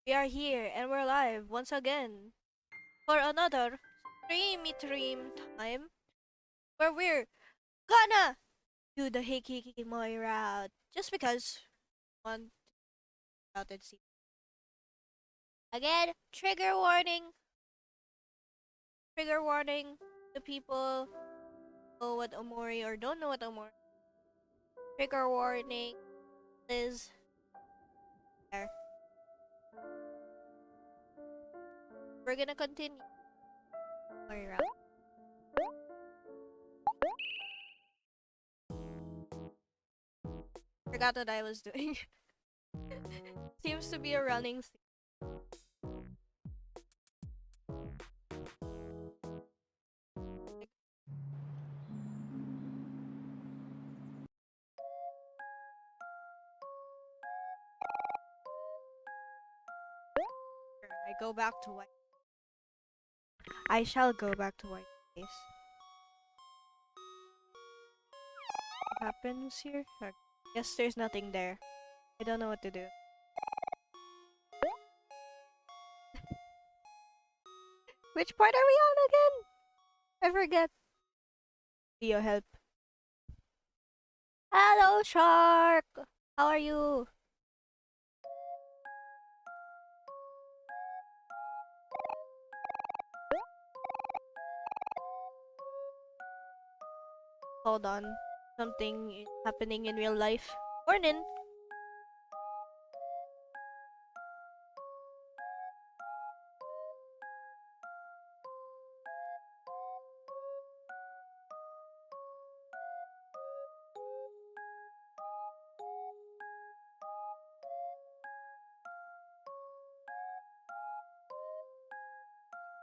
We are here and we're live once again for another stream time where we're gonna do the Hikikimoy route just because one routed see. Again, trigger warning to people who know what Omori or don't know what Omori. Trigger warning is there. We're gonna continue Omori route. Forgot what I was doing. Seems to be a running thing. I go back to white. I shall go back to white space. What happens here? Guess there's nothing there. I don't know what to do. Which part are we on again? I forget. Leo, help. Hello, shark! How are you? Hold on. Something is happening in real life. Morning!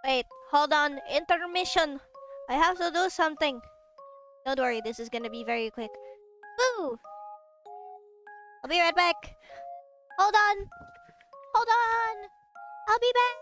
Wait, hold on. Intermission! I have to do something. Don't worry, this is gonna be very quick. Boo! I'll be right back. Hold on! Hold on! I'll be back!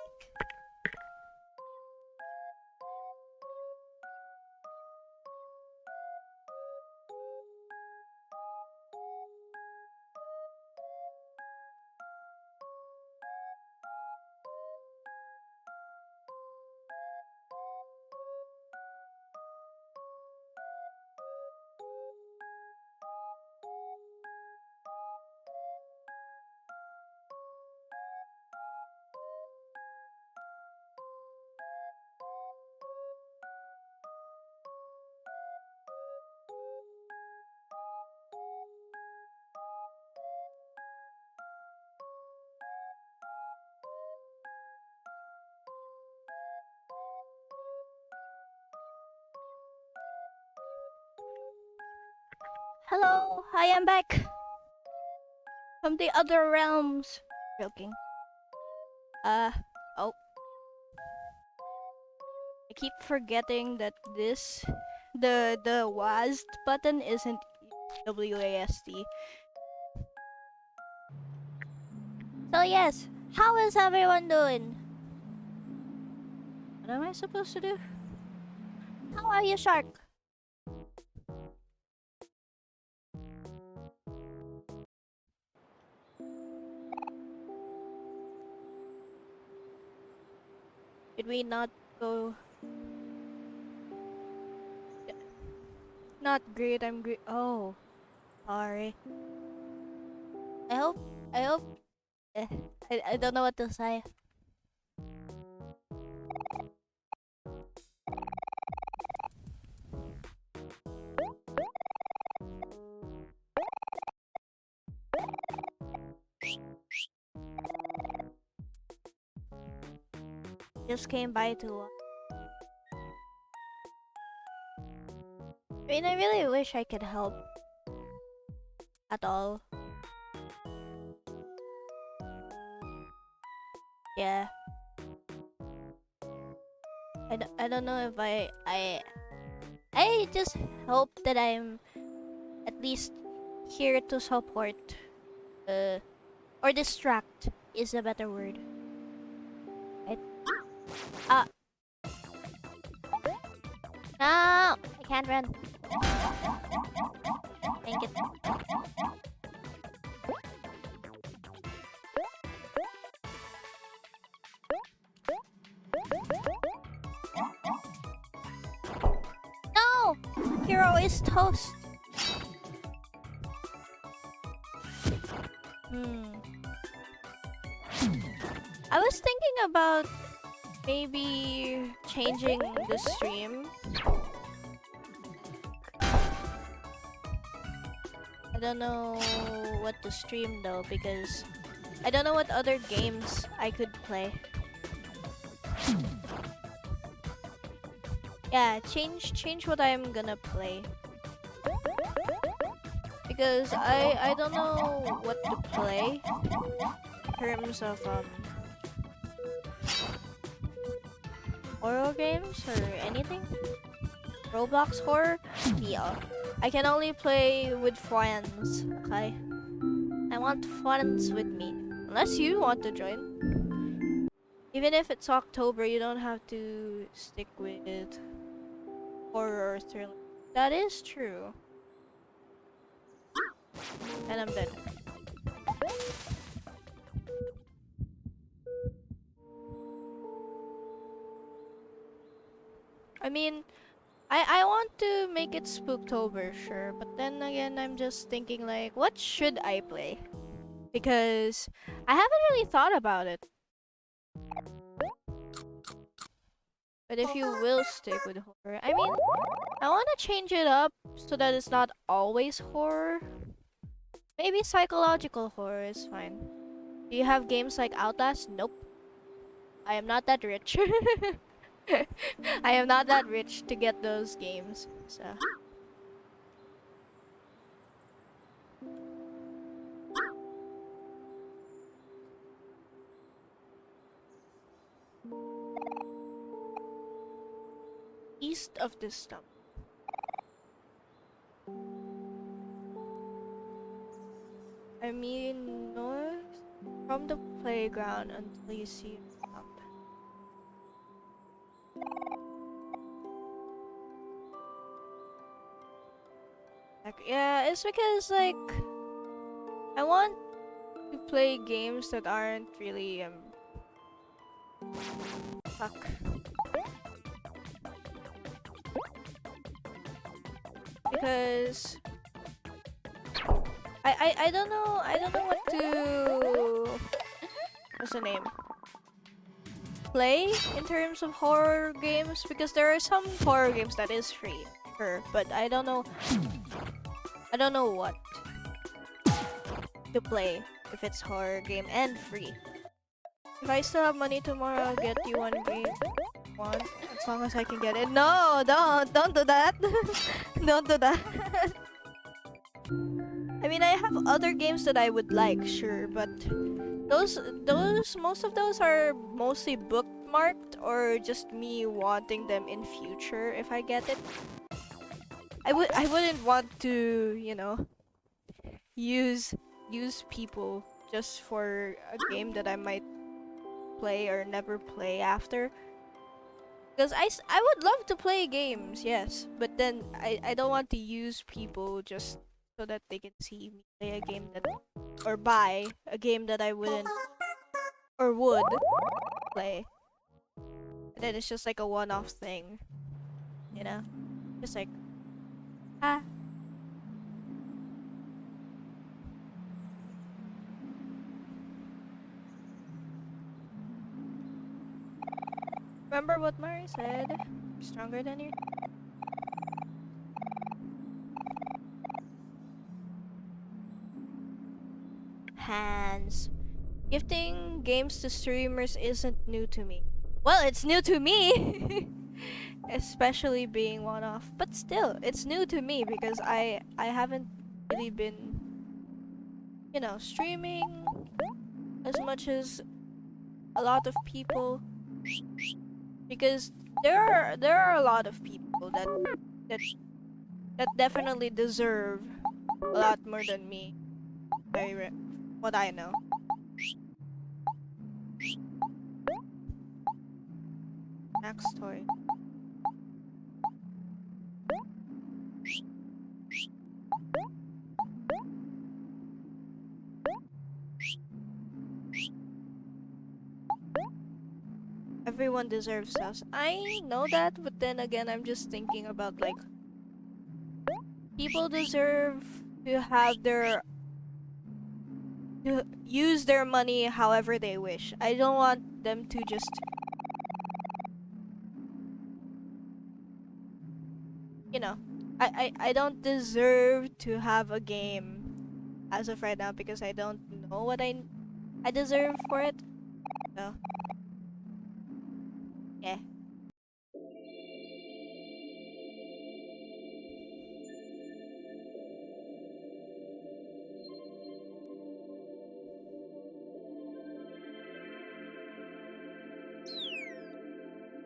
Hello, I am back from the other realms. Joking. Oh. I keep forgetting that the WASD button isn't WASD. So yes, how is everyone doing? What am I supposed to do? How are you, Shark? Did we not go? Not great, I'm great. Oh, sorry. I hope, I hope, eh, I don't know what to say. Just came by to I mean, I really wish I could help at all. Yeah. I don't know if I just hope that I'm at least here to support or distract is a better word. Right? Ah. No! I can't run. Thank it. is toast? I was thinking about maybe changing the stream. I don't know what to stream though, because I don't know what other games I could play. Yeah, change what I'm gonna play. Because I don't know what to play in terms of horror games or anything. Roblox horror? Yeah. I can only play with friends, okay? I want friends with me. Unless you want to join. Even if it's October, you don't have to stick with horror or thriller. That is true. And I'm dead. I mean, I want to make it Spooktober, sure. But then again, I'm just thinking like, what should I play? Because I haven't really thought about it. But if you will stick with horror, I mean, I want to change it up so that it's not always horror. Maybe psychological horror is fine. Do you have games like Outlast? Nope. I am not that rich. I am not that rich to get those games, so. East of the stump. I mean north from the playground until you see a stump. Like, yeah, it's because like I want to play games that aren't really fuck. Because I don't know what to, what's the name, play in terms of horror games, because there are some horror games that is free, sure, but I don't know what to play if it's horror game and free. If I still have money tomorrow, I'll get you one game. One, as long as I can get it. No, don't do that. Don't do that. I mean, I have other games that I would like, sure, but those most of those are mostly bookmarked or just me wanting them in future if I get it. I wouldn't want to, you know, use people just for a game that I might play or never play after. Because I would love to play games, yes, but then I don't want to use people just so that they can see me play a game that, or buy a game that I wouldn't or would play. And then it's just like a one-off thing, you know? Just like, ah. Remember what Mari said? Stronger than you? Hands. Gifting games to streamers isn't new to me. Well, it's new to me! Especially being one-off. But still, it's new to me because I haven't really been, you know, streaming as much as a lot of people. Because there are a lot of people that definitely deserve a lot more than me. What I know. Next toy. Everyone deserves us. I know that, but then again, I'm just thinking about like people deserve to have their to use their money however they wish. I don't want them to just, you know, I don't deserve to have a game as of right now because I don't know what I deserve for it. So, yeah.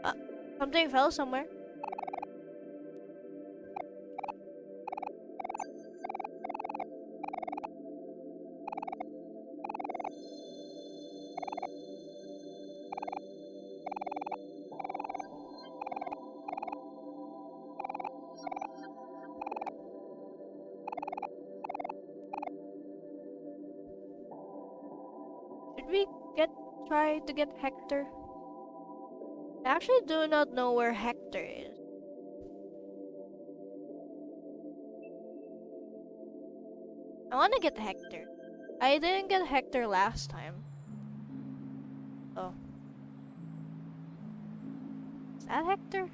Uh, Something fell somewhere. Should we try to get Hector? I actually do not know where Hector is. I want to get Hector. I didn't get Hector last time. Oh. Is that Hector?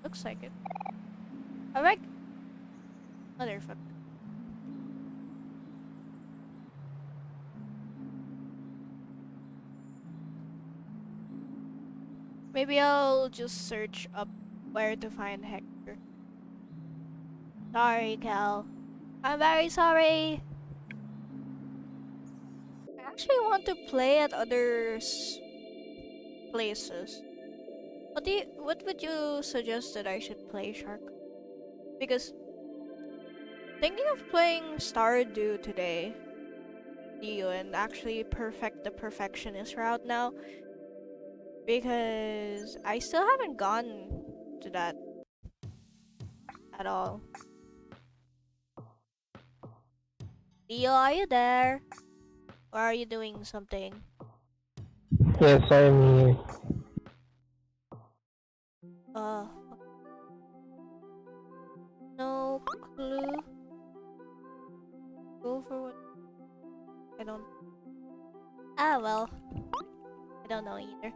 Looks like it. Alright. Motherfucker. Maybe I'll just search up where to find Hector. Sorry, Cal. I'm very sorry. I actually want to play at other places. What would you suggest that I should play, Shark? Because thinking of playing Stardew today, Dio, and actually perfect the perfectionist route now, because I still haven't gone to that at all. Dio, are you there? Or are you doing something? Yes, I'm here. Uh, no clue. Go for what? I don't. Ah, well. I don't know either.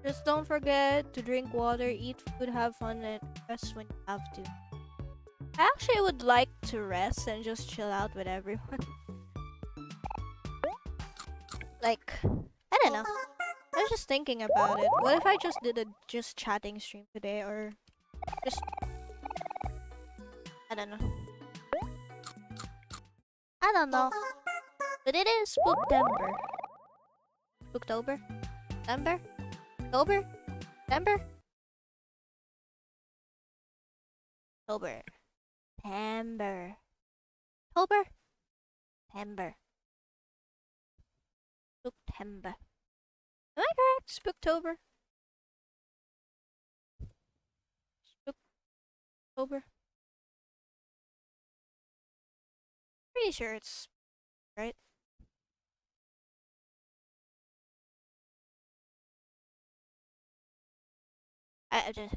Just don't forget to drink water, eat food, have fun, and rest when you have to. I actually would like to rest and just chill out with everyone. Like, I don't know. I was just thinking about it. What if I just did a just chatting stream today, or just, I don't know. I don't know. But it is Spooktober. Spooktober? December? October? December? October. September. October? September. Spooktober. Am I correct? Spooktober? Spooktober? Pretty sure it's right. I just,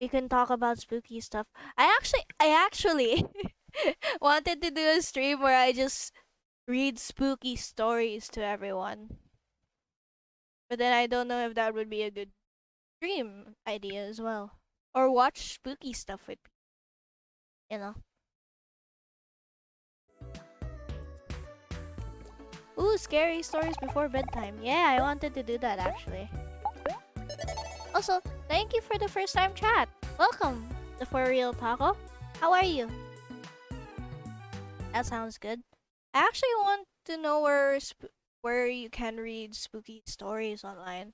we can talk about spooky stuff. I actually wanted to do a stream where I just read spooky stories to everyone. But then I don't know if that would be a good stream idea as well. Or watch spooky stuff with people, you know. Ooh, scary stories before bedtime. Yeah, I wanted to do that actually. Also, thank you for the first time chat. Welcome, the For Real Taco. How are you? That sounds good. I actually want to know where you can read spooky stories online.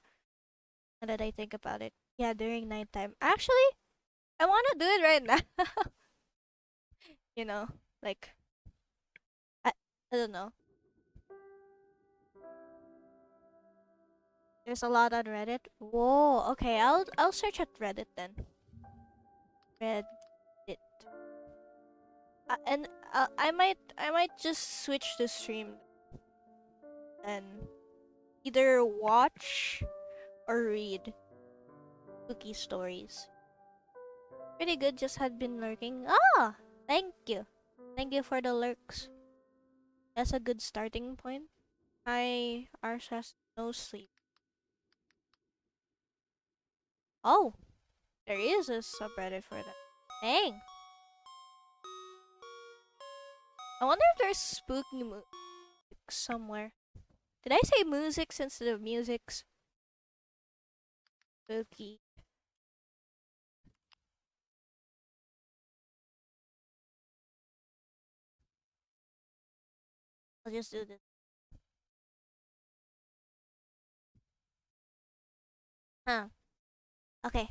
Now that I think about it, yeah, during nighttime. Actually, I want to do it right now. you know, like I, I don't know. There's a lot on Reddit. Whoa. Okay, I'll search at Reddit then. Reddit. And I might just switch the stream and either watch or read spooky stories. Pretty good. Just had been lurking. Ah, thank you. Thank you for the lurks. That's a good starting point. Ours has no sleep. Oh, there is a subreddit for that. Dang. I wonder if there's spooky music somewhere. Did I say musics instead of musics? Spooky. I'll just do this. Huh. Okay.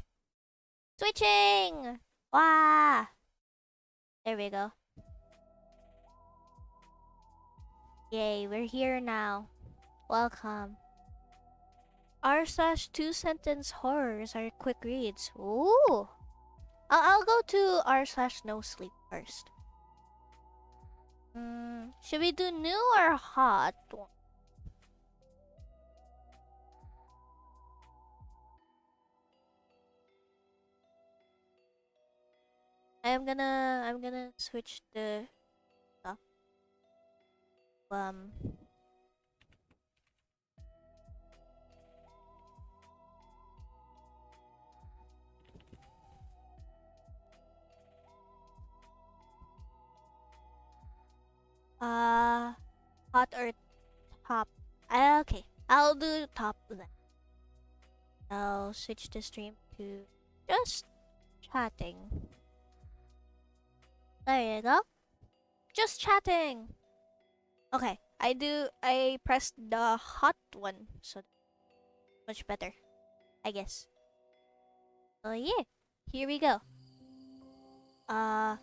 Switching! Wow! There we go. Yay, we're here now. Welcome. R/slash 2 sentence horrors are quick reads. Ooh! I'll go to r/slash no sleep first. Should we do new or hot one? I'm gonna switch the stuff. Um uh hot or top? Okay, I'll do top then. I'll switch the stream to just chatting. There you go. Just chatting. Okay, I pressed the hot one, so much better, I guess. So yeah, here we go. Uh,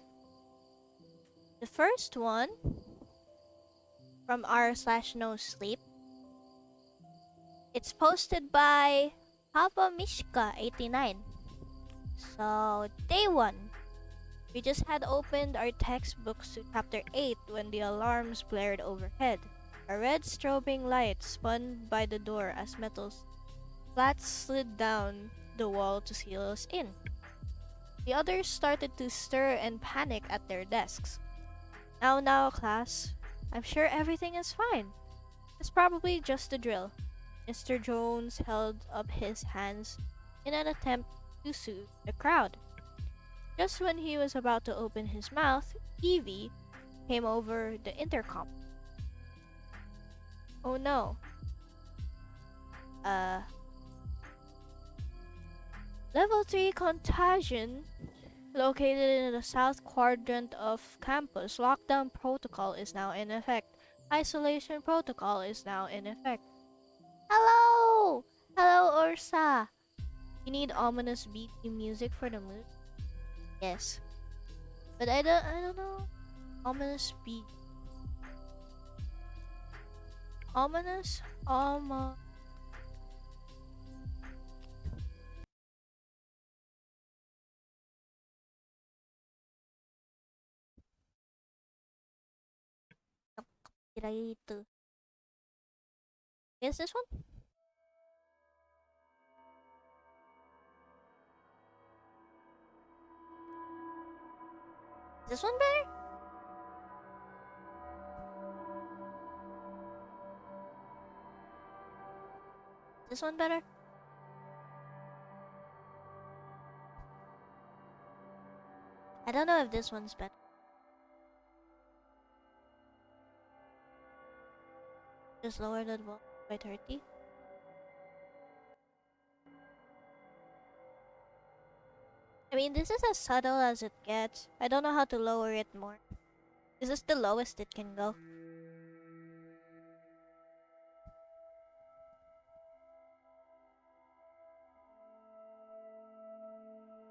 the first one from r/slash no sleep. It's posted by Papa Mishka 89. So day one, we just had opened our textbooks to chapter 8 when the alarms blared overhead. A red strobing light spun by the door as metal slats slid down the wall to seal us in. The others started to stir and panic at their desks. Now, class. I'm sure everything is fine. It's probably just a drill. Mr. Jones held up his hands in an attempt to soothe the crowd. Just when he was about to open his mouth, Evie came over the intercom. Oh no. Uh, Level 3 contagion located in the south quadrant of campus. Lockdown protocol is now in effect. Isolation protocol is now in effect. Hello! Hello, Ursa! You need ominous beaty music for the mood? Yes. But I don't know. Ominous beat. Ominous? Kira itu. Is this one? Is this one better? This one better? I don't know if this one's better. Just lower the volume by 30. I mean, this is as subtle as it gets. I don't know how to lower it more. This is the lowest it can go.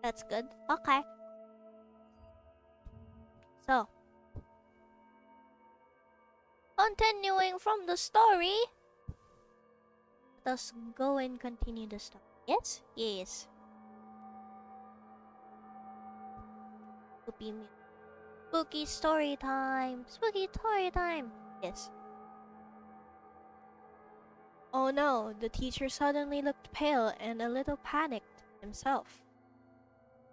That's good. Okay. So, continuing from the story, let us go and continue the story. Yes? Yes. Spooky, spooky story time. Spooky story time. Yes. Oh no, the teacher suddenly looked pale and a little panicked himself.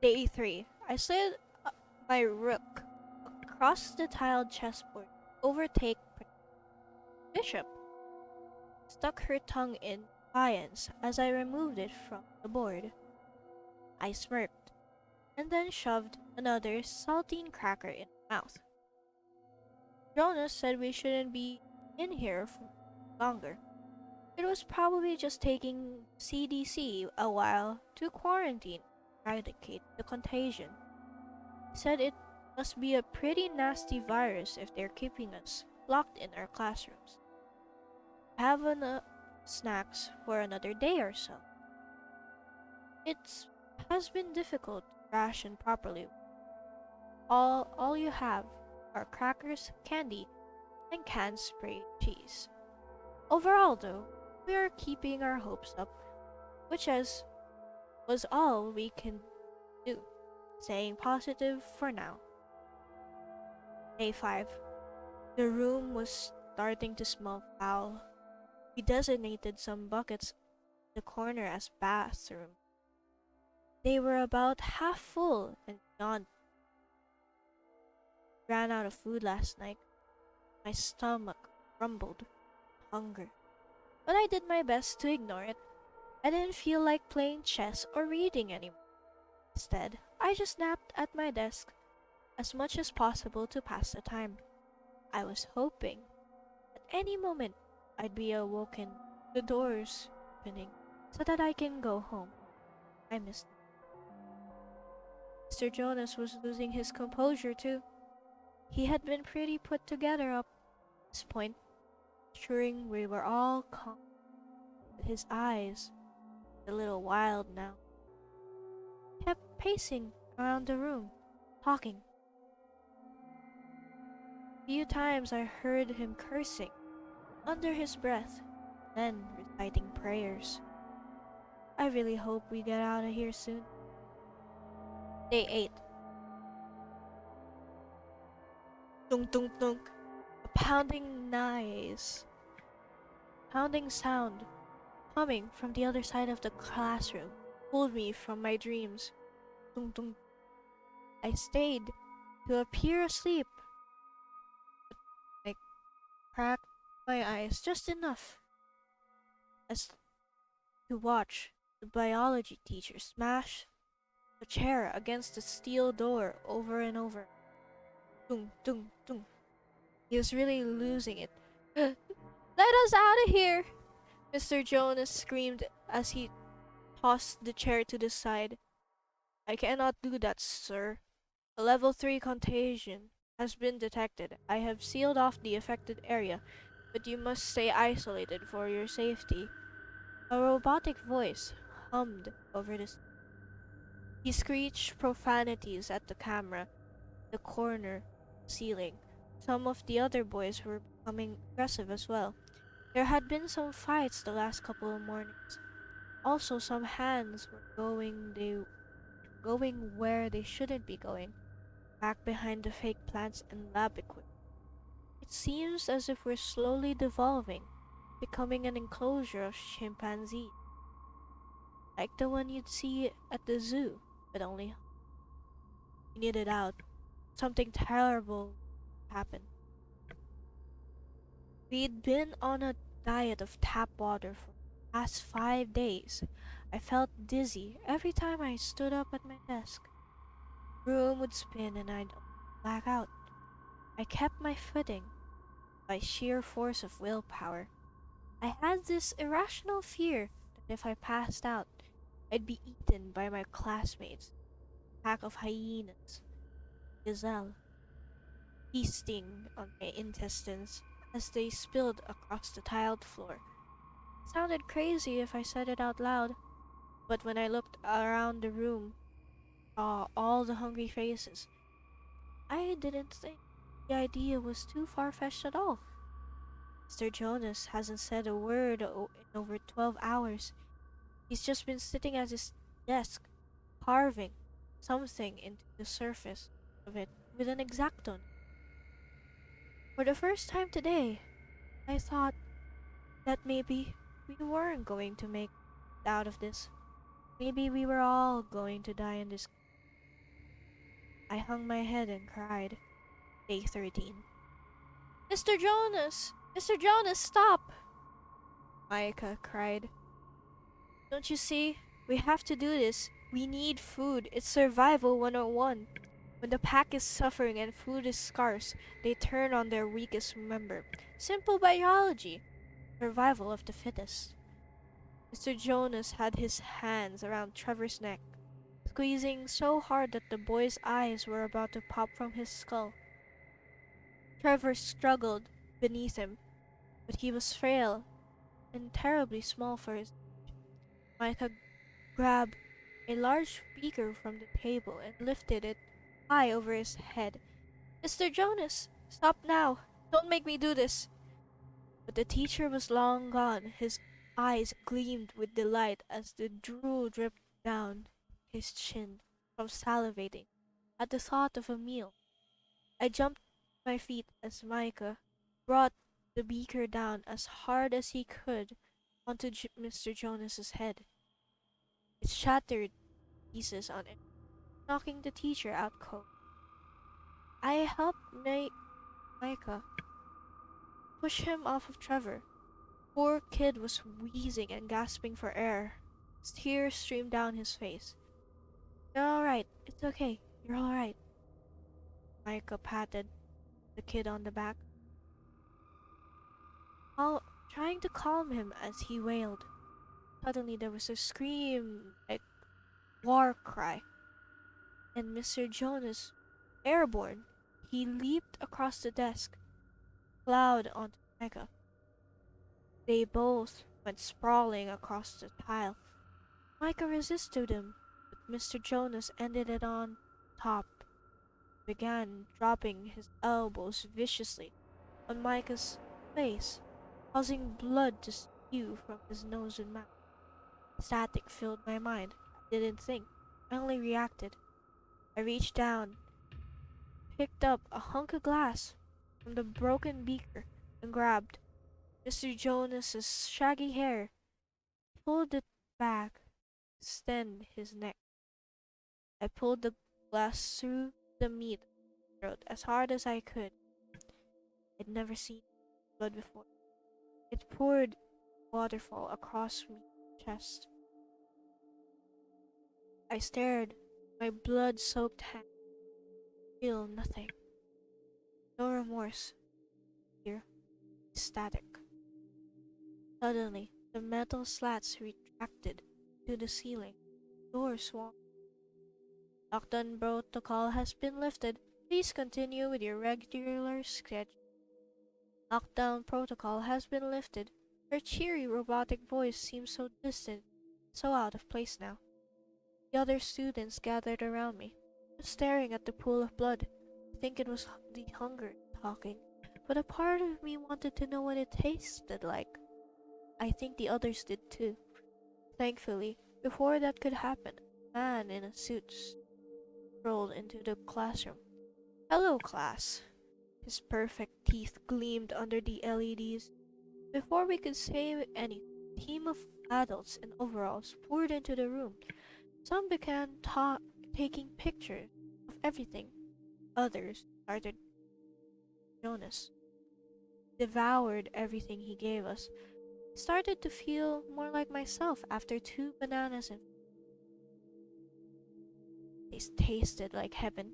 Day 3. I slid my rook across the tiled chessboard, overtake Bishop. Stuck her tongue in defiance as I removed it from the board. I smirked, and then shoved another saltine cracker in my mouth. Jonas said we shouldn't be in here for longer. It was probably just taking CDC a while to quarantine, eradicate the contagion. He said it must be a pretty nasty virus if they're keeping us locked in our classrooms. Have enough snacks for another day or so. It has been difficult to ration properly. All you have are crackers, candy, and canned spray cheese. Overall, though, we are keeping our hopes up, which was all we can do. Staying positive for now. Day 5. The room was starting to smell foul. We designated some buckets in the corner as bathroom. They were about half full and beyond. Ran out of food last night. My stomach rumbled with hunger, but I did my best to ignore it. I didn't feel like playing chess or reading anymore. Instead, I just napped at my desk as much as possible to pass the time. I was hoping at any moment I'd be awoken, the doors opening, so that I can go home. I missed Mr. Jonas was losing his composure too. He had been pretty put together up to this point, ensuring we were all calm. But his eyes, a little wild now, kept pacing around the room, talking. A few times I heard him cursing under his breath, then reciting prayers. I really hope we get out of here soon. Day 8. Dunk dunk dunk. A pounding sound coming from the other side of the classroom pulled me from my dreams. Dunk dunk. I stayed to appear asleep. I cracked my eyes just enough as to watch the biology teacher smash the chair against the steel door over and over. Dunk dunk dunk. He was really losing it. Let us out of here! Mr. Jonas screamed as he tossed the chair to the side. I cannot do that, sir. A level 3 contagion has been detected. I have sealed off the affected area, but you must stay isolated for your safety. A robotic voice hummed over the. He screeched profanities at the camera, the corner ceiling. Some of the other boys were becoming aggressive as well. There had been some fights the last couple of mornings. Also, some hands were going where they shouldn't be going, back behind the fake plants and lab equipment. It seems as if we're slowly devolving, becoming an enclosure of chimpanzees, like the one you'd see at the zoo, but only we need it out. Something terrible happened. We'd been on a diet of tap water for past 5 days. I felt dizzy every time I stood up at my desk. The room would spin and I'd black out. I kept my footing by sheer force of willpower. I had this irrational fear that if I passed out, I'd be eaten by my classmates, a pack of hyenas, gazelle, feasting on my intestines as they spilled across the tiled floor. It sounded crazy if I said it out loud, but when I looked around the room, saw all the hungry faces, I didn't think the idea was too far-fetched at all. Mr. Jonas hasn't said a word in over 12 hours. He's just been sitting at his desk, carving something into the surface of it with an exacto. For the first time today, I thought that maybe we weren't going to make it out of this. Maybe we were all going to die in this. I hung my head and cried. Day 13. Mr. Jonas! Mr. Jonas, stop! Micah cried. Don't you see? We have to do this. We need food. It's survival 101. When the pack is suffering and food is scarce, they turn on their weakest member. Simple biology. Survival of the fittest. Mr. Jonas had his hands around Trevor's neck, squeezing so hard that the boy's eyes were about to pop from his skull. Trevor struggled beneath him, but he was frail and terribly small for his age. Micah grabbed a large beaker from the table and lifted it high over his head. Mr. Jonas, stop now! Don't make me do this! But the teacher was long gone. His eyes gleamed with delight as the drool dripped down his chin from salivating at the thought of a meal. I jumped to my feet as Micah brought the beaker down as hard as he could onto Mr. Jonas's head. It shattered pieces on it, knocking the teacher out cold. I helped Micah push him off of Trevor. Poor kid was wheezing and gasping for air. Tears streamed down his face. You're alright. It's okay. You're alright. Micah patted the kid on the back, trying to calm him as he wailed. Suddenly there was a scream, like war cry, and Mr. Jonas, airborne, he leaped across the desk, plowed onto Micah. They both went sprawling across the tile. Micah resisted him, but Mr. Jonas ended it on top, began dropping his elbows viciously on Micah's face, causing blood to spew from his nose and mouth. Static filled my mind. I didn't think. I only reacted. I reached down, picked up a hunk of glass from the broken beaker, and grabbed Mr. Jonas's shaggy hair, pulled it back, extend his neck. I pulled the glass through the meat throat as hard as I could. I'd never seen blood before. It poured waterfall across my chest. I stared, my blood-soaked hand. Feel nothing. No remorse. Here. Static. Suddenly, the metal slats retracted to the ceiling. Door swung. Lockdown protocol has been lifted. Please continue with your regular schedule. Lockdown protocol has been lifted. Her cheery robotic voice seemed so distant, so out of place now. The other students gathered around me, staring at the pool of blood. I think it was the hunger talking, but a part of me wanted to know what it tasted like. I think the others did too. Thankfully, before that could happen, a man in a suit strolled into the classroom. Hello, class. His perfect teeth gleamed under the LEDs. Before we could say anything, a team of adults in overalls poured into the room. Some began taking pictures of everything. Others started. Jonas devoured everything he gave us. started to feel more like myself after 2 bananas and they tasted like heaven.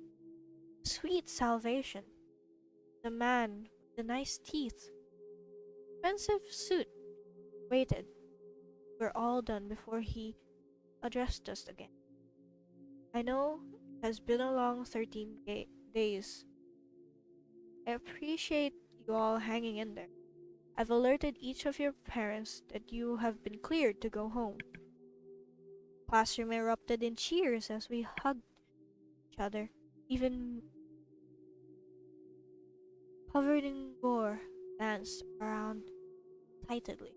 Sweet salvation. The man with the nice teeth, expensive suit, waited. We're all done before he addressed us again. I know it has been a long 13 days. I appreciate you all hanging in there. I've alerted each of your parents that you have been cleared to go home. Classroom erupted in cheers as we hugged each other, even covered in gore, danced around excitedly.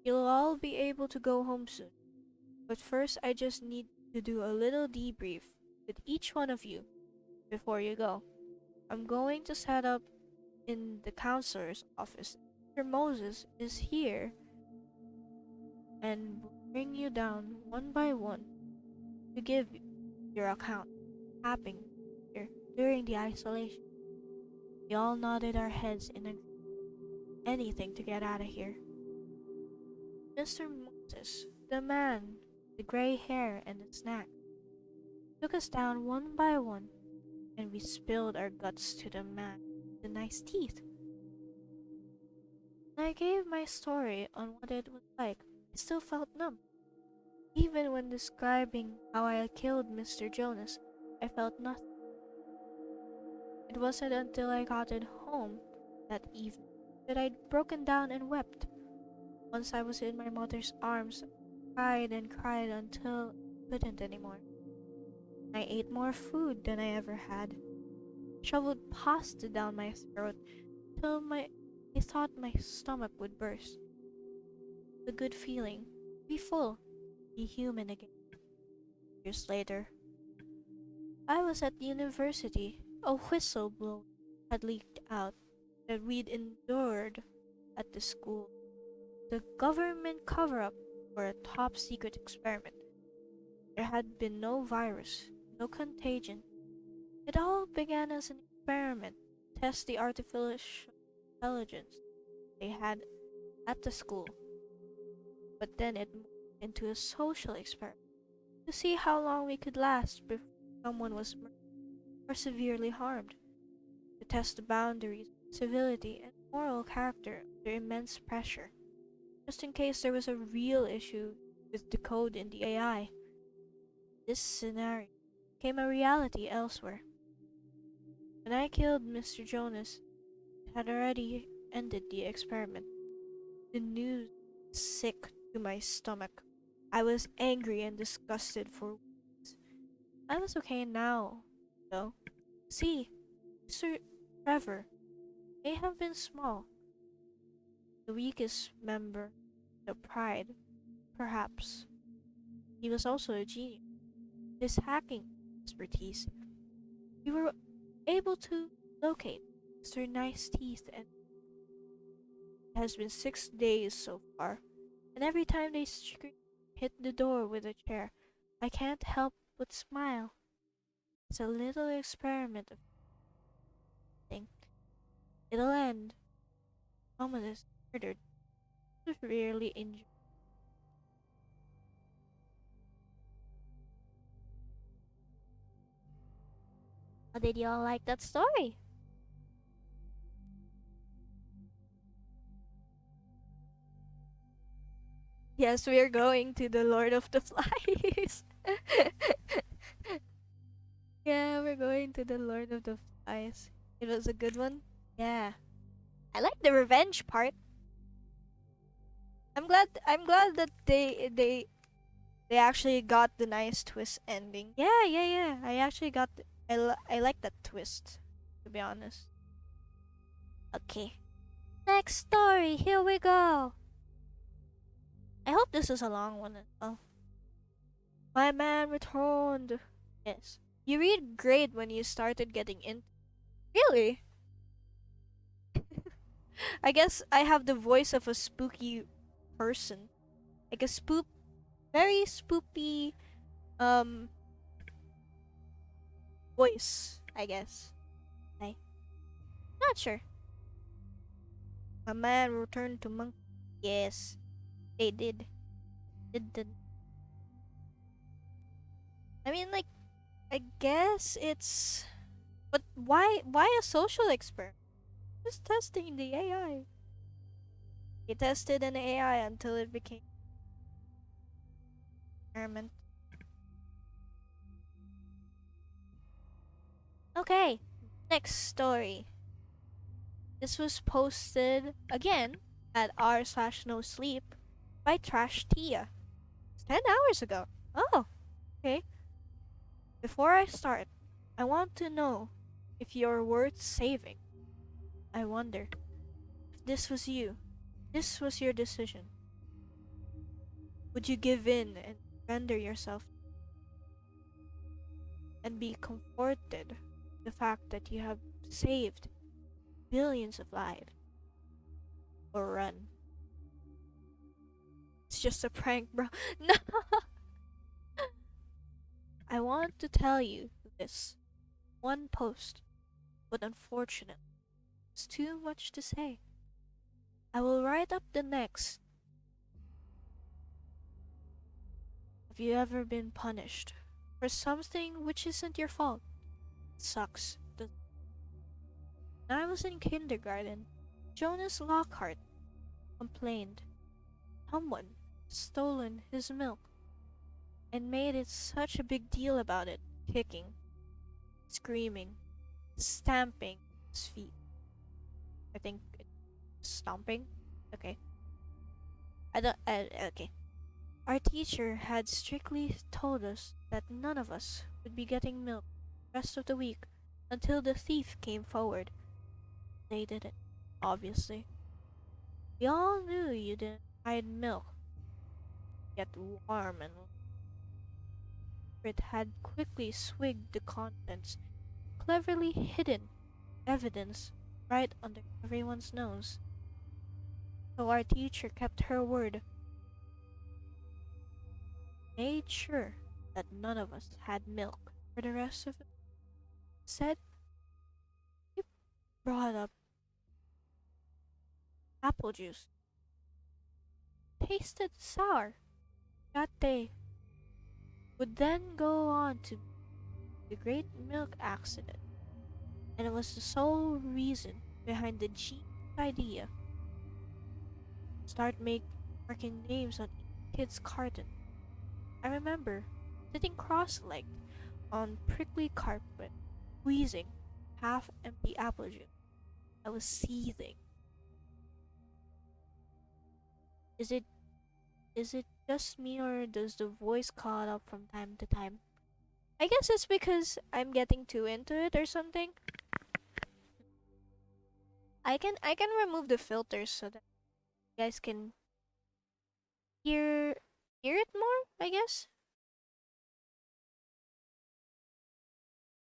You'll all be able to go home soon, but first I just need to do a little debrief with each one of you before you go. I'm going to set up in the counselor's office. Mr. Moses is here and will bring you down one by one to give your account happening here during the isolation. We all nodded our heads in anything to get out of here. Mr. Moses, the man, the gray hair and the snack, took us down one by one, and we spilled our guts to the man with the nice teeth. When I gave my story on what it was like, I still felt numb. Even when describing how I killed Mr. Jonas, I felt nothing. It wasn't until I got it home that evening that I'd broken down and wept. Once I was in my mother's arms, I cried and cried until I couldn't anymore. I ate more food than I ever had, shoveled pasta down my throat till I thought my stomach would burst. The good feeling, be full, be human again. Years later, I was at university. A whistle blow had leaked out that we'd endured at the school. The government cover-up for a top-secret experiment. There had been no virus, no contagion. It all began as an experiment to test the artificial intelligence they had at the school. But then it moved into a social experiment to see how long we could last before someone was murdered or severely harmed, to test the boundaries of civility and moral character under immense pressure, just in case there was a real issue with the code in the AI. This scenario became a reality elsewhere. When I killed Mr. Jonas, it had already ended the experiment. The news was sick to my stomach. I was angry and disgusted for weeks. I was okay now, though. See, Mr. Trevor may have been small, the weakest member, the pride, perhaps. He was also a genius. His hacking expertise, we were able to locate Mr. Nice Teeth, and it has been 6 days so far, and every time they hit the door with a chair, I can't help but smile. It's a little experiment of thing. It'll end. Someone is murdered, severely injured. How did y'all like that story? Yes, we're going to the Lord of the Flies. Yeah, we're going to the Lord of the Flies. It was a good one. Yeah. I like the revenge part. I'm glad that they actually got the nice twist ending. Yeah, yeah, yeah. I actually got I like that twist, to be honest. Okay. Next story. Here we go. I hope this is a long one as well. My man returned. Yes. You read great when you started getting in. Really? I guess I have the voice of a spooky person. Like a very spoopy, um, voice, I guess. I, not sure. My man returned to monk. Yes, they did. Did. I mean, like, I guess it's. But why a social experiment? Just testing the AI. They tested an AI until it became experiment. Okay, next story. This was posted again at r/no sleep by Trash Tia. It's 10 hours ago. Oh, okay. Before I start, I want to know if you're worth saving. I wonder if this was you, this was your decision. Would you give in and surrender yourself and be comforted the fact that you have saved billions of lives, or run? It's just a prank, bro. No. I want to tell you this one post, but unfortunately, it's too much to say. I will write up the next. Have you ever been punished for something which isn't your fault? It sucks. When I was in kindergarten, Jonas Lockhart complained someone stolen his milk and made it such a big deal about it, kicking, screaming, stamping his feet. I think it's stomping. Okay. Okay. Our teacher had strictly told us that none of us would be getting milk the rest of the week until the thief came forward. They didn't, obviously. We all knew you didn't hide milk, yet warm and it had quickly swigged the contents, cleverly hidden evidence right under everyone's nose. So our teacher kept her word, made sure that none of us had milk for the rest of it. Said he brought up apple juice. Tasted sour. That day would then go on to the great milk accident, and it was the sole reason behind the genius idea. Start marking names on each kid's carton. I remember sitting cross-legged on prickly carpet, squeezing half-empty apple juice. I was seething. Is it is it just me or does the voice call up from time to time? I guess it's because I'm getting too into it or something. I can remove the filters so that you guys can hear hear it more, I guess.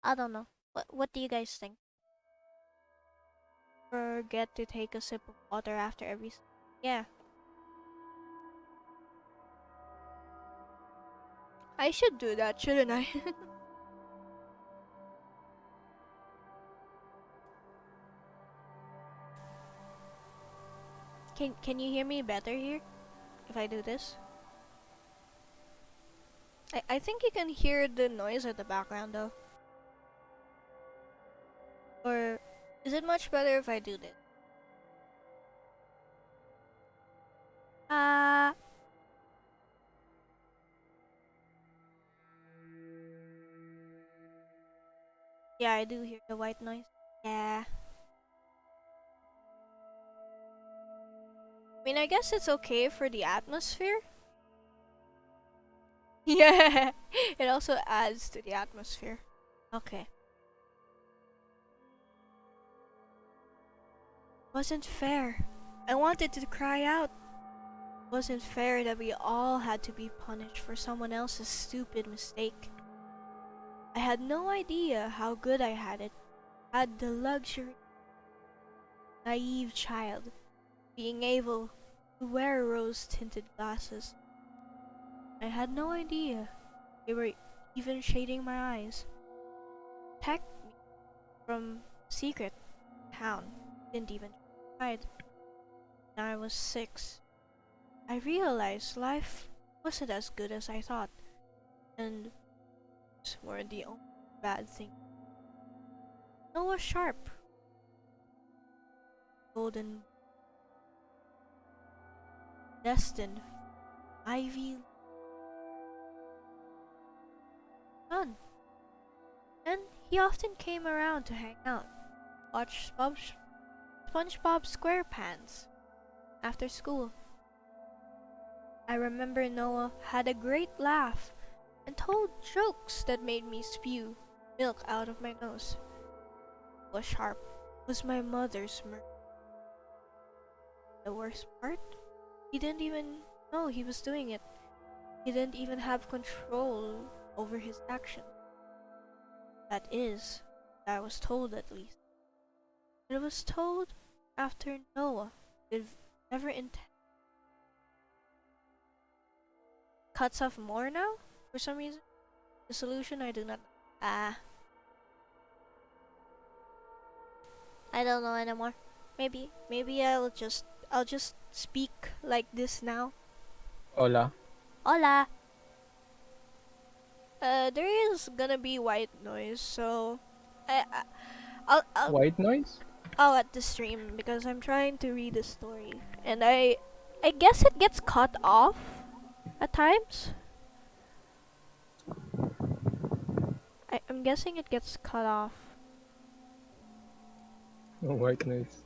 I don't know. What do you guys think? Forget to take a sip of water after every yeah. I should do that, shouldn't I? Can you hear me better here if I do this? I think you can hear the noise at the background though. Or is it much better if I do this? Uh yeah, I do hear the white noise. Yeah. I mean, I guess it's okay for the atmosphere. Yeah. It also adds to the atmosphere. Okay. Wasn't fair. I wanted to cry out. Wasn't fair that we all had to be punished for someone else's stupid mistake. I had no idea how good I had it. Had the luxury, naive child, being able to wear rose-tinted glasses. I had no idea they were even shading my eyes. Protect me from secret town. Didn't even hide. Now I was 6. I realized life wasn't as good as I thought, and these weren't the only bad thing. Noah Sharp, golden, destined, Ivy son, and he often came around to hang out, watch SpongeBob SquarePants after school. I remember Noah had a great laugh and told jokes that made me spew milk out of my nose. Noah Sharp was my mother's murderer. The worst part? He didn't even know he was doing it. He didn't even have control over his actions. That is, I was told at least. It was told after Noah did never intend. Cuts off more now? For some reason? The solution I do not know. I don't know anymore. Maybe I'll just speak like this now. Hola. Hola. There is gonna be white noise, so I'll White noise? at the stream because I'm trying to read the story, and I guess it gets cut off at times. I'm guessing it gets cut off. No white noise.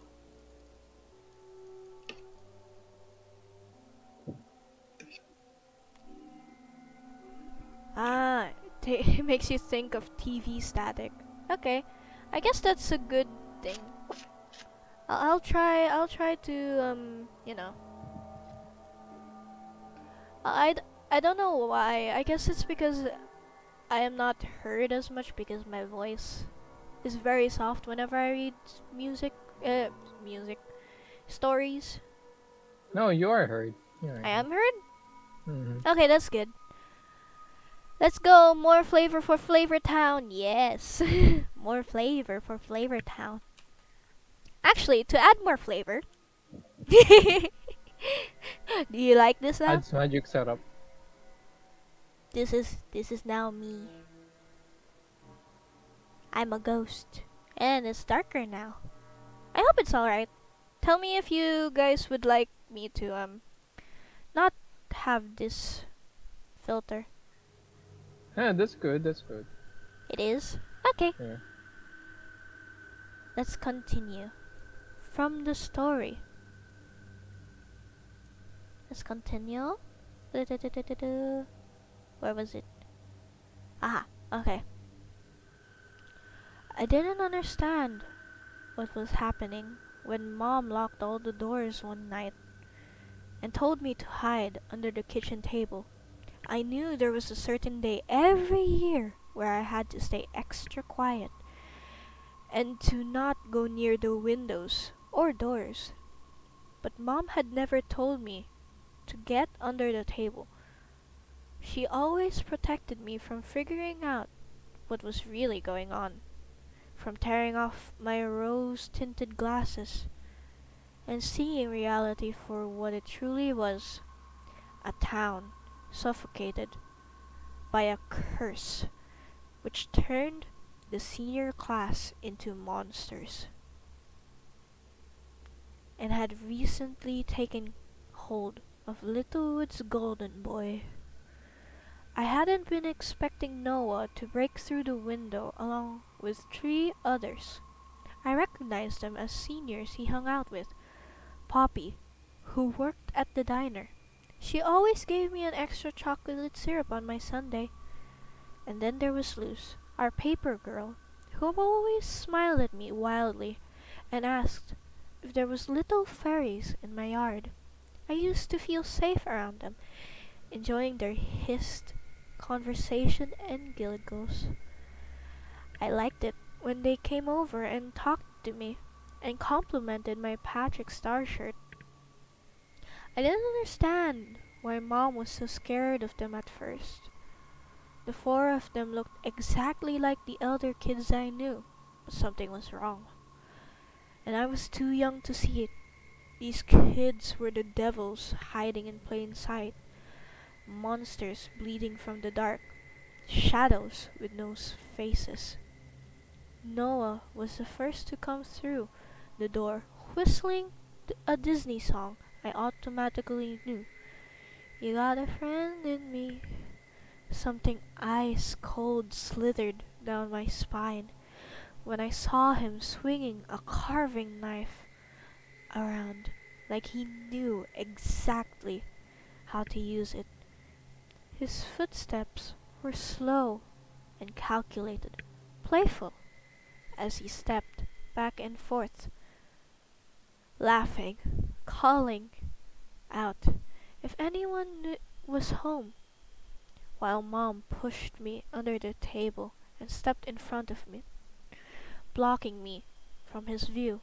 It makes you think of TV static. Okay, I guess that's a good thing. I'll try to you know. I I don't know why. I guess it's because I am not heard as much because my voice is very soft whenever I read music music stories. No, you are heard. You are I am heard? Mm-hmm. Okay, that's good. Let's go. More flavor for Flavor Town. Yes. More flavor for Flavor Town. Actually, to add more flavor. Do you like this now? Adds magic setup. This is now me. I'm a ghost. And it's darker now. I hope it's alright. Tell me if you guys would like me to not have this filter. Yeah, that's good. That's good. It is? Okay. Yeah. Let's continue. From the story. Let's continue. Where was it? Aha, okay. I didn't understand what was happening when Mom locked all the doors one night and told me to hide under the kitchen table. I knew there was a certain day every year where I had to stay extra quiet and to not go near the windows or doors. But Mom had never told me to get under the table. She always protected me from figuring out what was really going on, from tearing off my rose-tinted glasses and seeing reality for what it truly was, a town suffocated by a curse which turned the senior class into monsters and had recently taken hold of Littlewood's golden boy. I hadn't been expecting Noah to break through the window along with 3 others. I recognized them as seniors he hung out with. Poppy, who worked at the diner. She always gave me an extra chocolate syrup on my sundae. And then there was Luce, our paper girl, who always smiled at me wildly and asked if there was little fairies in my yard. I used to feel safe around them, enjoying their hissed conversation and giggles. I liked it when they came over and talked to me and complimented my Patrick Star shirt. I didn't understand why Mom was so scared of them at first. The 4 of them looked exactly like the elder kids I knew, but something was wrong. And I was too young to see it. These kids were the devils hiding in plain sight, monsters bleeding from the dark, shadows with no faces. Noah was the first to come through the door, whistling a Disney song I automatically knew. You got a friend in me. Something ice cold slithered down my spine when I saw him swinging a carving knife around like he knew exactly how to use it. His footsteps were slow and calculated, playful, as he stepped back and forth, laughing, calling out if anyone was home, while Mom pushed me under the table and stepped in front of me, blocking me from his view.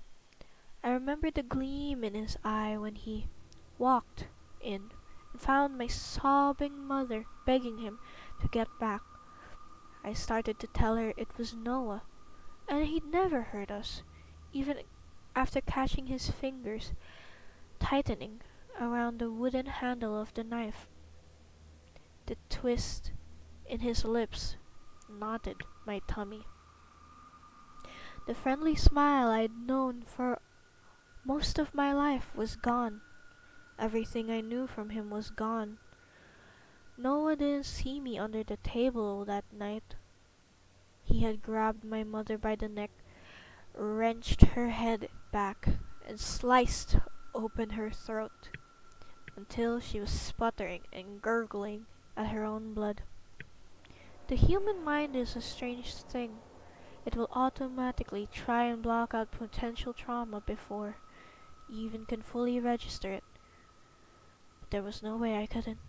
I remember the gleam in his eye when he walked in and found my sobbing mother begging him to get back. I started to tell her it was Noah, and he'd never hurt us, even after catching his fingers tightening around the wooden handle of the knife. The twist in his lips knotted my tummy. The friendly smile I'd known for most of my life was gone. Everything I knew from him was gone. Noah didn't see me under the table that night. He had grabbed my mother by the neck, wrenched her head back, and sliced open her throat until she was sputtering and gurgling at her own blood. The human mind is a strange thing. It will automatically try and block out potential trauma before you even can fully register it. But there was no way I couldn't.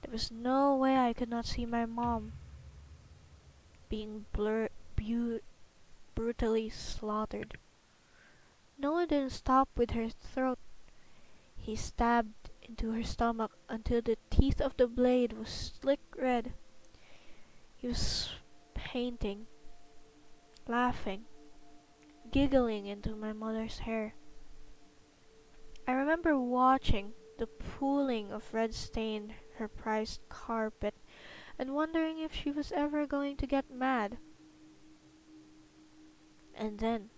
There was no way I could not see my mom being brutally slaughtered. Noah didn't stop with her throat. He stabbed into her stomach until the teeth of the blade was slick red. He was painting, laughing, giggling into my mother's hair. I remember watching the pooling of red stain her prized carpet and wondering if she was ever going to get mad. And then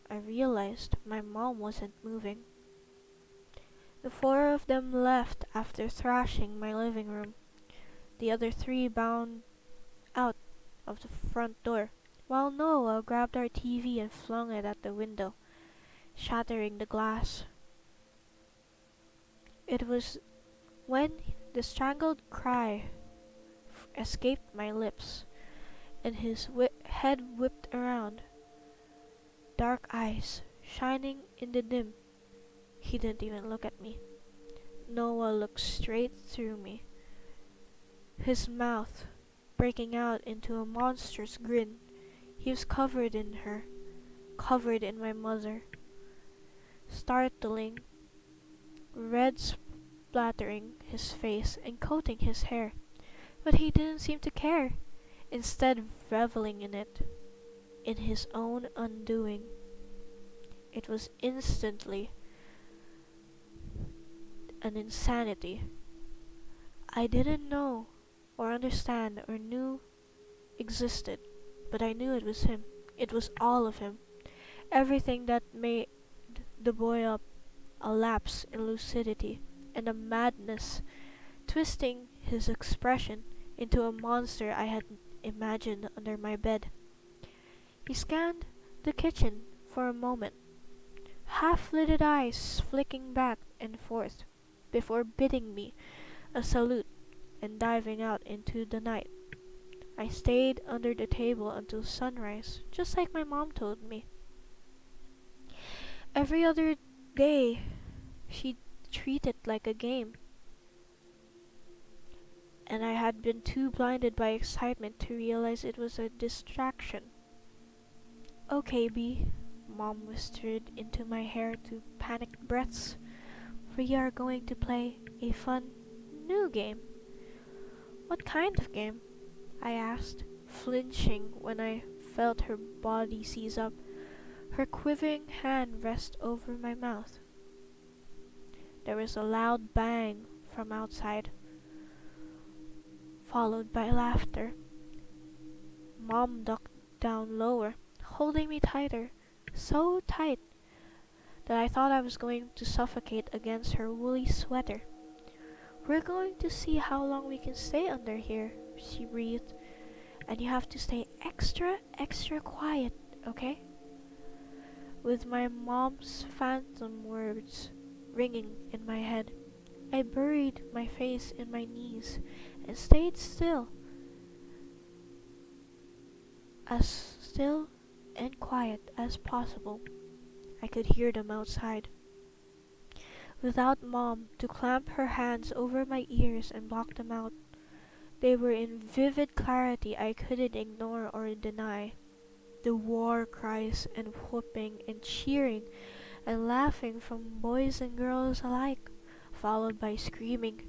I realized my mom wasn't moving. The four of them left after thrashing my living room. The other three bound out of the front door, while Noah grabbed our TV and flung it at the window, shattering the glass. It was when the strangled cry escaped my lips and his head whipped around, dark eyes shining in the dim. He didn't even look at me. Noah looked straight through me, his mouth breaking out into a monstrous grin. He was covered in her, covered in my mother, startling, red splattering his face and coating his hair. But he didn't seem to care, instead reveling in it, in his own undoing. It was instantly an insanity I didn't know or understand or knew existed, but I knew it was him. It was all of him. Everything that made the boy up a lapse in lucidity and a madness, twisting his expression into a monster I had imagined under my bed. He scanned the kitchen for a moment, half-lidded eyes flicking back and forth, before bidding me a salute and diving out into the night. I stayed under the table until sunrise, just like my mom told me. Every other day, she'd treat it like a game, and I had been too blinded by excitement to realize it was a distraction. Okay, B, Mom whispered into my hair to panicked breaths. We are going to play a fun, new game. What kind of game? I asked, flinching when I felt her body seize up, her quivering hand rest over my mouth. there was a loud bang from outside, followed by laughter. Mom ducked down lower, holding me tighter, so tight that I thought I was going to suffocate against her woolly sweater. "We're going to see how long we can stay under here," she breathed. "And you have to stay extra, extra quiet, okay?" With my mom's phantom words ringing in my head, I buried my face in my knees and stayed still and quiet as possible. I could hear them outside. Without Mom to clamp her hands over my ears and block them out, they were in vivid clarity I couldn't ignore or deny. The war cries and whooping and cheering and laughing from boys and girls alike, followed by screaming,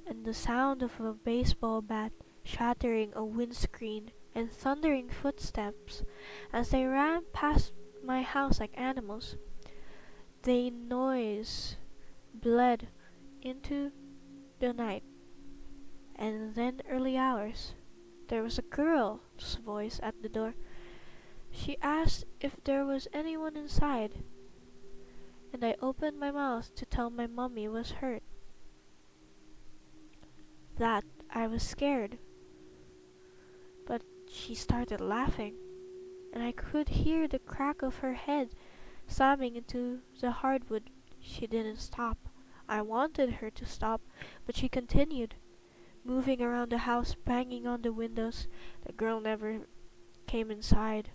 and the sound of a baseball bat shattering a windscreen and thundering footsteps as they ran past my house like animals. The noise bled into the night, and then early hours. There was a girl's voice at the door. She asked if there was anyone inside, and I opened my mouth to tell my mummy was hurt. That I was scared, but she started laughing, and I could hear the crack of her head slamming into the hardwood. She didn't stop. I wanted her to stop, but she continued, moving around the house, banging on the windows. The girl never came inside,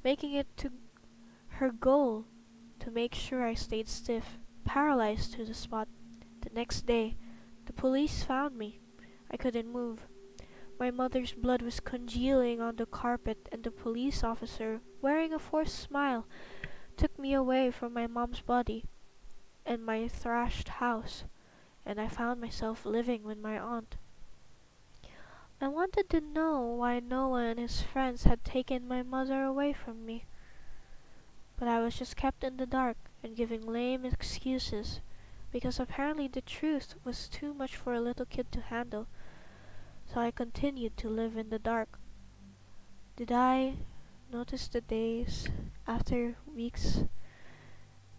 making it to her goal to make sure I stayed stiff, paralyzed to the spot. The next day, the police found me. I couldn't move. My mother's blood was congealing on the carpet, and the police officer, wearing a forced smile, took me away from my mom's body and my thrashed house, and I found myself living with my aunt. I wanted to know why Noah and his friends had taken my mother away from me, but I was just kept in the dark and giving lame excuses, because apparently the truth was too much for a little kid to handle, so I continued to live in the dark. Did I notice the days after weeks,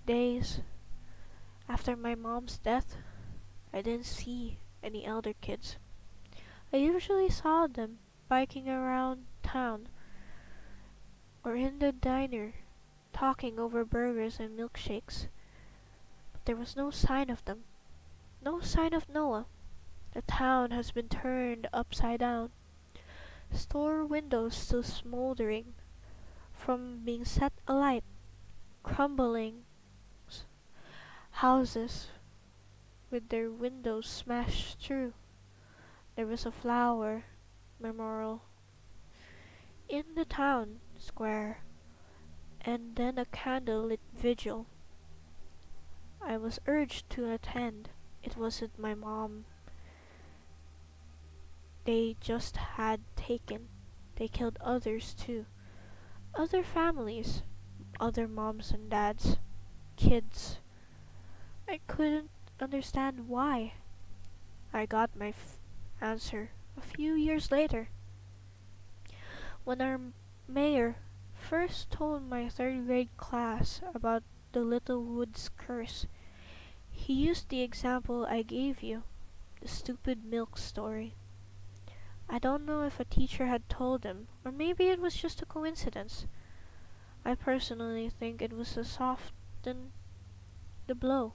days after my mom's death? I didn't see any elder kids. I usually saw them biking around town or in the diner talking over burgers and milkshakes, but there was no sign of them. No sign of Noah. The town has been turned upside down. Store windows still smoldering from being set alight. Crumbling houses with their windows smashed through. There was a flower memorial in the town square, and then a candlelit vigil. I was urged to attend. It wasn't my mom they just had taken. They killed others too. Other families. Other moms and dads. Kids. I couldn't understand why. I got my answer a few years later, when our mayor first told my third grade class about the Little Woods curse. He used the example I gave you, the stupid milk story. I don't know if a teacher had told him, or maybe it was just a coincidence. I personally think it was to soften the blow.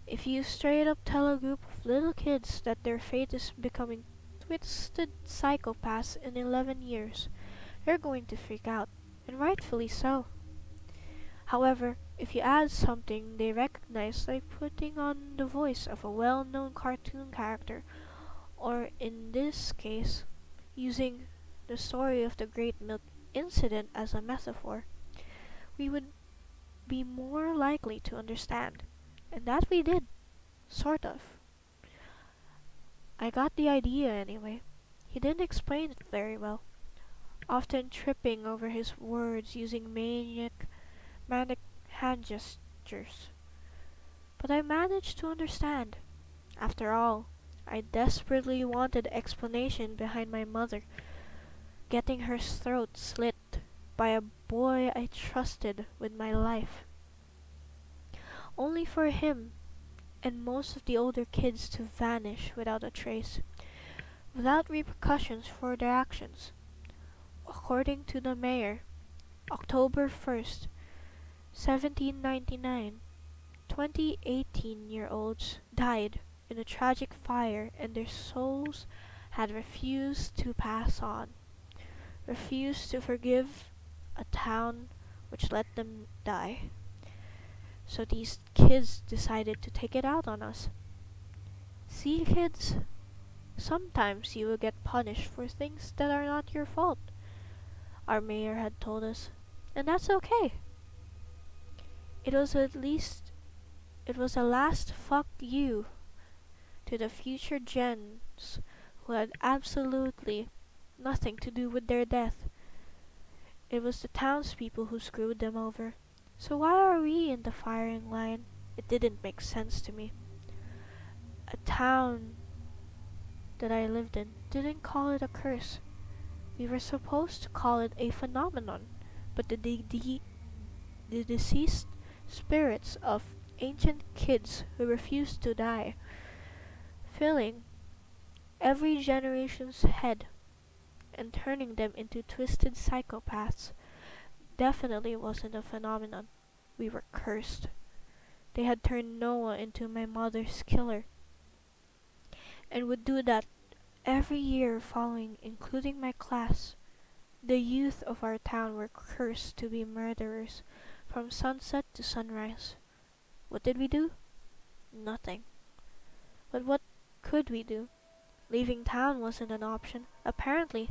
If you straight up tell a group of little kids that their fate is becoming twisted psychopaths in 11 years, they're going to freak out, and rightfully so. However, if you add something they recognize, like putting on the voice of a well-known cartoon character, or in this case, using the story of the Great Milk Incident as a metaphor, we would be more likely to understand. And that we did, sort of. I got the idea anyway. He didn't explain it very well, often tripping over his words using manic hand gestures. But I managed to understand. After all, I desperately wanted explanation behind my mother getting her throat slit by a boy I trusted with my life, only for him and most of the older kids to vanish without a trace, without repercussions for their actions. According to the mayor, October 1st, 1799, 20 18-year-olds died in a tragic fire and their souls had refused to pass on, refused to forgive a town which let them die. So these kids decided to take it out on us. See, kids, sometimes you will get punished for things that are not your fault, our mayor had told us, and that's okay. It was at least it was a last fuck you to the future gens who had absolutely nothing to do with their death. It was the townspeople who screwed them over. So why are we in the firing line? It didn't make sense to me. A town that I lived in didn't call it a curse. We were supposed to call it a phenomenon, but the deceased spirits of ancient kids who refused to die, filling every generation's head and turning them into twisted psychopaths, definitely wasn't a phenomenon. We were cursed. They had turned Noah into my mother's killer, and would do that every year following, including my class. The youth of our town were cursed to be murderers from sunset to sunrise. What did we do? Nothing. But what could we do? Leaving town wasn't an option. Apparently,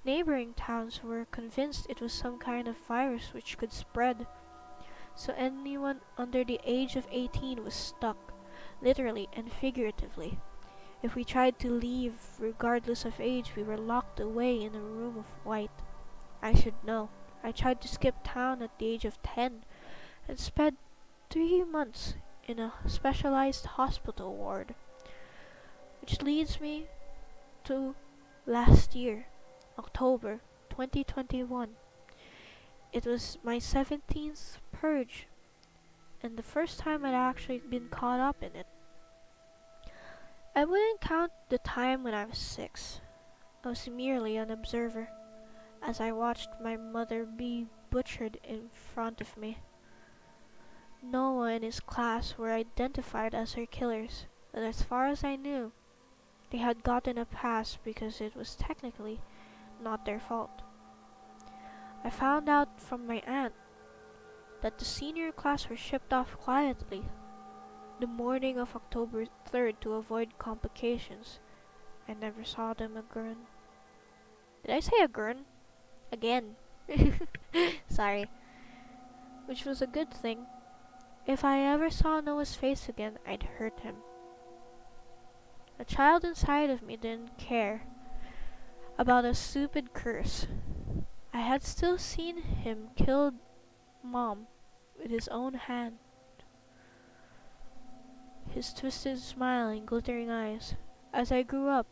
neighboring towns were convinced it was some kind of virus which could spread. So anyone under the age of 18 was stuck, literally and figuratively. If we tried to leave, regardless of age, we were locked away in a room of white. I should know. I tried to skip town at the age of 10 and spent 3 months in a specialized hospital ward. Which leads me to last year, October 2021. It was my 17th purge, and the first time I'd actually been caught up in it. I wouldn't count the time when I was 6. I was merely an observer, as I watched my mother be butchered in front of me. Noah and his class were identified as her killers, but as far as I knew, they had gotten a pass because it was technically not their fault. I found out from my aunt that the senior class were shipped off quietly the morning of October 3rd to avoid complications. I never saw them again. Did I say again? Again. Sorry. Which was a good thing. If I ever saw Noah's face again, I'd hurt him. A child inside of me didn't care about a stupid curse. I had still seen him kill Mom with his own hand. His twisted smile and glittering eyes. As I grew up,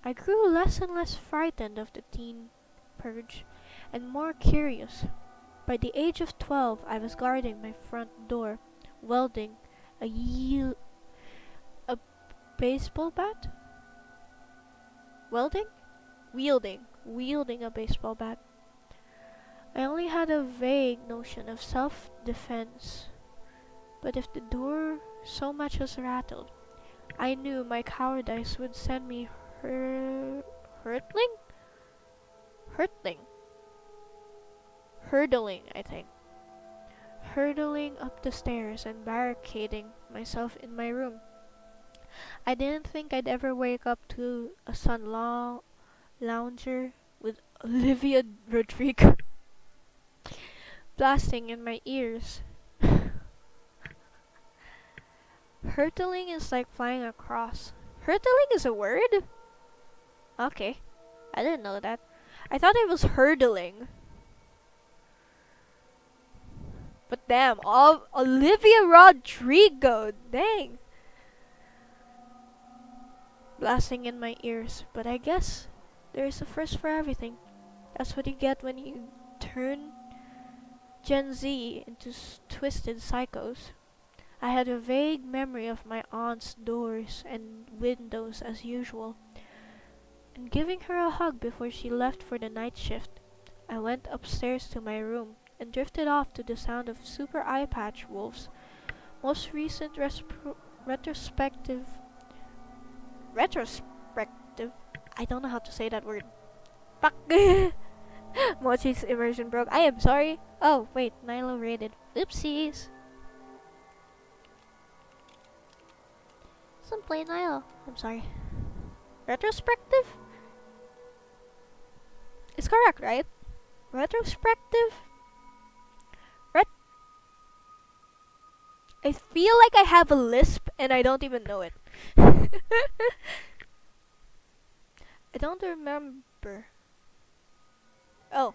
I grew less and less frightened of the teen purge and more curious. By the age of 12, I was guarding my front door, welding a baseball bat? Welding? Wielding a baseball bat. I only had a vague notion of self-defense, but if the door so much as rattled, I knew my cowardice would send me hurtling? Hurdling, I think. Hurdling up the stairs and barricading myself in my room. I didn't think I'd ever wake up to a sun lounger with Olivia Rodrigo blasting in my ears. Hurtling is like flying across. Hurtling is a word? Okay. I didn't know that. I thought it was hurdling. But damn, Olivia Rodrigo, dang. Blasting in my ears, but I guess there is a first for everything. That's what you get when you turn Gen Z into twisted psychos. I had a vague memory of my aunt's doors and windows as usual, and giving her a hug before she left for the night shift. I went upstairs to my room and drifted off to the sound of Super Eye Patch Wolf's most recent retrospective. Retrospective? I don't know how to say that word. Fuck. Mochi's immersion broke. I am sorry. Oh, wait, Nilo rated. Oopsies. Simply Nilo. I'm sorry. Retrospective? Is correct, right? Retrospective? I feel like I have a lisp and I don't even know it. I don't remember. Oh,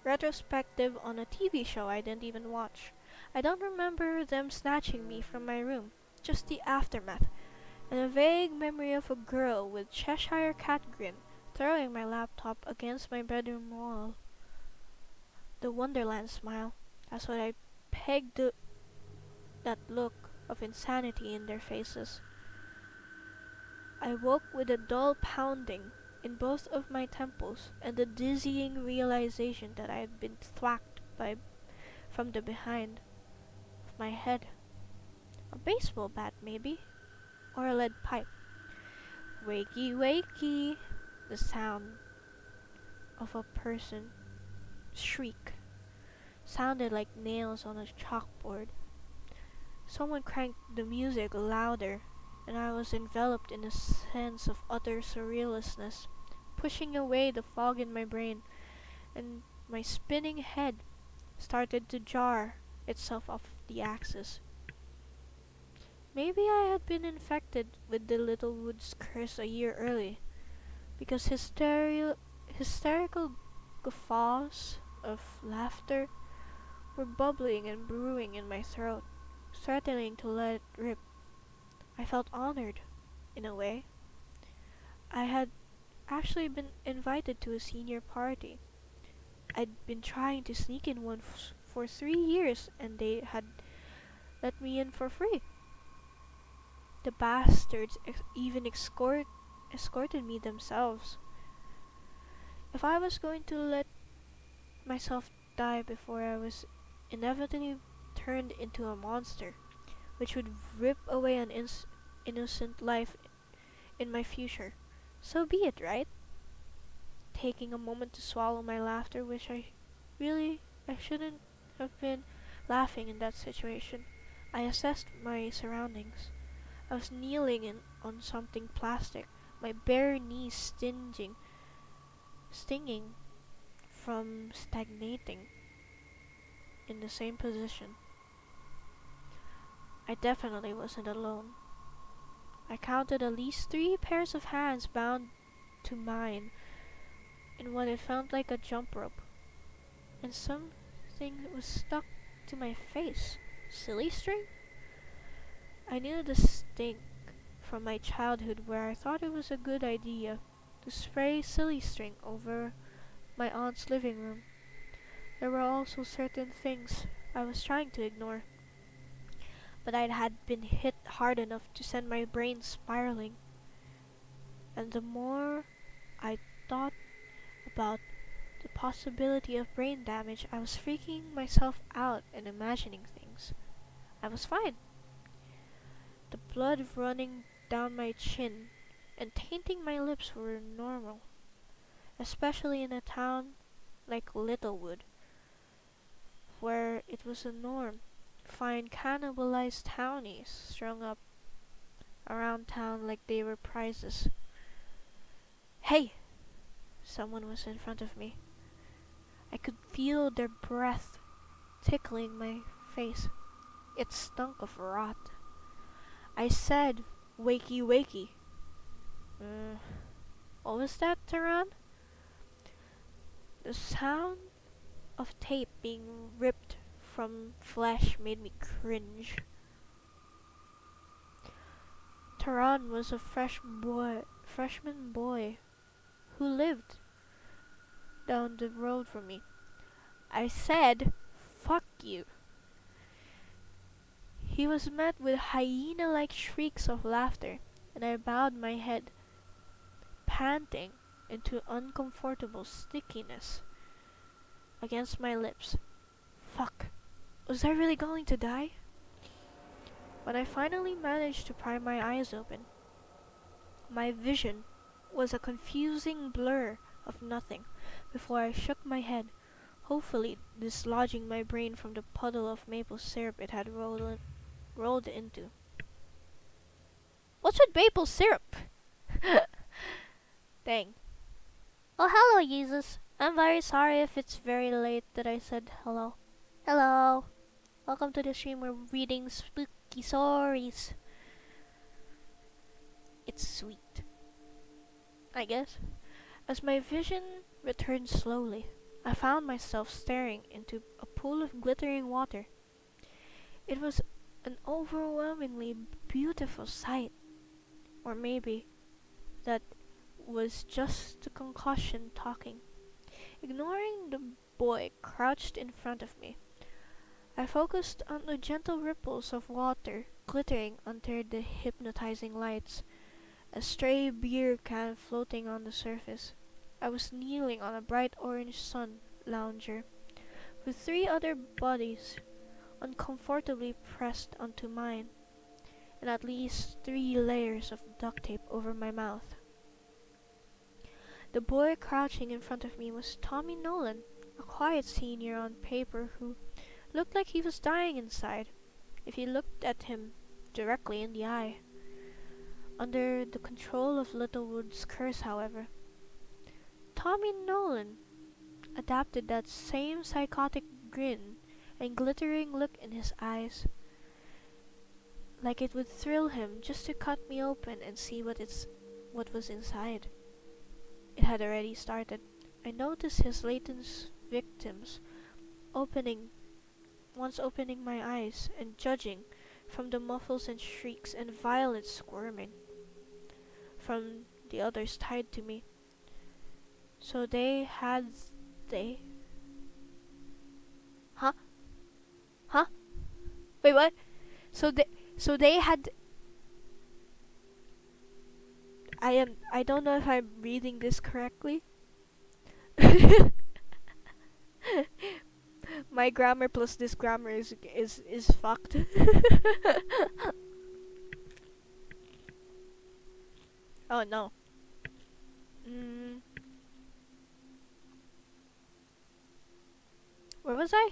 retrospective on a TV show I didn't even watch. I don't remember them snatching me from my room, just the aftermath, and a vague memory of a girl with Cheshire cat grin throwing my laptop against my bedroom wall. The Wonderland smile. That's what I pegged that look of insanity in their faces. I woke with a dull pounding in both of my temples and the dizzying realization that I had been thwacked from the behind of my head. A baseball bat, maybe? Or a lead pipe. Wakey, wakey! The sound of a person shriek sounded like nails on a chalkboard. Someone cranked the music louder, and I was enveloped in a sense of utter surrealistness, pushing away the fog in my brain, and my spinning head started to jar itself off the axis. Maybe I had been infected with the Little Woods curse a year early, because hysterical guffaws of laughter were bubbling and brewing in my throat, threatening to let it rip. I felt honored, in a way. I had actually been invited to a senior party. I'd been trying to sneak in one for 3 years, and they had let me in for free. The bastards even escorted me themselves. If I was going to let myself die before I was inevitably turned into a monster, which would rip away an innocent life in my future, so be it, right? Taking a moment to swallow my laughter, which I shouldn't have been laughing in that situation. I assessed my surroundings. I was kneeling on something plastic, my bare knees stinging from stagnating in the same position. I definitely wasn't alone. I counted at least 3 pairs of hands bound to mine in what it felt like a jump rope, and something was stuck to my face. Silly string? I knew the stink from my childhood where I thought it was a good idea to spray silly string over my aunt's living room. There were also certain things I was trying to ignore, but I had been hit hard enough to send my brain spiraling. And the more I thought about the possibility of brain damage, I was freaking myself out and imagining things. I was fine. The blood running down my chin and tainting my lips were normal, especially in a town like Littlewood, where it was a norm to find cannibalized townies strung up around town like they were prizes. Hey! Someone was in front of me. I could feel their breath tickling my face. It stunk of rot. I said, "Wakey, wakey." What was that, Taran? The sound of tape being ripped from flesh made me cringe. Taran was a freshman boy who lived down the road from me. I said, "Fuck you." He was met with hyena-like shrieks of laughter, and I bowed my head, panting into uncomfortable stickiness against my lips. Fuck. Was I really going to die? When I finally managed to pry my eyes open, my vision was a confusing blur of nothing before I shook my head, hopefully dislodging my brain from the puddle of maple syrup it had rolled into. What's with maple syrup? Dang. Oh, hello, Jesus. I'm very sorry if it's very late that I said hello. Hello. Welcome to the stream. We're reading spooky stories. It's sweet, I guess. As my vision returned slowly, I found myself staring into a pool of glittering water. It was an overwhelmingly beautiful sight. Or maybe that was just the concussion talking. Ignoring the boy crouched in front of me, I focused on the gentle ripples of water glittering under the hypnotizing lights, a stray beer can floating on the surface. I was kneeling on a bright orange sun lounger, with 3 other bodies uncomfortably pressed onto mine, and at least 3 layers of duct tape over my mouth. The boy crouching in front of me was Tommy Nolan, a quiet senior on paper who looked like he was dying inside, if you looked at him directly in the eye. Under the control of Littlewood's curse, however, Tommy Nolan adapted that same psychotic grin and glittering look in his eyes, like it would thrill him just to cut me open and see what was inside. It had already started. I noticed his latent victims once opening my eyes and judging from the muffles and shrieks and violent squirming from the others tied to me. So they had they Huh? Huh? Wait, what? So they had I don't know if I'm reading this correctly. My grammar plus this grammar is fucked. Oh no. Where was I?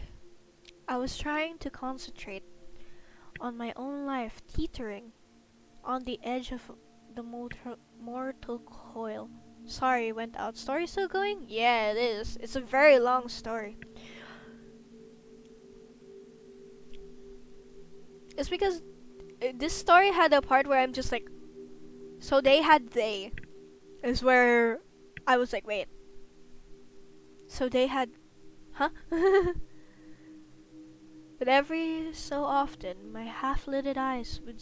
I was trying to concentrate on my own life, teetering on the edge of the mortal coil. Sorry, went out. Story still going? Yeah, it is. It's a very long story. It's because this story had a part where I'm just like, so they is where I was like, wait. So they had, huh? But every so often, my half-lidded eyes would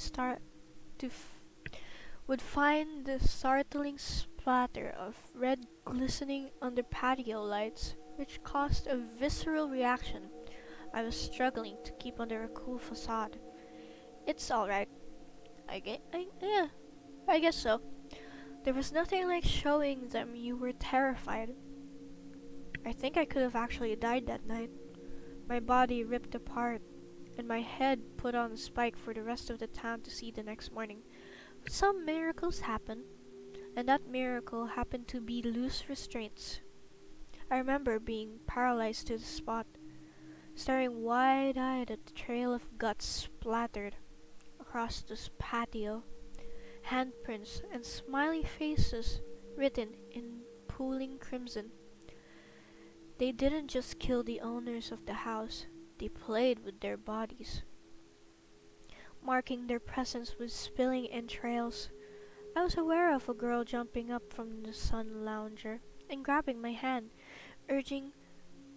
find the startling splatter of red glistening under patio lights, which caused a visceral reaction I was struggling to keep under a cool facade. It's alright. Yeah, I guess so. There was nothing like showing them you were terrified. I think I could have actually died that night. My body ripped apart, and my head put on a spike for the rest of the town to see the next morning. But some miracles happen, and that miracle happened to be loose restraints. I remember being paralyzed to the spot, staring wide-eyed at the trail of guts splattered across this patio, handprints and smiley faces written in pooling crimson. They didn't just kill the owners of the house, they played with their bodies, marking their presence with spilling entrails. I was aware of a girl jumping up from the sun lounger and grabbing my hand, urging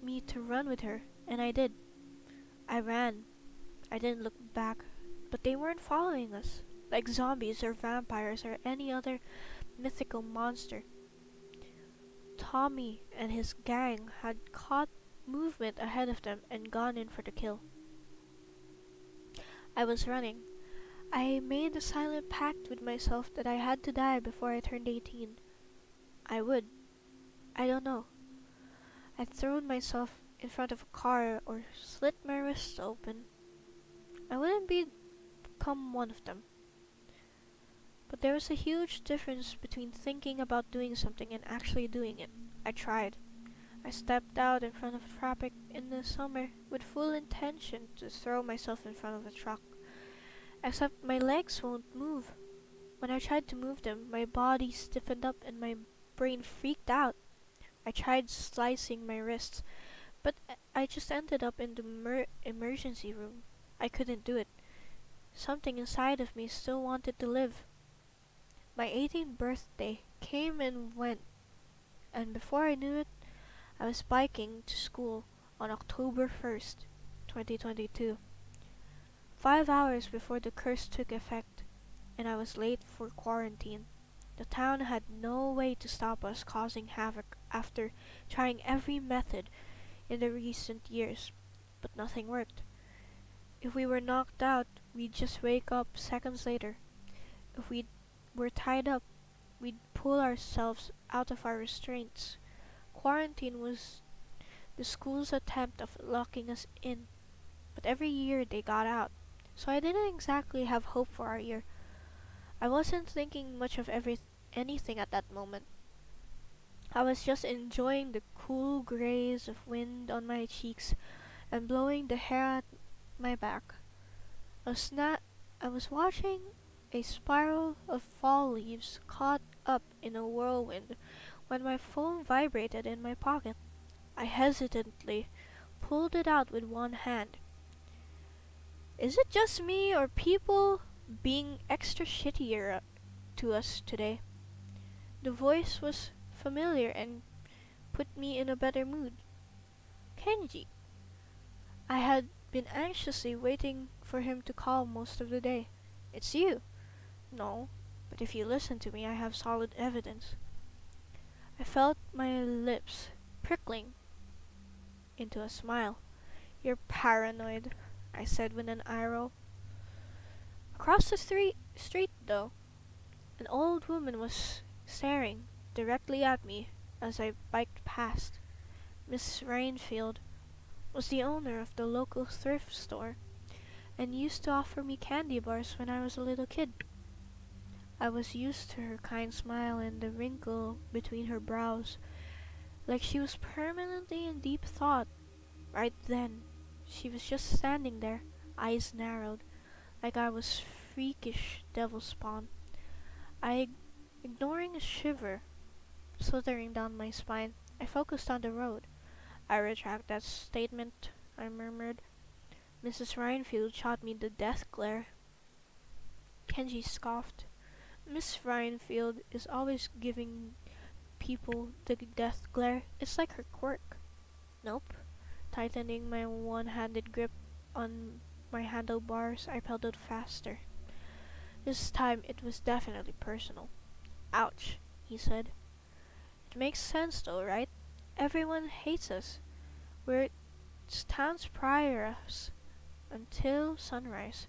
me to run with her, and I did. I ran. I didn't look back, but they weren't following us, like zombies or vampires or any other mythical monster. Tommy and his gang had caught movement ahead of them and gone in for the kill. I was running. I made a silent pact with myself that I had to die before I turned 18. I would. I don't know. I'd thrown myself in front of a car or slit my wrists open. I wouldn't become one of them. But there was a huge difference between thinking about doing something and actually doing it. I tried. I stepped out in front of traffic in the summer with full intention to throw myself in front of a truck. Except my legs won't move. When I tried to move them, my body stiffened up and my brain freaked out. I tried slicing my wrists, but I just ended up in the emergency room. I couldn't do it. Something inside of me still wanted to live. My 18th birthday came and went, and before I knew it, I was biking to school on October 1st, 2022. 5 hours before the curse took effect, and I was late for quarantine. The town had no way to stop us causing havoc after trying every method in the recent years, but nothing worked. If we were knocked out, we'd just wake up seconds later. If we were tied up, we'd pull ourselves out of our restraints. Quarantine was the school's attempt of locking us in, but every year they got out, so I didn't exactly have hope for our year. I wasn't thinking much of anything at that moment. I was just enjoying the cool graze of wind on my cheeks and blowing the hair at my back. I was watching a spiral of fall leaves caught up in a whirlwind when my phone vibrated in my pocket. I hesitantly pulled it out with one hand. Is it just me or people being extra shittier to us today? The voice was familiar and put me in a better mood. Kenji. I had been anxiously waiting for him to call most of the day. It's you. No, but if you listen to me, I have solid evidence. I felt my lips prickling into a smile. You're paranoid, I said with an eye roll. Across the street, though, an old woman was staring directly at me as I biked past. Miss Rainfield was the owner of the local thrift store and used to offer me candy bars when I was a little kid. I was used to her kind smile and the wrinkle between her brows, like she was permanently in deep thought. Right then, she was just standing there, eyes narrowed, like I was freakish devil spawn. Ignoring a shiver slithering down my spine, I focused on the road. I retract that statement, I murmured. Mrs. Rhinefield shot me the death glare. Kenji scoffed. Miss Rhinefield is always giving people the death glare. It's like her quirk. Nope. Tightening my one-handed grip on my handlebars, I pedaled faster. This time it was definitely personal. Ouch, he said. It makes sense though, right? Everyone hates us. We're town's priors until sunrise.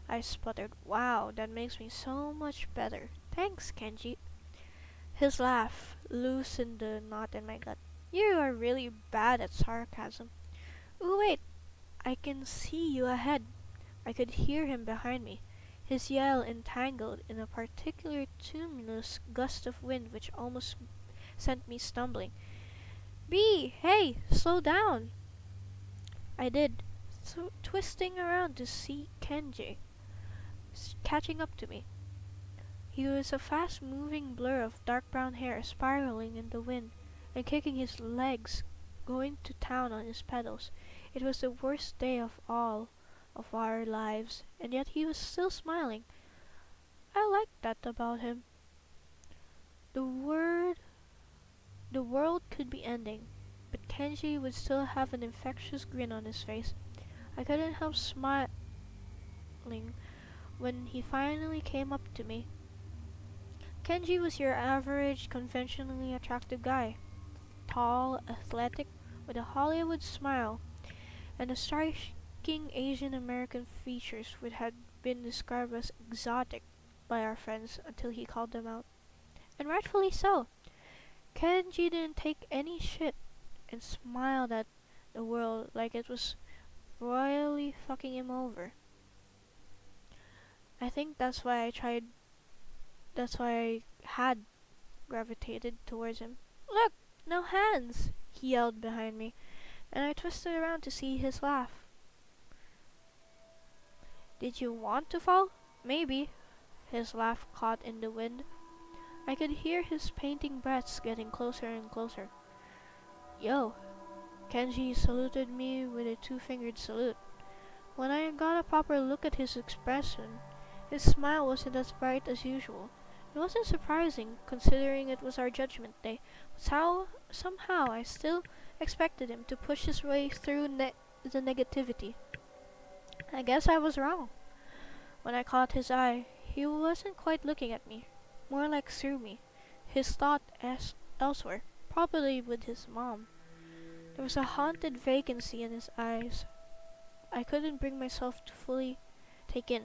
I sputtered. Wow, that makes me so much better. Thanks, Kenji. His laugh loosened the knot in my gut. You are really bad at sarcasm. Ooh, wait. I can see you ahead. I could hear him behind me, his yell entangled in a particular tumultuous gust of wind which almost sent me stumbling. Bee, hey, slow down! I did, twisting around to see Kenji catching up to me. He was a fast-moving blur of dark brown hair spiraling in the wind and kicking his legs, going to town on his pedals. It was the worst day of all of our lives, and yet he was still smiling. I liked that about him. The word The world could be ending, but Kenji would still have an infectious grin on his face. I couldn't help smiling when he finally came up to me. Kenji was your average, conventionally attractive guy. Tall, athletic, with a Hollywood smile, and the striking Asian American features which had been described as exotic by our friends until he called them out. And rightfully so. Kenji didn't take any shit and smiled at the world like it was royally fucking him over. I think that's why I had gravitated towards him. Look, no hands! He yelled behind me, and I twisted around to see his laugh. Did you want to fall? Maybe. His laugh caught in the wind. I could hear his panting breaths getting closer and closer. Yo! Kenji saluted me with a two-fingered salute. When I got a proper look at his expression, his smile wasn't as bright as usual. It wasn't surprising, considering it was our judgment day, but somehow I still expected him to push his way through the negativity. I guess I was wrong. When I caught his eye, he wasn't quite looking at me, more like through me, his thought elsewhere, probably with his mom. There was a haunted vacancy in his eyes I couldn't bring myself to fully take in,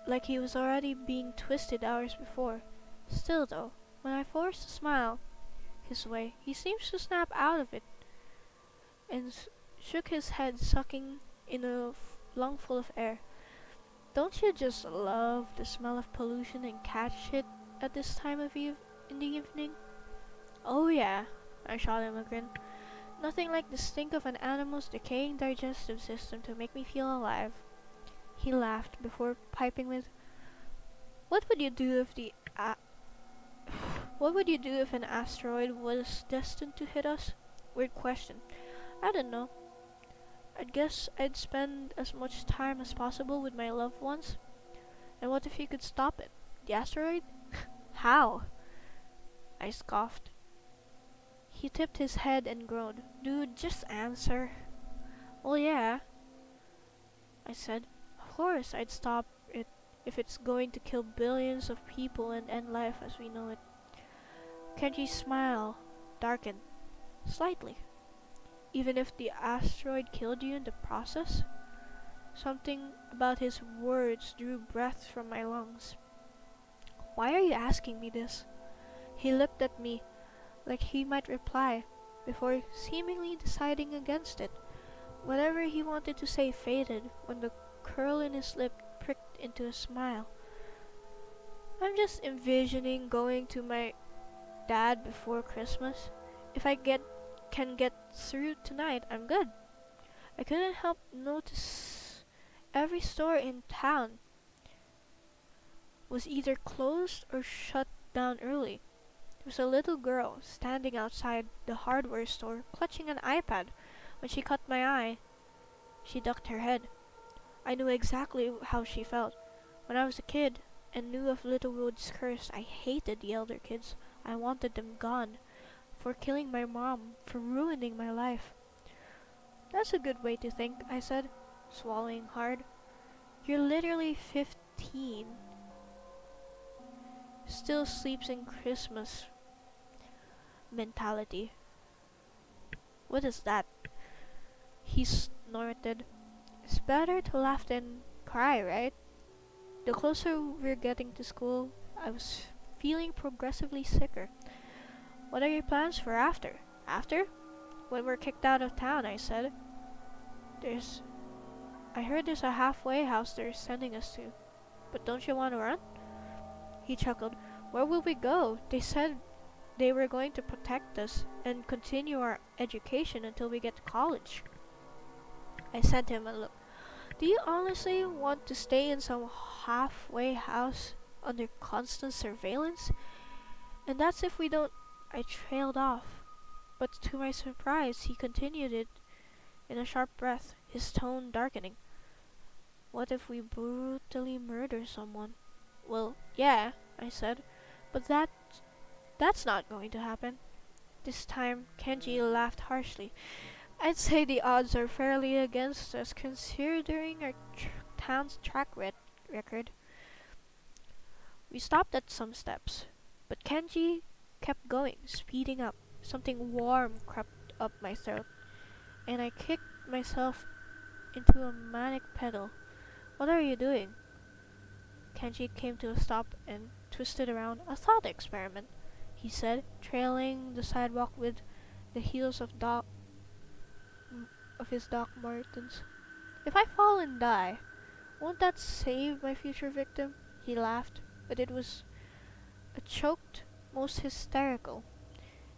like he was already being twisted hours before. Still though, when I forced a smile his way, he seemed to snap out of it and shook his head, sucking in a lung full of air. Don't you just love the smell of pollution and cat shit at this time of in the evening? Oh yeah, I shot him a grin. Nothing like the stink of an animal's decaying digestive system to make me feel alive. He laughed before piping with, "What would you do if what would you do if an asteroid was destined to hit us?" Weird question. I don't know. I'd guess I'd spend as much time as possible with my loved ones. And what if you could stop it? The asteroid? How? I scoffed. He tipped his head and groaned. Dude, just answer. Well, yeah, I said. Of course I'd stop it if it's going to kill billions of people and end life as we know it. Kenji's smile darkened slightly. Even if the asteroid killed you in the process? Something about his words drew breath from my lungs. Why are you asking me this? He looked at me like he might reply, before seemingly deciding against it. Whatever he wanted to say faded when the curl in his lip pricked into a smile. I'm just envisioning going to my dad before Christmas. If I can get through tonight, I'm good. I couldn't help notice every store in town was either closed or shut down early. There was a little girl standing outside the hardware store clutching an iPad. When she caught my eye, she ducked her head. I knew exactly how she felt. When I was a kid and knew of Littlewood's curse, I hated the elder kids. I wanted them gone. For killing my mom, for ruining my life. That's a good way to think, I said, swallowing hard. You're literally 15. Still sleeps in Christmas mentality. What is that? He snorted. It's better to laugh than cry, right? The closer we're getting to school, I was feeling progressively sicker. What are your plans for after? After? When we're kicked out of town, I said. I heard there's a halfway house they're sending us to. But don't you want to run? He chuckled. Where will we go? They said they were going to protect us and continue our education until we get to college. I sent him a look. Do you honestly want to stay in some halfway house under constant surveillance? And that's if we don't... I trailed off. But to my surprise, he continued it in a sharp breath, his tone darkening. What if we brutally murder someone? Well, yeah, I said, but that's not going to happen. This time, Kenji laughed harshly. I'd say the odds are fairly against us considering our town's record. We stopped at some steps, but Kenji kept going, speeding up. Something warm crept up my throat, and I kicked myself into a manic pedal. What are you doing? Kenji came to a stop and twisted around. A thought experiment, he said, trailing the sidewalk with the heels of his Doc Martens. If I fall and die, won't that save my future victim? He laughed, but it was a choked, most hysterical.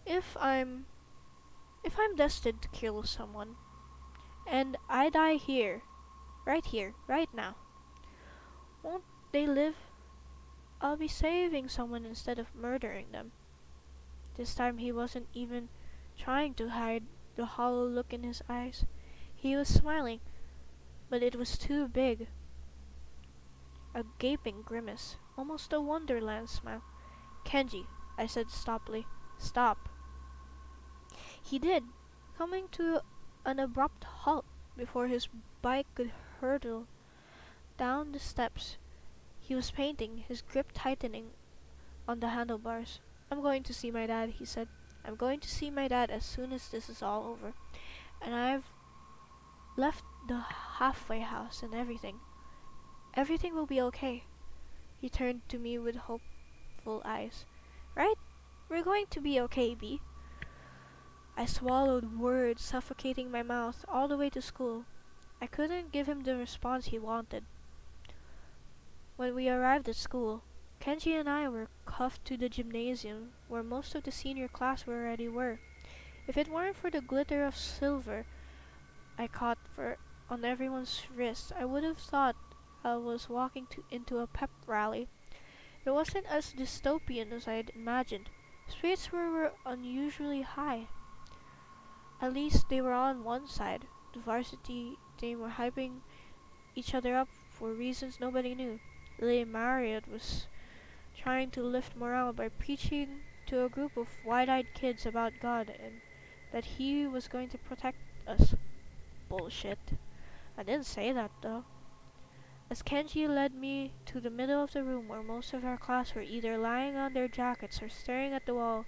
If I'm destined to kill someone, and I die here, right now, won't they live? I'll be saving someone instead of murdering them. This time he wasn't even trying to hide the hollow look in his eyes. He was smiling, but it was too big. A gaping grimace, almost a Wonderland smile. Kenji, I said stoply. Stop. He did, coming to an abrupt halt before his bike could hurtle down the steps. He was painting, his grip tightening on the handlebars. I'm going to see my dad, he said. I'm going to see my dad as soon as this is all over. And I've left the halfway house and everything. Everything will be okay. He turned to me with hopeful eyes. Right? We're going to be okay, B. I swallowed words, suffocating my mouth all the way to school. I couldn't give him the response he wanted. When we arrived at school, Kenji and I were cuffed to the gymnasium where most of the senior class already were. If it weren't for the glitter of silver I caught on everyone's wrist, I would have thought I was walking into a pep rally. It wasn't as dystopian as I'd imagined. Spirits were unusually high. At least they were on one side. The varsity team were hyping each other up for reasons nobody knew. Lily Marriott was trying to lift morale by preaching to a group of wide-eyed kids about God and that he was going to protect us. Bullshit. I didn't say that though. As Kenji led me to the middle of the room where most of our class were either lying on their jackets or staring at the wall,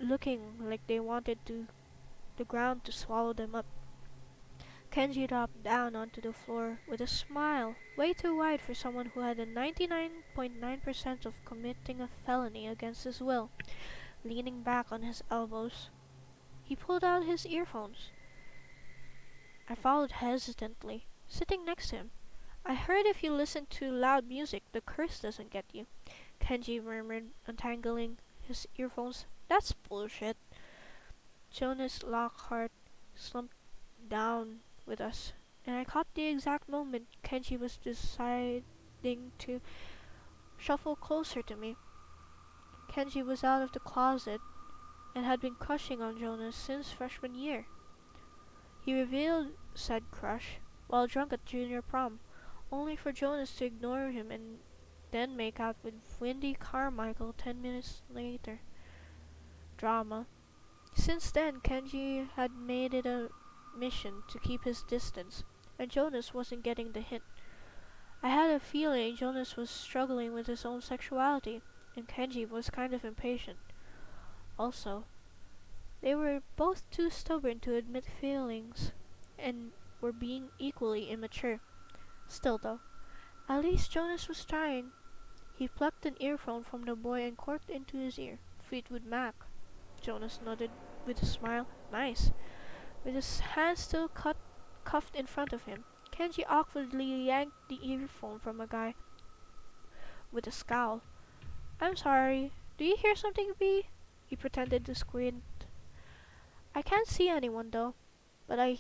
looking like they wanted the ground to swallow them up. Kenji dropped down onto the floor with a smile way too wide for someone who had a 99.9% of committing a felony against his will. Leaning back on his elbows, he pulled out his earphones. I followed hesitantly, sitting next to him. I heard if you listen to loud music, the curse doesn't get you, Kenji murmured, untangling his earphones. That's bullshit. Jonas Lockhart slumped down with us, and I caught the exact moment Kenji was deciding to shuffle closer to me. Kenji was out of the closet and had been crushing on Jonas since freshman year. He revealed said crush while drunk at junior prom, only for Jonas to ignore him and then make out with Wendy Carmichael 10 minutes later. Drama. Since then, Kenji had made it a mission to keep his distance, and Jonas wasn't getting the hint. I had a feeling Jonas was struggling with his own sexuality, and Kenji was kind of impatient. Also, they were both too stubborn to admit feelings, and were being equally immature. Still though, at least Jonas was trying. He plucked an earphone from the boy and corked into his ear. Fleetwood Mac. Jonas nodded with a smile. Nice. With his hand still cuffed in front of him, Kenji awkwardly yanked the earphone from a guy with a scowl. I'm sorry, do you hear something, B? He pretended to squint. I can't see anyone though, but I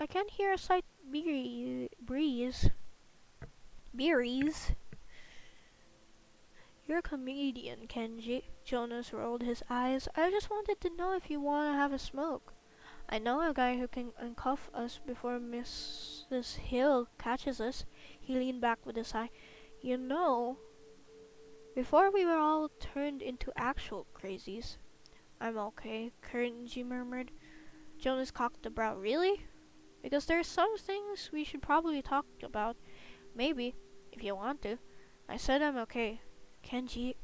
can hear a slight breeze. Breeze? You're a comedian, Kenji. Jonas rolled his eyes. I just wanted to know if you want to have a smoke. I know a guy who can uncuff us before Mrs. Hill catches us. He leaned back with a sigh. You know, before we were all turned into actual crazies. I'm okay, Kenji murmured. Jonas cocked the brow. Really? Because there's some things we should probably talk about. Maybe, if you want to. I said I'm okay. Kenji,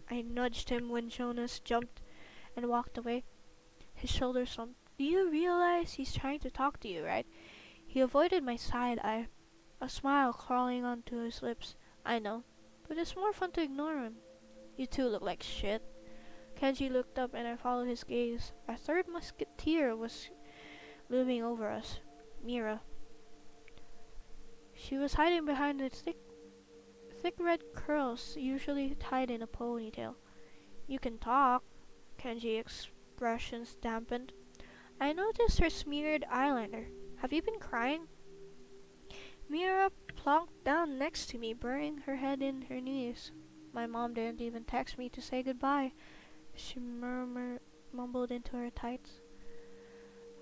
I nudged him when Jonas jumped and walked away. His shoulders slumped. Do you realize he's trying to talk to you, right? He avoided my side eye, a smile crawling onto his lips. I know, but it's more fun to ignore him. You two look like shit. Kenji looked up and I followed his gaze. Our third musketeer was looming over us. Mira. She was hiding behind the thick red curls usually tied in a ponytail. You can talk. Kenji's expressions dampened. I noticed her smeared eyeliner. Have you been crying? Mira plonked down next to me, burying her head in her knees. My mom didn't even text me to say goodbye. She mumbled into her tights.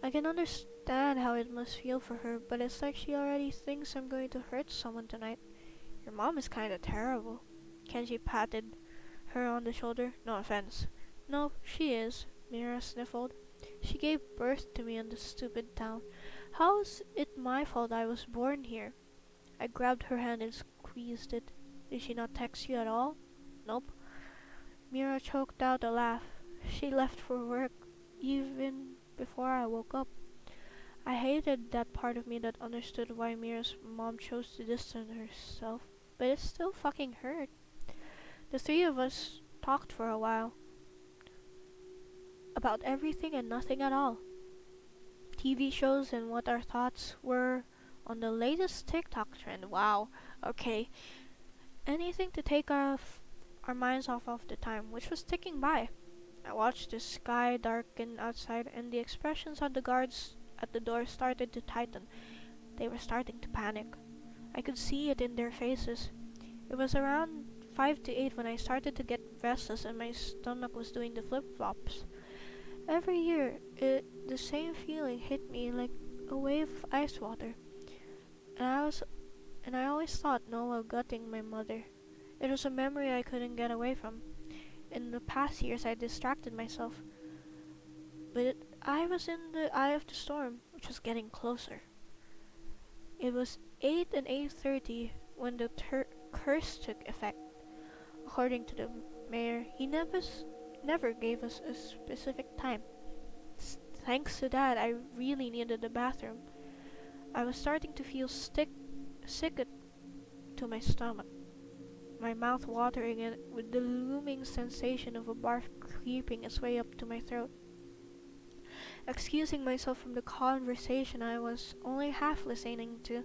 I can understand how it must feel for her, but it's like she already thinks I'm going to hurt someone tonight. Your mom is kinda terrible. Kenji patted her on the shoulder. No offense. No, she is, Mira sniffled. She gave birth to me in this stupid town. How is it my fault I was born here? I grabbed her hand and squeezed it. Did she not text you at all? Nope. Mira choked out a laugh. She left for work even before I woke up. I hated that part of me that understood why Mira's mom chose to distance herself, but it still fucking hurt. The three of us talked for a while. About everything and nothing at all. TV shows and what our thoughts were on the latest TikTok trend. Wow. Okay. Anything to take our minds off of the time, which was ticking by. I watched the sky darken outside and the expressions on the guards at the door started to tighten. They were starting to panic. I could see it in their faces. It was around 5 to 8 when I started to get restless and my stomach was doing the flip-flops. Every year, the same feeling hit me like a wave of ice water. And I always thought Noah gutting my mother. It was a memory I couldn't get away from. In the past years, I distracted myself. But I was in the eye of the storm, which was getting closer. It was 8 and 8:30 when the curse took effect. According to the mayor, he never gave us a specific time. Thanks to that, I really needed the bathroom. I was starting to feel sick to my stomach, my mouth watering and with the looming sensation of a barf creeping its way up to my throat. Excusing myself from the conversation I was only half listening to,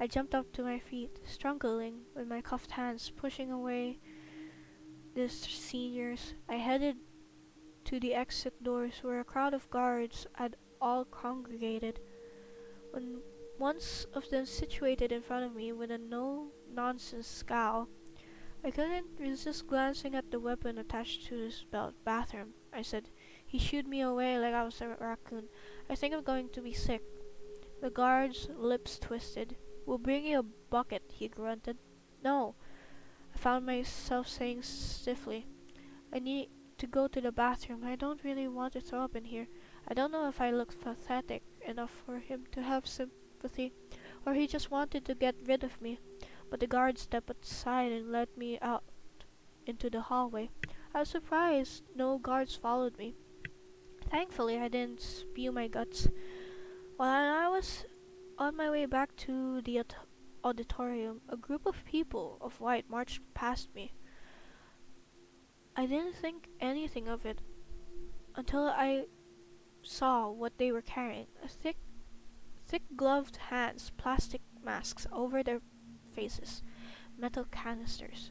I jumped up to my feet, struggling with my cuffed hands, pushing away the seniors. I headed to the exit doors where a crowd of guards had all congregated. When once of them situated in front of me with a no-nonsense scowl, I couldn't resist glancing at the weapon attached to his belt. Bathroom, I said. He shooed me away like I was a raccoon. I think I'm going to be sick. The guard's lips twisted. We'll bring you a bucket, he grunted. No, I found myself saying stiffly. I need to go to the bathroom. I don't really want to throw up in here. I don't know if I looked pathetic enough for him to have sympathy, or he just wanted to get rid of me. But the guard stepped aside and led me out into the hallway. I was surprised no guards followed me. Thankfully, I didn't spew my guts. While I was on my way back to the auditorium, a group of people of white marched past me. I didn't think anything of it until I saw what they were carrying. Thick gloved hands, plastic masks over their faces, metal canisters.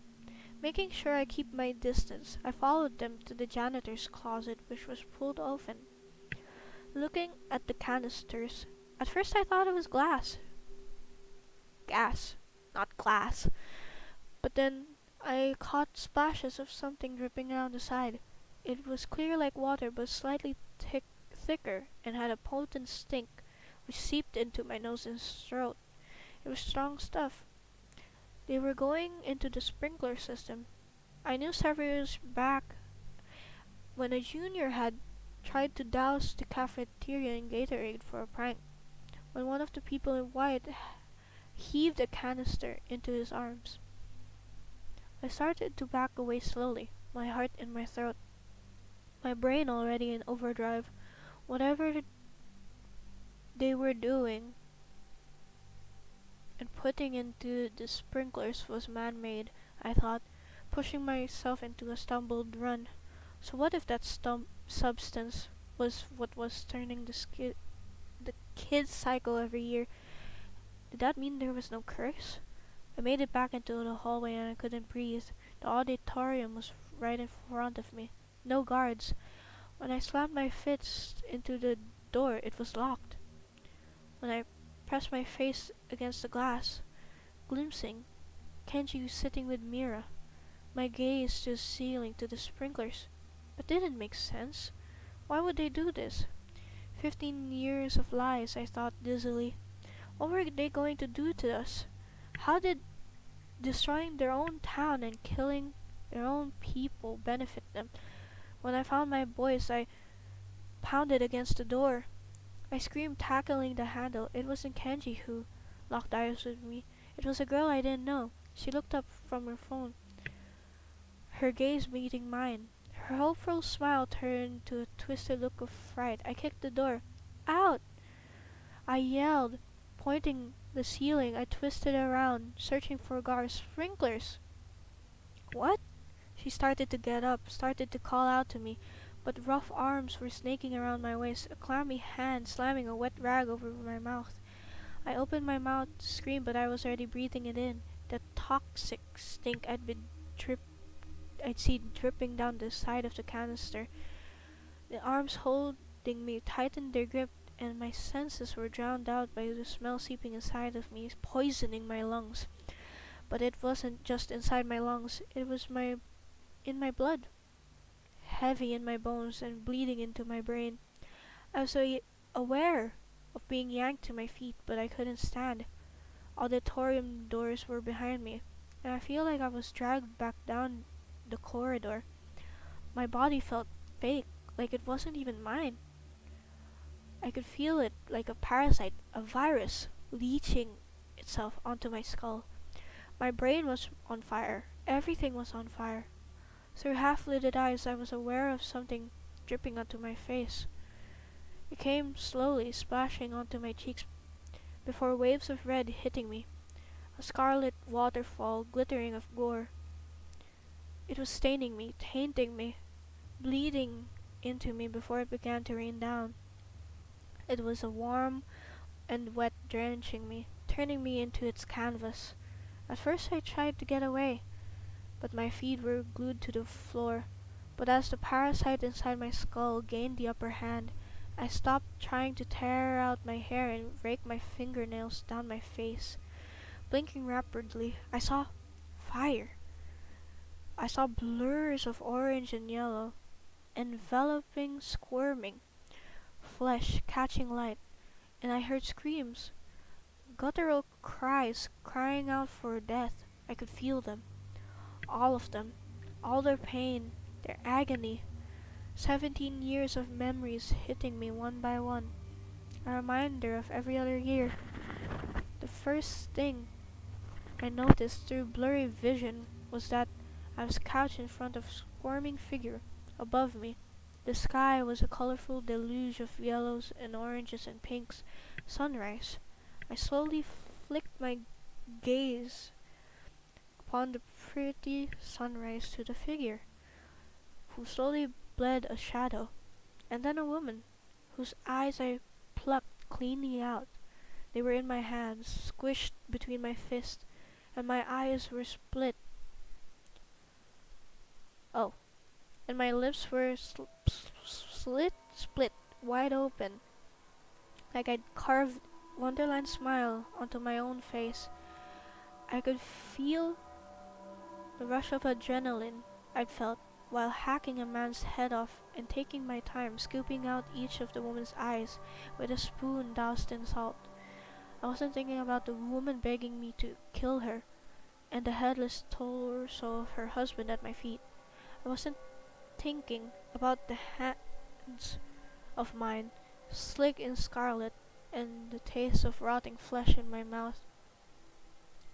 Making sure I keep my distance, I followed them to the janitor's closet, which was pulled open. Looking at the canisters, at first I thought it was glass. Gas, not glass. But then I caught splashes of something dripping down the side. It was clear like water, but slightly thicker, and had a potent stink, which seeped into my nose and throat. It was strong stuff. They were going into the sprinkler system. I knew several years back when a junior had tried to douse the cafeteria in Gatorade for a prank, when one of the people in white heaved a canister into his arms. I started to back away slowly, my heart in my throat, my brain already in overdrive. Whatever they were doing and putting into the sprinklers was man-made, I thought, pushing myself into a stumbled run. So what if that substance was what was turning the kid's cycle every year? Did that mean there was no curse? I made it back into the hallway and I couldn't breathe. The auditorium was right in front of me. No guards. When I slammed my fist into the door, it was locked. When I pressed my face against the glass, glimpsing Kenji sitting with Mira, my gaze just sealing to the sprinklers. That didn't make sense. Why would they do this? 15 years of lies, I thought dizzily. What were they going to do to us? How did destroying their own town and killing their own people benefit them? When I found my voice, I pounded against the door. I screamed, tackling the handle. It wasn't Kenji who locked eyes with me. It was a girl I didn't know. She looked up from her phone, her gaze meeting mine. Her hopeful smile turned to a twisted look of fright. I kicked the door. Out! I yelled, pointing the ceiling. I twisted around, searching for Gar's sprinklers. What? She started to get up, started to call out to me, but rough arms were snaking around my waist, a clammy hand slamming a wet rag over my mouth. I opened my mouth to scream, but I was already breathing it in. The toxic stink I'd seen dripping down the side of the canister. The arms holding me tightened their grip, and my senses were drowned out by the smell seeping inside of me, poisoning my lungs. But it wasn't just inside my lungs, it was in my blood, heavy in my bones and bleeding into my brain. I was aware of being yanked to my feet, but I couldn't stand. Auditorium doors were behind me, and I feel like I was dragged back down the corridor. My body felt fake, like it wasn't even mine. I could feel it like a parasite, a virus, leeching itself onto my skull. My brain was on fire. Everything was on fire. Through half-lidded eyes I was aware of something dripping onto my face. It came slowly, splashing onto my cheeks before waves of red hitting me, a scarlet waterfall glittering of gore. It was staining me, tainting me, bleeding into me before it began to rain down. It was a warm and wet, drenching me, turning me into its canvas. At first I tried to get away, but my feet were glued to the floor. But as the parasite inside my skull gained the upper hand, I stopped trying to tear out my hair and rake my fingernails down my face. Blinking rapidly, I saw fire. I saw blurs of orange and yellow, enveloping, squirming, flesh catching light, and I heard screams, guttural cries crying out for death. I could feel them, all of them, all their pain, their agony. 17 years of memories hitting me one by one, a reminder of every other year. The first thing I noticed through blurry vision was that I was couched in front of a squirming figure above me. The sky was a colorful deluge of yellows and oranges and pinks. Sunrise. I slowly flicked my gaze upon the pretty sunrise to the figure, who slowly bled a shadow, and then a woman, whose eyes I plucked cleanly out. They were in my hands, squished between my fists, and my eyes were split. Oh, and my lips were split wide open, like I'd carved Wonderland smile onto my own face. I could feel the rush of adrenaline I'd felt while hacking a man's head off and taking my time scooping out each of the woman's eyes with a spoon doused in salt. I wasn't thinking about the woman begging me to kill her and the headless torso of her husband at my feet. I wasn't thinking about the hands of mine, slick in scarlet, and the taste of rotting flesh in my mouth.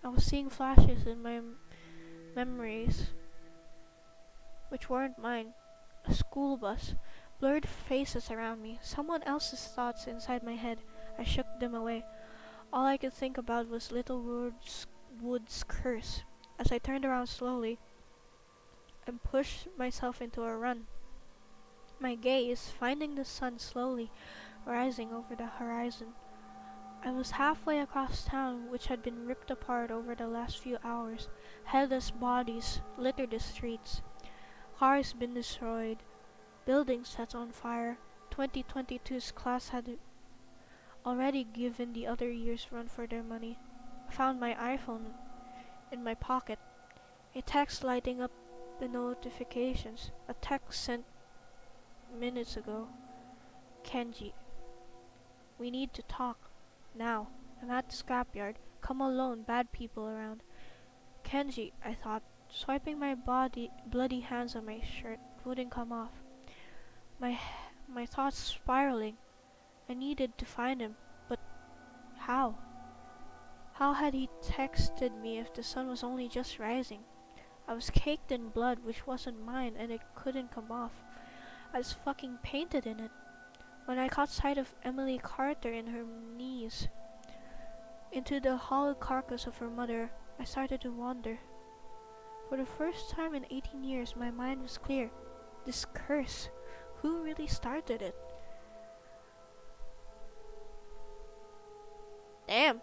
I was seeing flashes in my memories, which weren't mine. A school bus, blurred faces around me, someone else's thoughts inside my head. I shook them away. All I could think about was Little Wood's curse. As I turned around slowly and pushed myself into a run, my gaze finding the sun slowly rising over the horizon. I was halfway across town, which had been ripped apart over the last few hours. Headless bodies littered the streets. Cars been destroyed. Buildings set on fire. 2022's class had already given the other year's run for their money. I found my iPhone in my pocket. A text lighting up the notifications. A text sent minutes ago. Kenji, we need to talk. Now. I'm at the scrapyard. Come alone, bad people around. Kenji, I thought, swiping my bloody hands on my shirt wouldn't come off. My thoughts spiraling. I needed to find him, but how? How had he texted me if the sun was only just rising? I was caked in blood, which wasn't mine, and it couldn't come off. I was fucking painted in it. When I caught sight of Emily Carter in her knees, into the hollowed carcass of her mother, I started to wonder. For the first time in 18 years, my mind was clear. This curse, who really started it? Damn.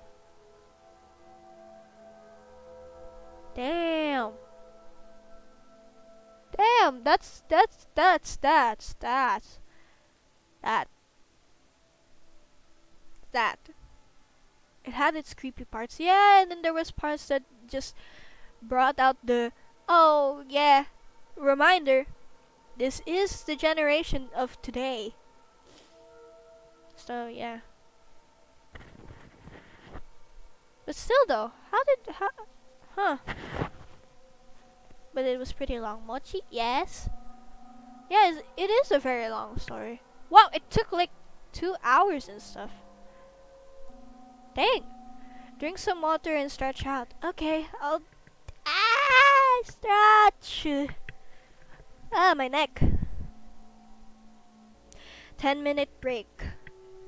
Damn. Damn, that. It had its creepy parts, yeah, and then there was parts that just brought out the, oh yeah, reminder, this is the generation of today. So yeah. But still though, huh. But it was pretty long. Mochi, yes. Yeah, it is a very long story. Wow, it took like 2 hours and stuff. Dang. Drink some water and stretch out. Okay, I'll... stretch. My neck. 10-minute break.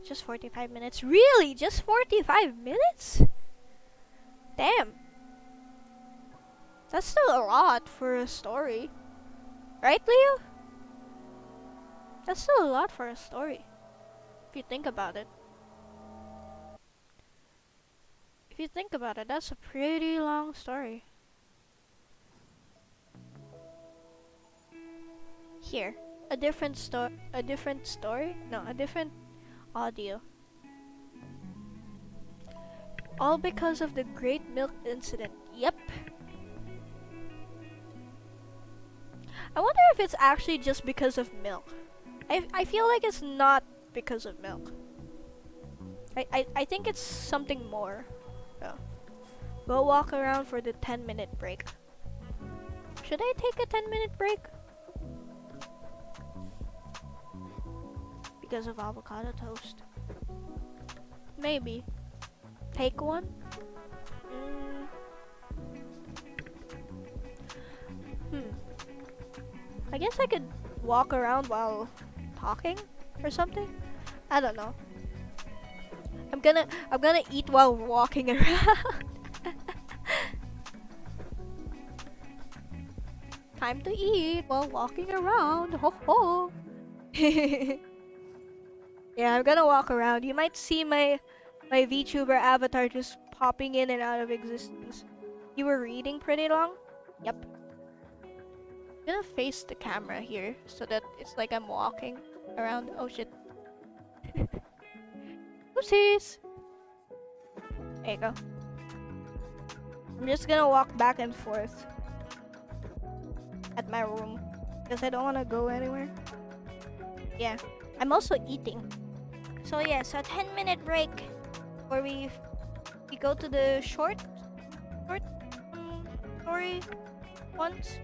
Just 45 minutes. Really? Just 45 minutes? Damn. That's still a lot for a story. Right, Leo? That's still a lot for a story. If you think about it. If you think about it, that's a pretty long story. Here, a different story? No, a different audio. All because of the Great Milk Incident. Yep. I wonder if it's actually just because of milk. I feel like it's not because of milk. I think it's something more. So, go walk around for the 10-minute break. Should I take a 10-minute break? Because of avocado toast. Maybe. Take one? I guess I could walk around while talking or something. I don't know. I'm gonna eat while walking around. Time to eat while walking around. Ho ho. Yeah, I'm gonna walk around. You might see my VTuber avatar just popping in and out of existence. You were reading pretty long? Yep. I'm gonna face the camera here so that it's like I'm walking around. Oh shit. Oopsies! There you go. I'm just gonna walk back and forth at my room because I don't want to go anywhere. Yeah, I'm also eating. So yeah, so 10-minute break where we go to the short story ones.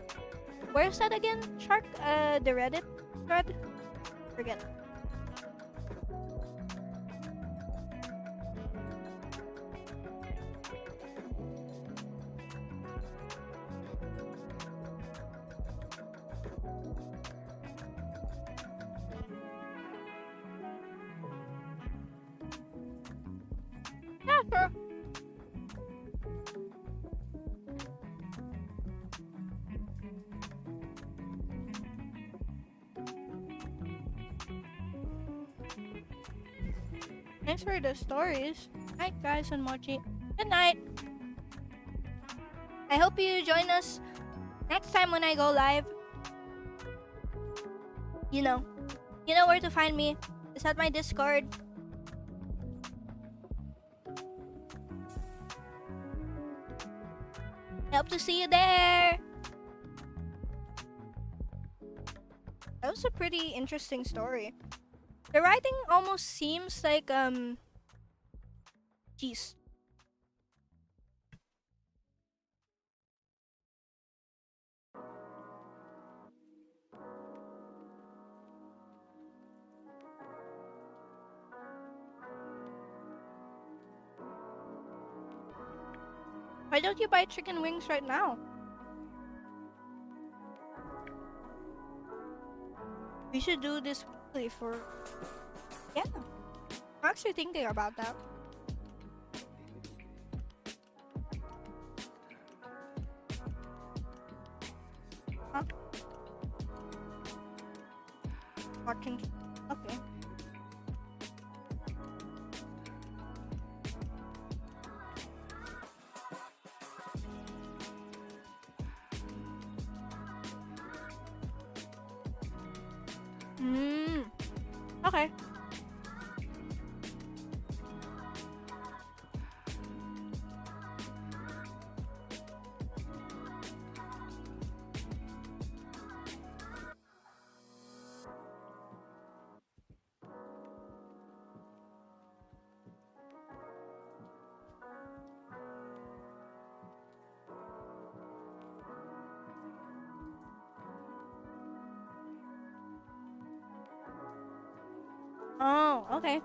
Where's that again? Shark? The Reddit thread? Forget. Thanks for the stories. Night, guys, and Mochi. Good night. I hope you join us next time when I go live. You know. You know where to find me. It's at my Discord. I hope to see you there. That was a pretty interesting story. The writing almost seems like jeez. Why don't you buy chicken wings right now? We should do this weekly for... Yeah. I'm actually thinking about that. Huh? Watching... Okay. Okay. Oh, okay.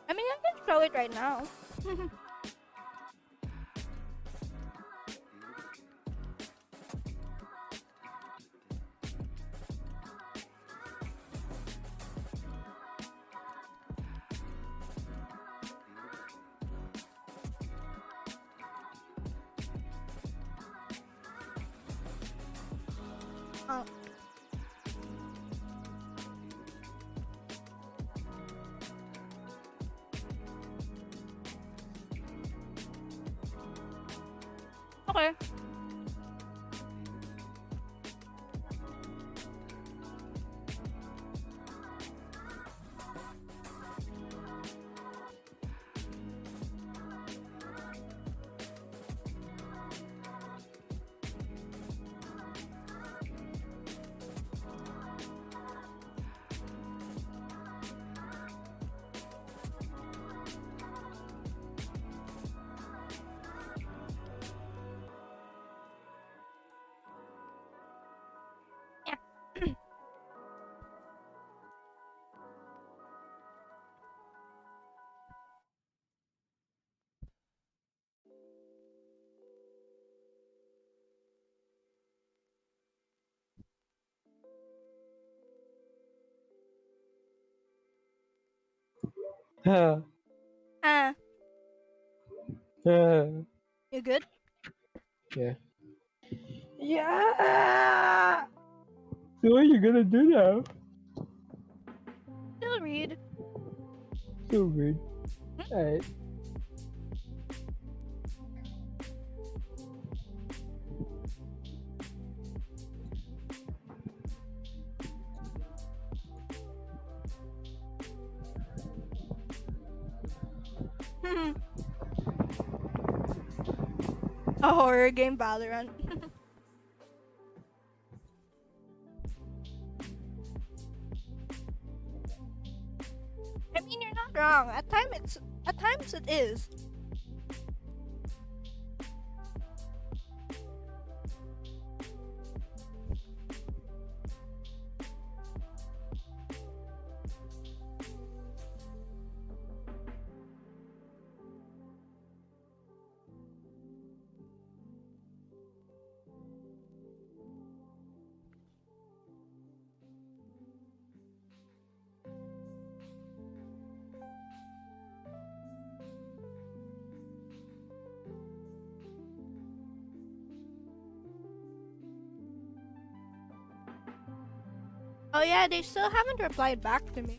I mean, I can show it right now. Oh. Okay. Yeah. Yeah. Ah, Yeah. you good? Yeah. Yeah. So what are you gonna do now? Still read. So weird. Alright. A horror game, Valorant. I mean, you're not wrong. At times it is. Oh yeah, they still haven't replied back to me.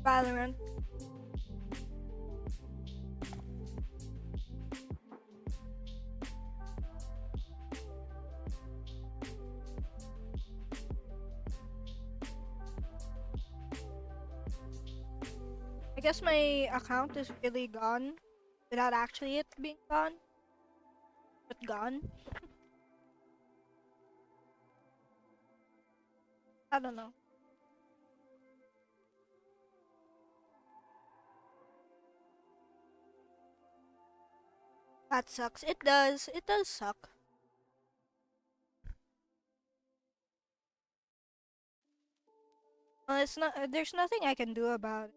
Valorant. I guess my account is really gone without actually it being gone, but gone. I don't know. That sucks. It does. It does suck. Well, it's not. There's nothing I can do about it.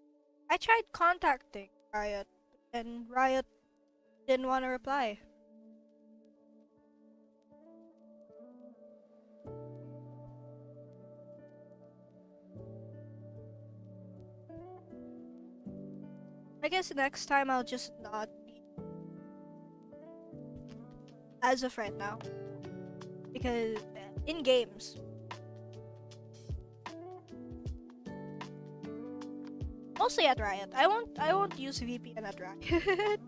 I tried contacting Riot, and Riot didn't want to reply. I guess next time I'll just not be as of right now, because in games, mostly at Riot. I won't use VPN at Riot.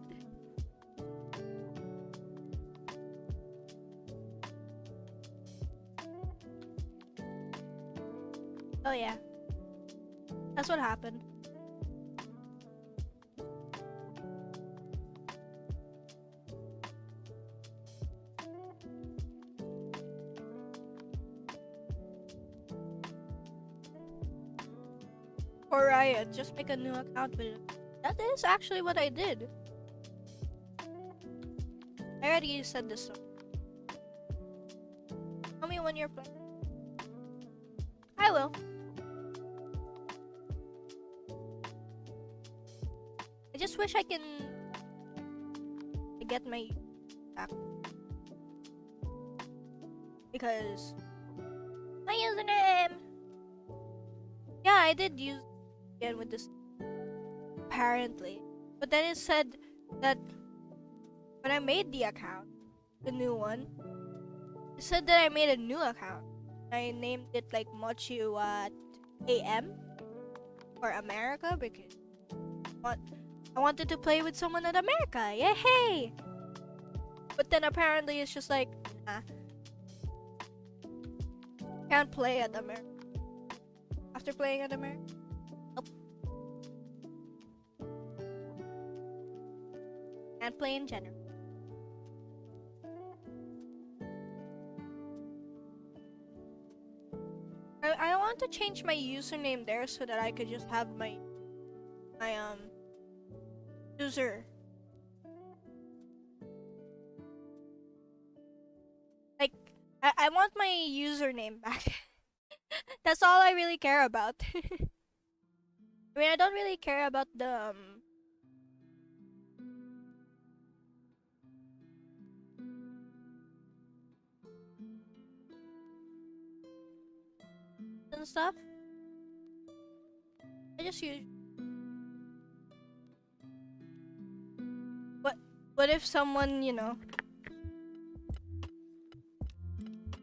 Oh yeah, that's what happened. For Riot, just make a new account with it. That is actually what I did. I already said this. Tell me when you're playing. I will. I just wish I can get my back, because my username. Yeah, I did use it again with this apparently, but then it said that when I made the account, the new one, it said that I made a new account. I named it like Mochi what AM or America, because what I wanted to play with someone in America. Yeah, hey. But then apparently it's just like, nah, can't play at America. After playing at America, nope. Can't play in general. I want to change my username there so that I could just have my user. Like, I want my username back. That's all I really care about. I mean, I don't really care about the and stuff. I just use. What if someone,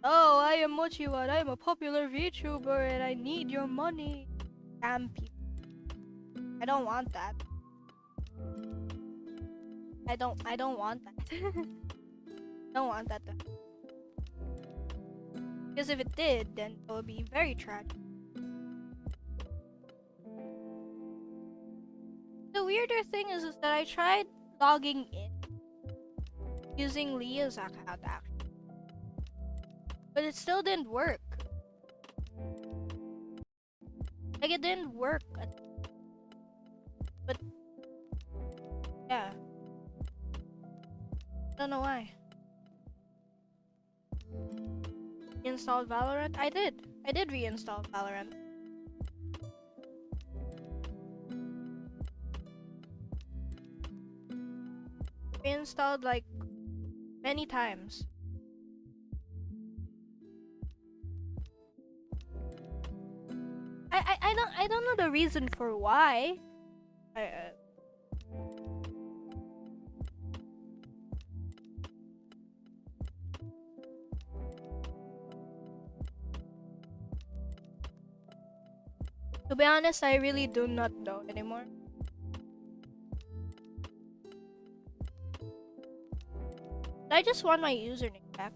oh, I am Mochiwa, I am a popular VTuber and I need your money. Damn people. I don't want that. I don't want that. Don't want that to. Because if it did, then it would be very tragic. The weirder thing is that I tried logging in using Leah's account actually, but it still didn't work. Like, it didn't work. But yeah, don't know why. Installed Valorant? I did reinstall Valorant. Reinstalled like many times. I don't know the reason for why. To be honest, I really do not know anymore. I just want my username back.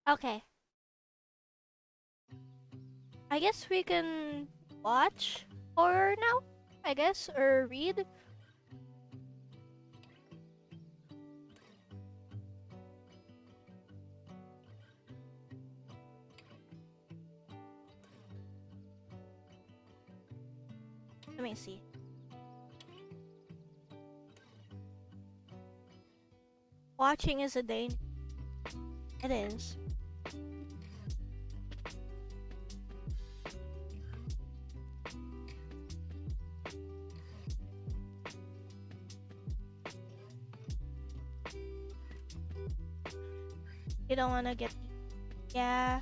Okay. I guess we can watch horror now, I guess, or read. Let me see. Watching is a danger. It is. You don't want to get. Yeah.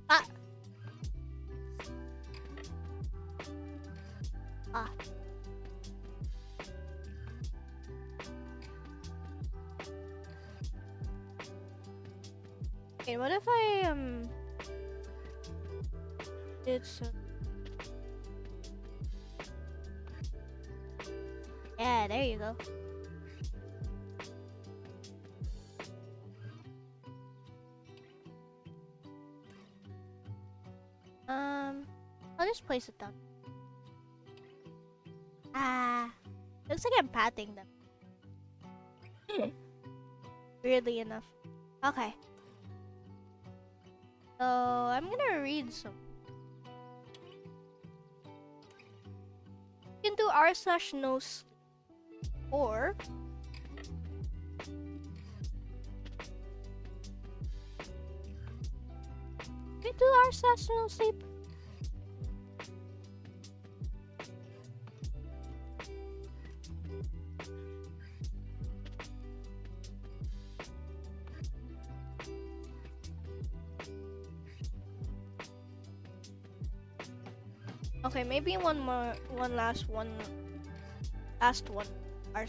Ah. Ah. Okay, what if I did some. Yeah, there you go. I'll just place it down. Ah, looks like I'm patting them. Weirdly enough. Okay. So I'm gonna read some. You can do r/no sleep, or you do r/no sleep. Okay, maybe last one, r/.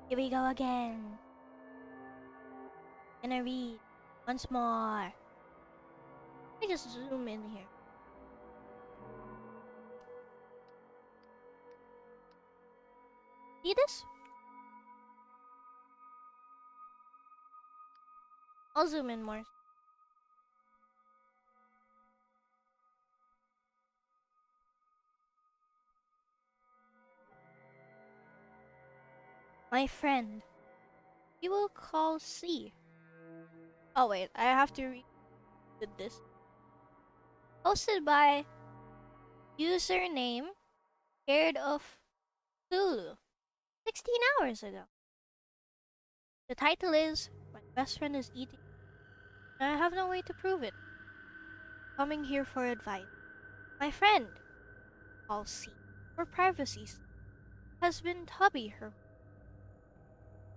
Here we go again. Gonna read once more. Let me just zoom in here. See this? I'll zoom in more. My friend. You will call C. Oh wait, I have to read this. Posted by username scared of Hulu 16 hours ago. The title is My Best Friend is Eating and I have no way to prove it. Coming here for advice. My friend, call C for privacy, has been tubby her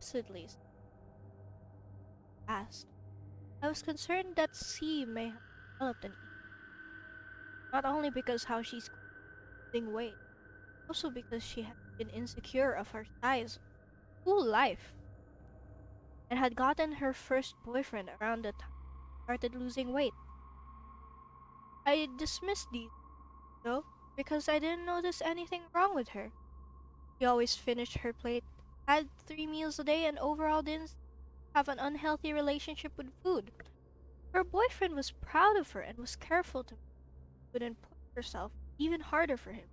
repeatedly asked. I was concerned that C may have developed an eating, not only because how she's losing weight, also because she had been insecure of her size whole life and had gotten her first boyfriend around the time she started losing weight. I dismissed these though because I didn't notice anything wrong with her. She always finished her plate, had 3 meals a day, and overall didn't have an unhealthy relationship with food. Her boyfriend was proud of her and was careful to wouldn't push herself even harder for him.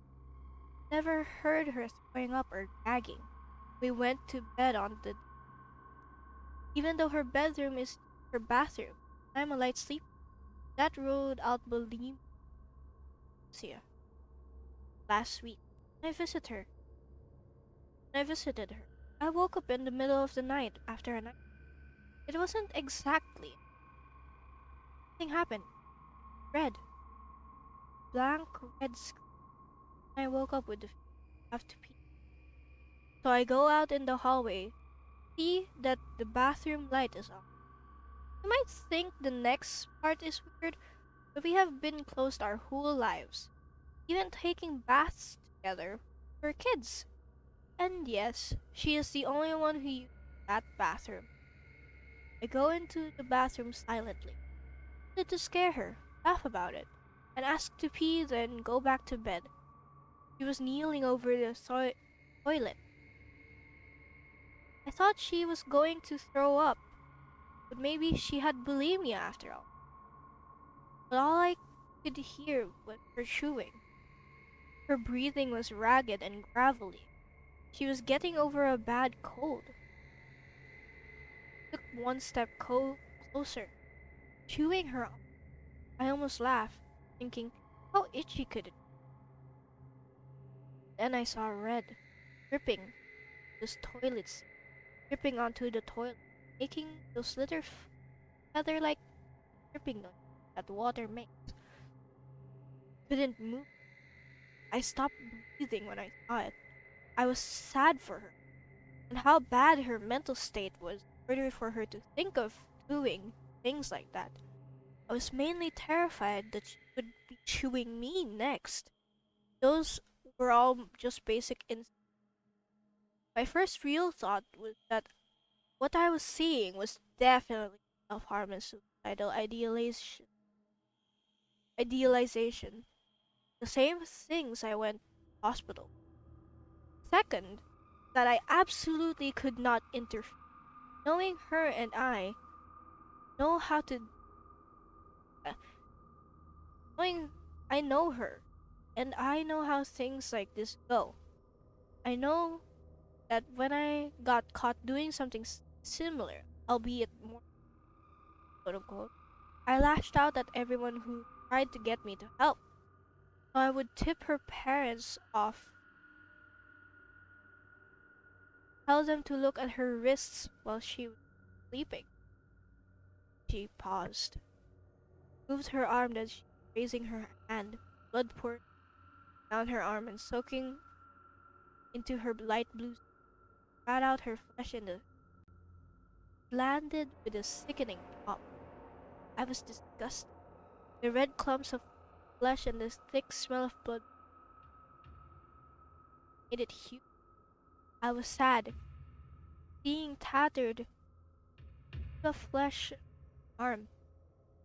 Never heard her throwing up or gagging. We went to bed on the even though her bedroom is her bathroom. I'm a light sleeper. That ruled out bulimia last week. I visited her. I visited her. I woke up in the middle of the night after a night. It wasn't exactly. Nothing happened. Red. Blank red screen. I woke up with the have to pee. So I go out in the hallway, see that the bathroom light is on. You might think the next part is weird, but we have been closed our whole lives. Even taking baths together. We're kids. And yes, she is the only one who uses that bathroom. I go into the bathroom silently. Wanted to scare her, laugh about it, and ask to pee, then go back to bed. She was kneeling over the toilet. I thought she was going to throw up, but maybe she had bulimia after all. But all I could hear was her chewing. Her breathing was ragged and gravelly. She was getting over a bad cold. Took one step closer, chewing her arm. I almost laughed, thinking, how itchy could it be? Then I saw red, dripping this toilet seat, dripping onto the toilet, making those little feather-like dripping noises that water makes. Couldn't move. I stopped breathing when I saw it. I was sad for her, and how bad her mental state was in order for her to think of doing things like that. I was mainly terrified that she would be chewing me next. Those were all just basic instincts. My first real thought was that what I was seeing was definitely self-harm and suicidal idealization. The same things I went to hospital. Second, that I absolutely could not interfere. Knowing her and I know how to, uh, knowing I know her, and I know how things like this go. I know that when I got caught doing something similar, albeit more quote unquote, I lashed out at everyone who tried to get me to help. So I would tip her parents off, tell them to look at her wrists while she was sleeping. She paused, moved her arm as she was raising her hand, blood poured down her arm and soaking into her light blue, spat out her flesh in the landed with a sickening pop. I was disgusted. The red clumps of flesh and the thick smell of blood made it huge. I was sad, seeing tattered the flesh arm.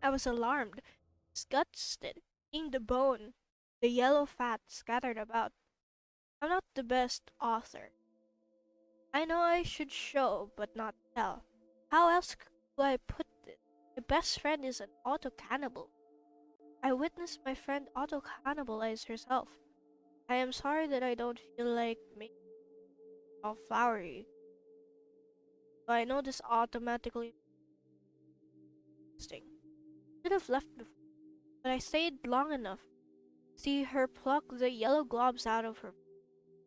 I was alarmed, disgusted, seeing the bone, the yellow fat scattered about. I'm not the best author. I know I should show, but not tell. How else do I put this? My best friend is an auto-cannibal. I witnessed my friend auto-cannibalize herself. I am sorry that I don't feel like making it all flowery, but I know this automatically interesting. Should have left before, but I stayed long enough to see her pluck the yellow globs out of her,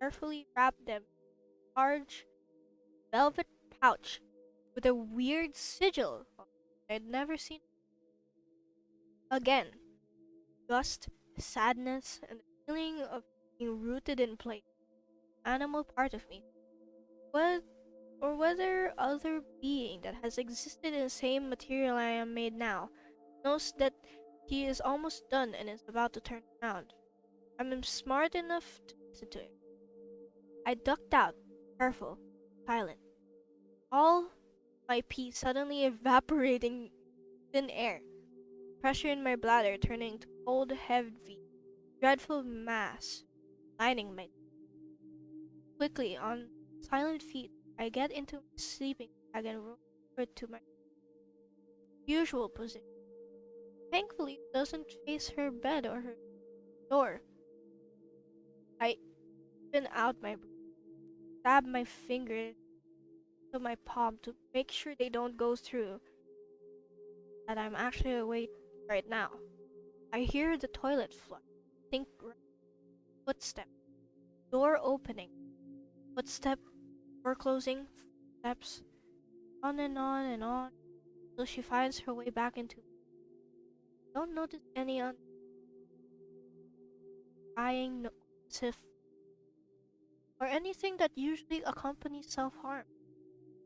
carefully wrap them in a large velvet pouch with a weird sigil I'd never seen again. Gust, sadness, and the feeling of being rooted in place. Animal part of me. What or whether other being that has existed in the same material I am made now knows that he is almost done and is about to turn around. I'm smart enough to listen to it. I ducked out, careful, silent. All my pee suddenly evaporating in thin air. Pressure in my bladder turning to cold, heavy, dreadful mass, lining my quickly on silent feet. I get into my sleeping bag and roll over to my usual position. Thankfully, it doesn't face her bed or her door. I open out my stab my finger to my palm to make sure they don't go through. That I'm actually awake. right now. I hear the toilet flush. Think footstep. Door opening. Footstep. Door closing. Footsteps. On and on and on. Till she finds her way back into. Don't notice any undying notice or anything that usually accompanies self-harm.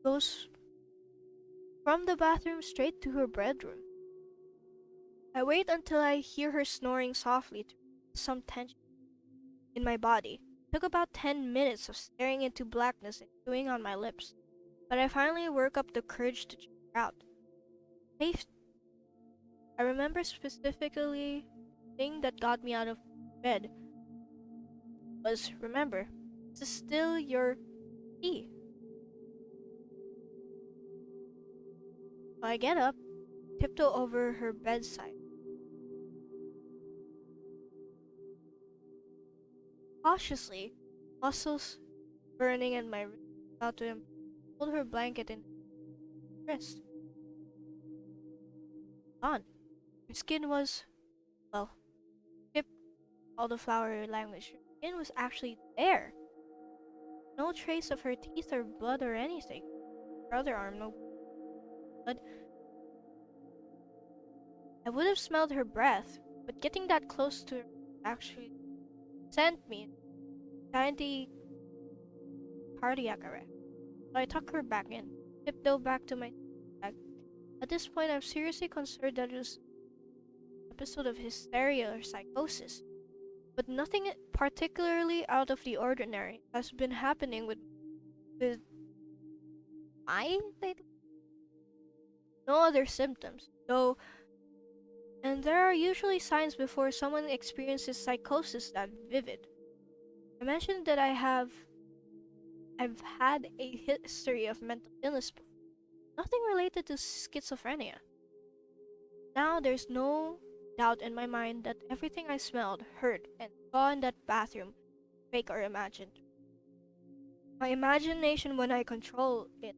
Goes from the bathroom straight to her bedroom. I wait until I hear her snoring softly to release some tension in my body. It took about 10 minutes of staring into blackness and chewing on my lips, but I finally worked up the courage to check her out. Safe. I remember specifically the thing that got me out of bed was, remember, this is still your key. So I get up, tiptoe over her bedside. Cautiously, muscles burning and my wrist about to pull her blanket in her wrist. On. Her skin was, well, skip all the flowery language. Her skin was actually there. No trace of her teeth or blood or anything. Her other arm, no blood. I would have smelled her breath, but getting that close to her actually sent me a tiny cardiac arrest. So I tuck her back in, tiptoe back to my bag. At this point, I'm seriously concerned that it was an episode of hysteria or psychosis. But nothing particularly out of the ordinary has been happening with I lately. No other symptoms, though, and there are usually signs before someone experiences psychosis that vivid. I mentioned that I've had a history of mental illness before. Nothing related to schizophrenia. Now there's no doubt in my mind that everything I smelled, heard, and saw in that bathroom, fake or imagined. My imagination, when I control it,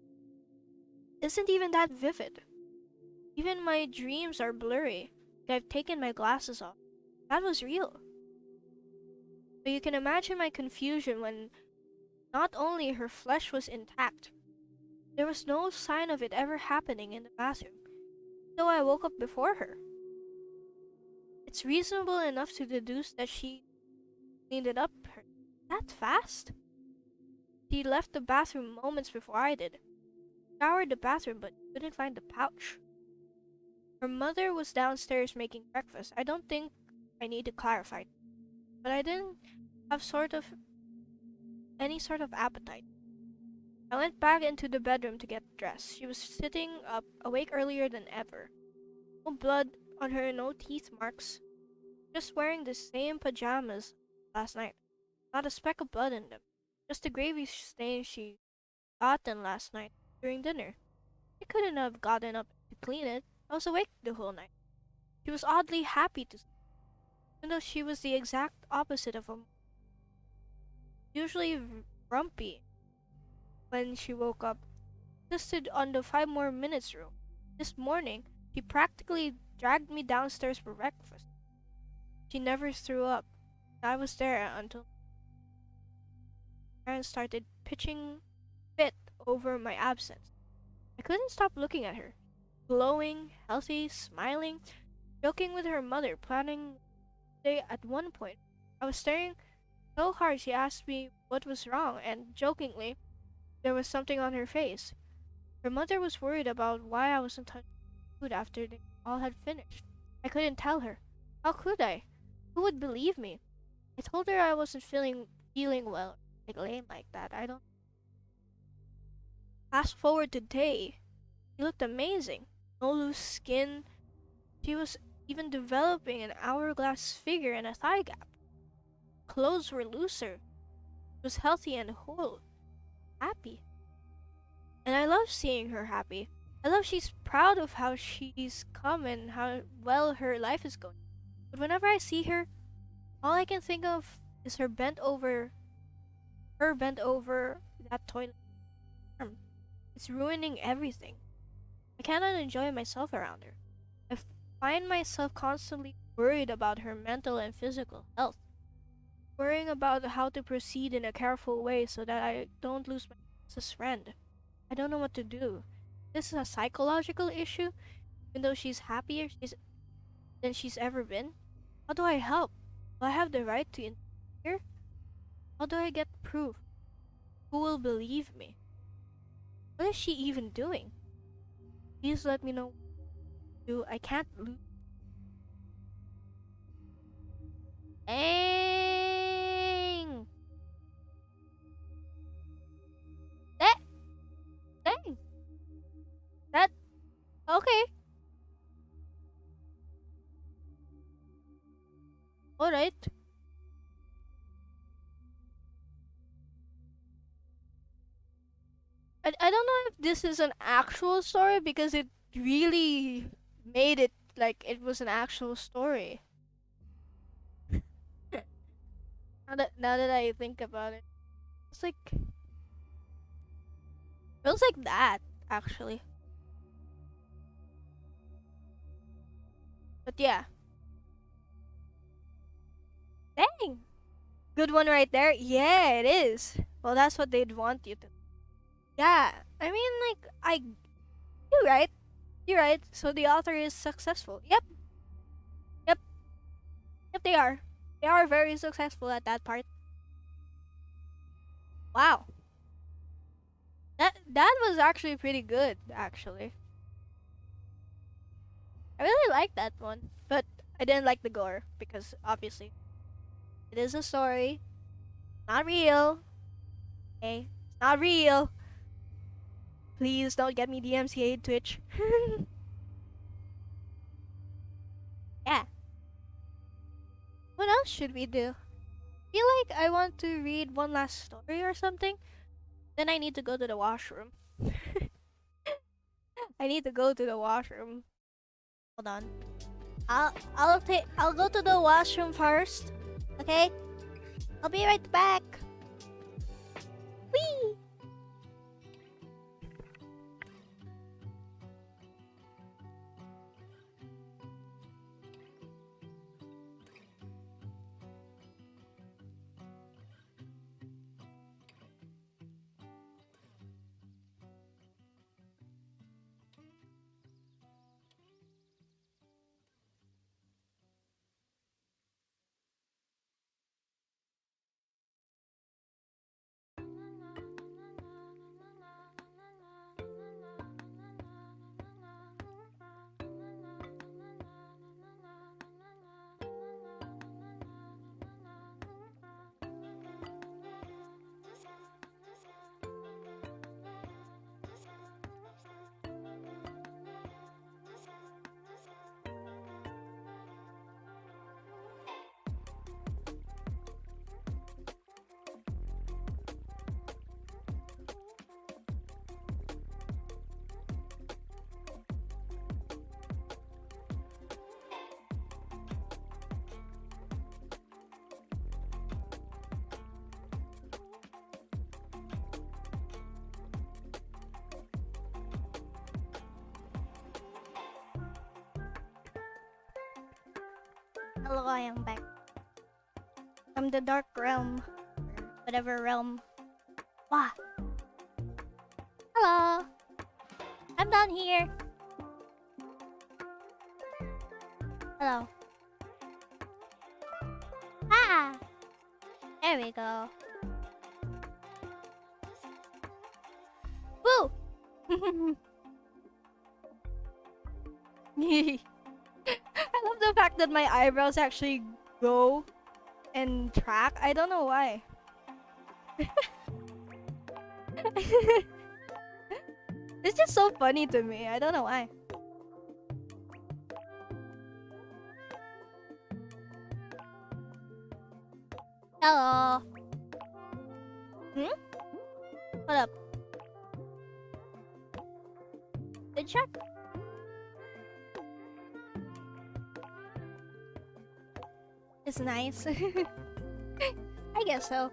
isn't even that vivid. Even my dreams are blurry. I've taken my glasses off. That was real. So you can imagine my confusion when not only her flesh was intact, there was no sign of it ever happening in the bathroom, though I woke up before her. It's reasonable enough to deduce that she cleaned it up that fast. She left the bathroom moments before I did. Scoured the bathroom but couldn't find the pouch. Her mother was downstairs making breakfast. I don't think I need to clarify, but I didn't have any sort of appetite. I went back into the bedroom to get dressed. She was sitting up, awake earlier than ever. No blood on her, no teeth marks. Just wearing the same pajamas last night. Not a speck of blood in them. Just the gravy stain she gotten last night during dinner. I couldn't have gotten up to clean it. I was awake the whole night. She was oddly happy to see me, even though she was the exact opposite of a usually grumpy when she woke up. Insisted on the 5 more minutes rule. This morning, she practically dragged me downstairs for breakfast. She never threw up. I was there until my parents started pitching fit over my absence. I couldn't stop looking at her. Glowing, healthy, smiling, joking with her mother, planning day at one point. I was staring so hard she asked me what was wrong, and jokingly, there was something on her face. Her mother was worried about why I wasn't touching food after they all had finished. I couldn't tell her. How could I? Who would believe me? I told her I wasn't feeling well, like lame like that. I don't. Fast forward to today. She looked amazing. No loose skin. She was even developing an hourglass figure and a thigh gap. Clothes were looser. She was healthy and whole. Happy. And I love seeing her happy. I love she's proud of how she's come and how well her life is going. But whenever I see her, all I can think of is her bent over that toilet arm. It's ruining everything. I cannot enjoy myself around her. I find myself constantly worried about her mental and physical health, worrying about how to proceed in a careful way so that I don't lose my closest friend. I don't know what to do. This is a psychological issue, even though she's happier than she's ever been. How do I help? Do I have the right to interfere? How do I get proof? Who will believe me? What is she even doing? Please let me know what to do. I can't lose. Dang! That, dang! That, okay. Alright. I don't know if this is an actual story because it really made it like it was an actual story. Now that I think about it, it's like feels like that actually. But yeah, dang, good one right there. Yeah, it is. Well, that's what they'd want you to. Yeah, I mean, like you're right. You're right. So the author is successful. Yep, yep, yep. They are. They are very successful at that part. Wow. That was actually pretty good, actually. I really liked that one, but I didn't like the gore because obviously it is a story, not real. Okay, it's not real. Please don't get me DMCA'd Twitch. Yeah. What else should we do? Feel like I want to read one last story or something. Then I need to go to the washroom. I need to go to the washroom. Hold on. I'll go to the washroom first. Okay? I'll be right back. Whee! Hello, I am back. From the dark realm. Whatever realm. Wah! Hello! I'm down here. Hello. Ah! There we go. Woo! I love the fact that my eyebrows actually go and track. I don't know why. It's just so funny to me. I don't know why. Hello. Hmm? What up? Good check. It's nice. I guess so.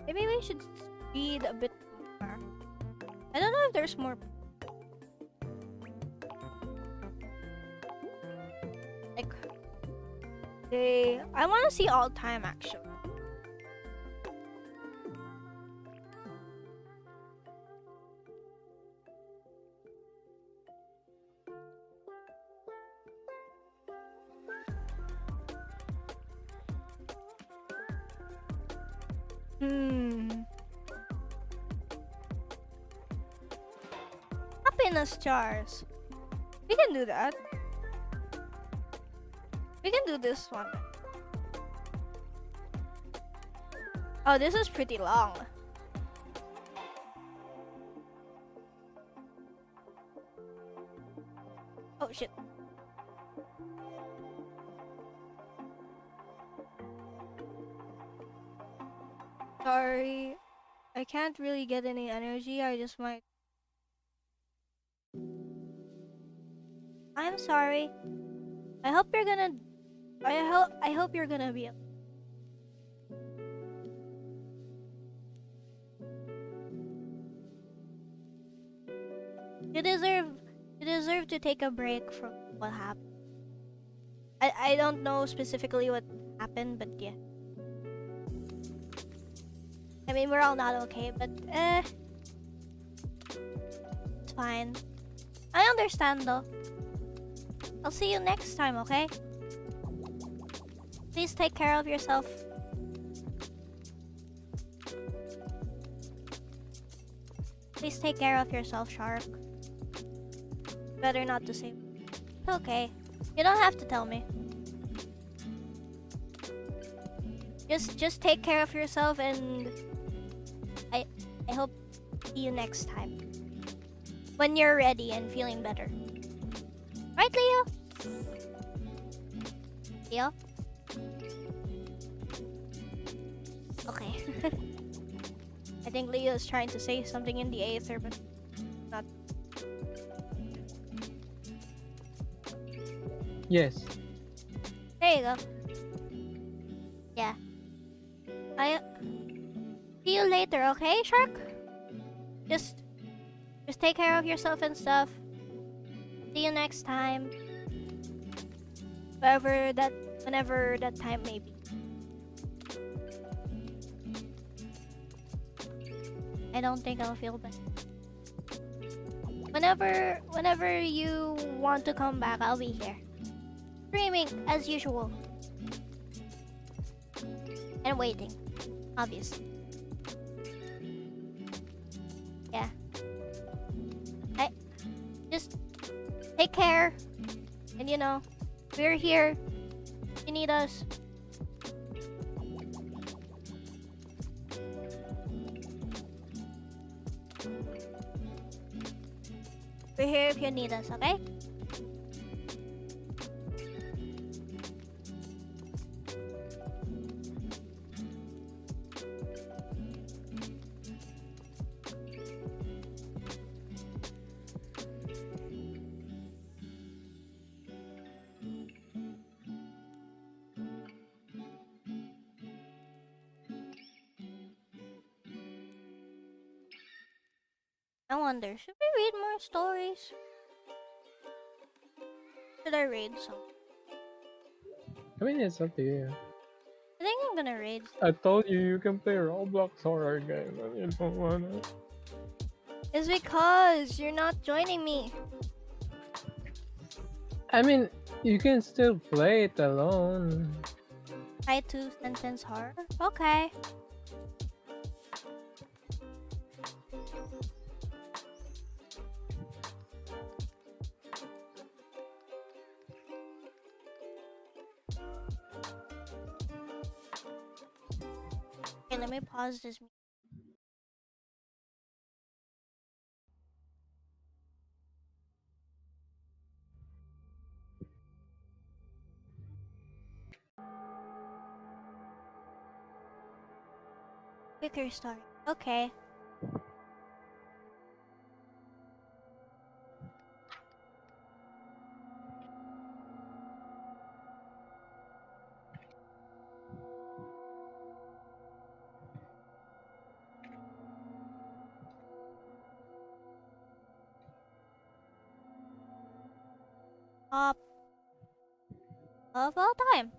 Maybe we should speed a bit more. I don't know if there's more. I want to see all time actually. Happiness jars. We can do that. We can do this one. Oh, this is pretty long. Oh shit. Sorry. I can't really get any energy. I just might. I'm sorry. I hope you're gonna. I hope you're gonna be. You deserve. You deserve to take a break from what happened. I don't know specifically what happened, but yeah. I mean, we're all not okay, but it's fine. I understand though. I'll see you next time, okay? Please take care of yourself. Please take care of yourself, Shark. Better not to say. It's okay. You don't have to tell me. Just take care of yourself, and I hope see you next time. When you're ready and feeling better. Right, Leo? Leo? Okay. I think Leo is trying to say something in the aether, but not. Yes. There you go. Yeah. I see you later, okay, Shark? Just take care of yourself and stuff. See you next time. Whenever that time may be. I don't think I'll feel bad. Whenever you want to come back, I'll be here. Streaming as usual. And waiting, obviously. Yeah. I just take care. And you know, we're here. If you need us. We're here if you need us, okay? I wonder, should we read more stories? Should I read some? I mean, it's up to you. I think I'm gonna read. I told you you can play Roblox horror game and you don't wanna. It's because you're not joining me. I mean, you can still play it alone. Try to sentence horror? Okay. Okay, let me pause this. Quicker story. Okay. Top of all time.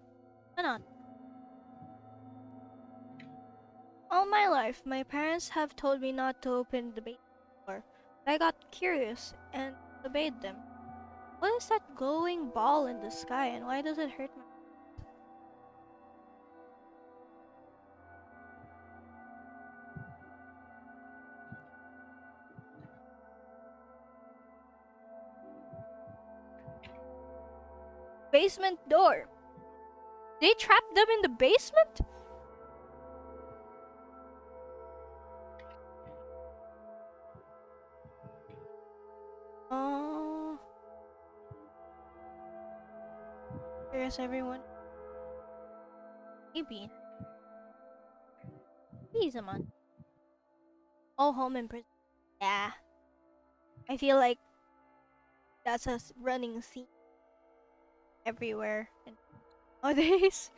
Why not? All my life, my parents have told me not to open the basement door, but I got curious and obeyed them. What is that glowing ball in the sky, and why does it hurt my basement door? They trapped them in the basement? Oh, where's everyone? Maybe. Please, Amon. All home in prison. Yeah. I feel like that's a running scene everywhere and nowadays.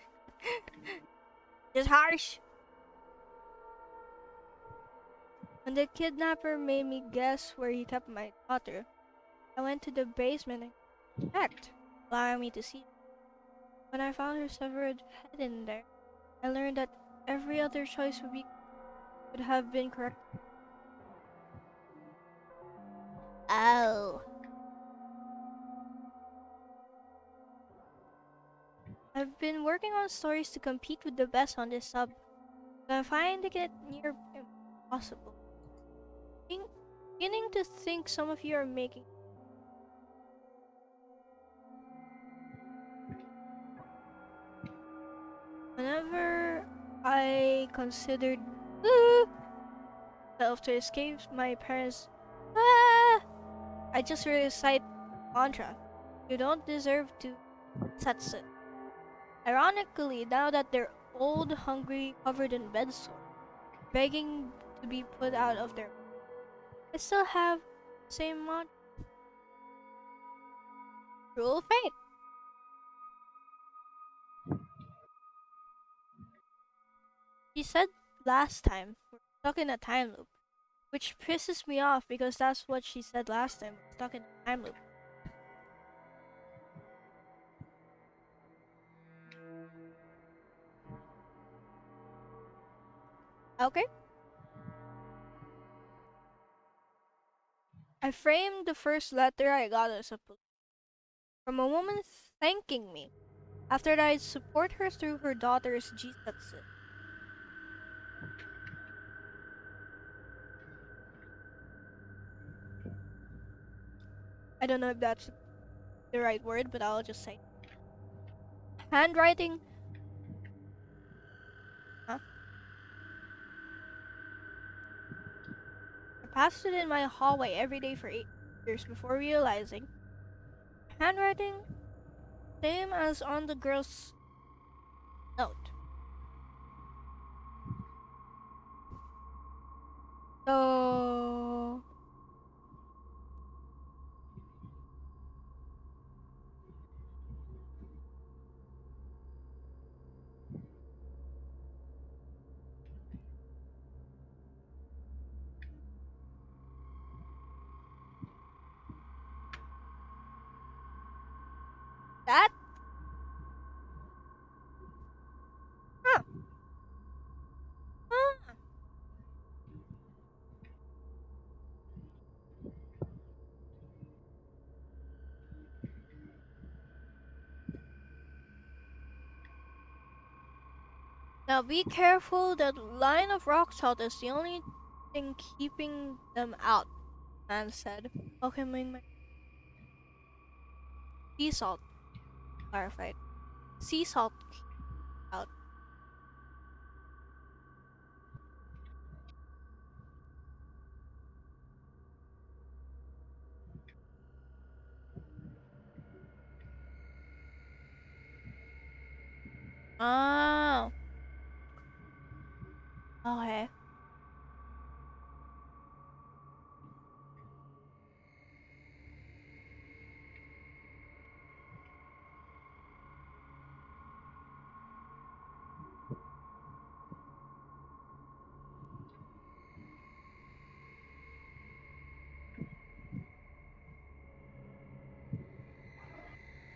Just harsh. When the kidnapper made me guess where he kept my daughter, I went to the basement and checked, allowing me to see. When I found her severed head in there, I learned that every other choice would have been correct. Oh. I've been working on stories to compete with the best on this sub, but I'm finding it near impossible. Being- Beginning to think some of you are making. Whenever I considered myself to escape my parents, ah, I just recite mantra. You don't deserve to. That's it. Ironically, now that they're old, hungry, covered in bed sores, begging to be put out of their, I still have the same mantra. Rule of fate. She said last time we're stuck in a time loop, which pisses me off because that's what she said last time. We're stuck in a time loop. Okay. I framed the first letter I got as a police from a woman thanking me after I'd support her through her daughter's jisatsu. I don't know if that's the right word, but I'll just say handwriting. Huh? I passed it in my hallway every day for 8 years before realizing handwriting same as on the girl's note. So that huh, huh. Now be careful, that line of rock salt is the only thing keeping them out, man said. Welcoming my sea salt clarified. Sea salt out. Oh, okay.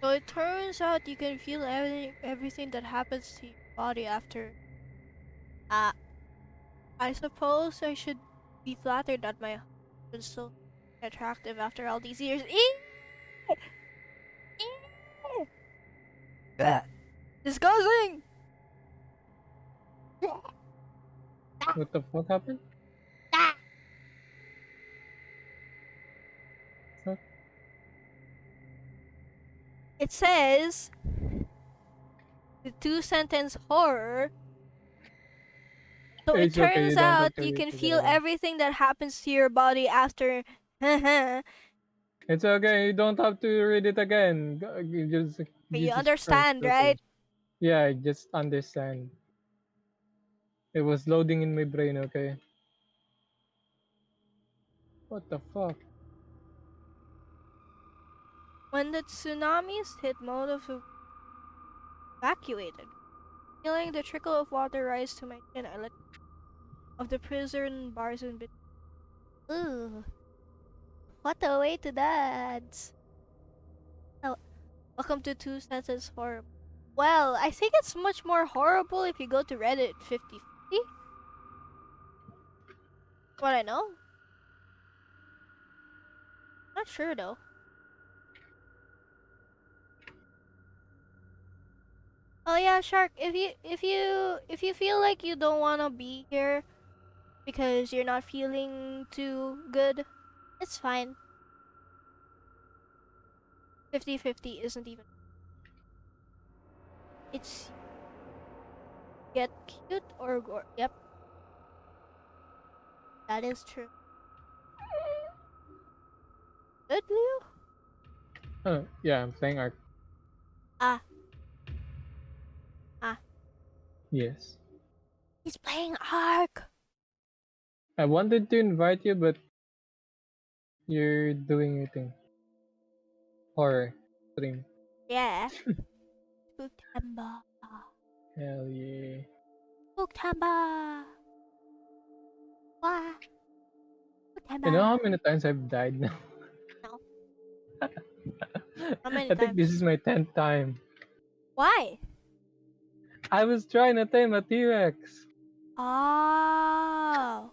So it turns out you can feel everything that happens to your body after. Uh, I suppose I should be flattered that my husband's so attractive after all these years. Eee! Eee! Ugh. Disgusting! What the fuck happened? Fuck. It says the two-sentence horror. So it It's okay, turns you don't out have to you read can it feel again. everything that happens to your body after. It's okay, you don't have to read it again. You Jesus Christ, understand, okay. right? Yeah, I just understand. It was loading in my brain, okay? What the fuck? When the tsunamis hit, most of evacuated. Feeling the trickle of water rise to my chin, I let of the prison bars in between. Ooh, what a way to dance! Oh, welcome to Two Senses Horror. Well, I think it's much more horrible if you go to Reddit 50/50. What I know, not sure though. Oh yeah, Shark. If you feel like you don't wanna be here because you're not feeling too good, it's fine. 50/50 isn't even. It's get cute or gore. Yep, that is true. Good, Leo? Yeah, I'm playing Ark. Ah, ah. Yes. He's playing Ark. I wanted to invite you, but you're doing your thing. Horror stream. Yeah. Spooktober. Hell yeah. Spooktober. Wah. You know Spooktober. how many times I've died now? No. How many I think this times? is my 10th time. Why? I was trying to tame a T-Rex. Oh.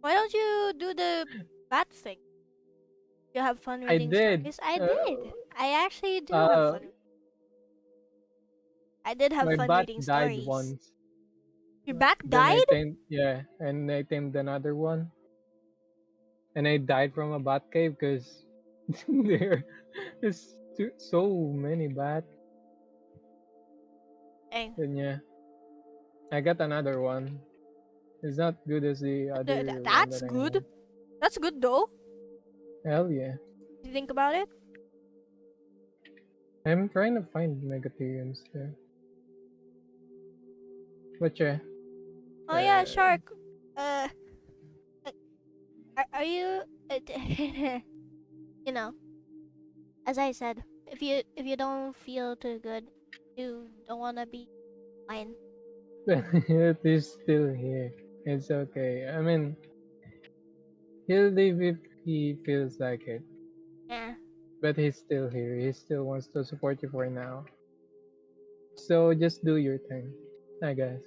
Why don't you do the bat thing? You have fun I reading did. stories? I did. I actually do have Uh, fun. I did have my fun bat reading died stories. once. Your bat Then I died? tamed, yeah, and I tamed another one. And I died from a bat cave because there is so many bats. Dang. Then yeah, I got another one. It's not good as the other one That's that I good. had. That's good though. Hell yeah. You think about it? I'm trying to find Megatheriums there. But yeah, Oh yeah, uh, Shark. Uh, uh, are you? You know, as I said, if you don't feel too good, you don't wanna be fine. it is still here. It's okay. I mean, he'll leave if he feels like it. Yeah, But he's still here. He still wants to support you for now. So just do your thing, I guess.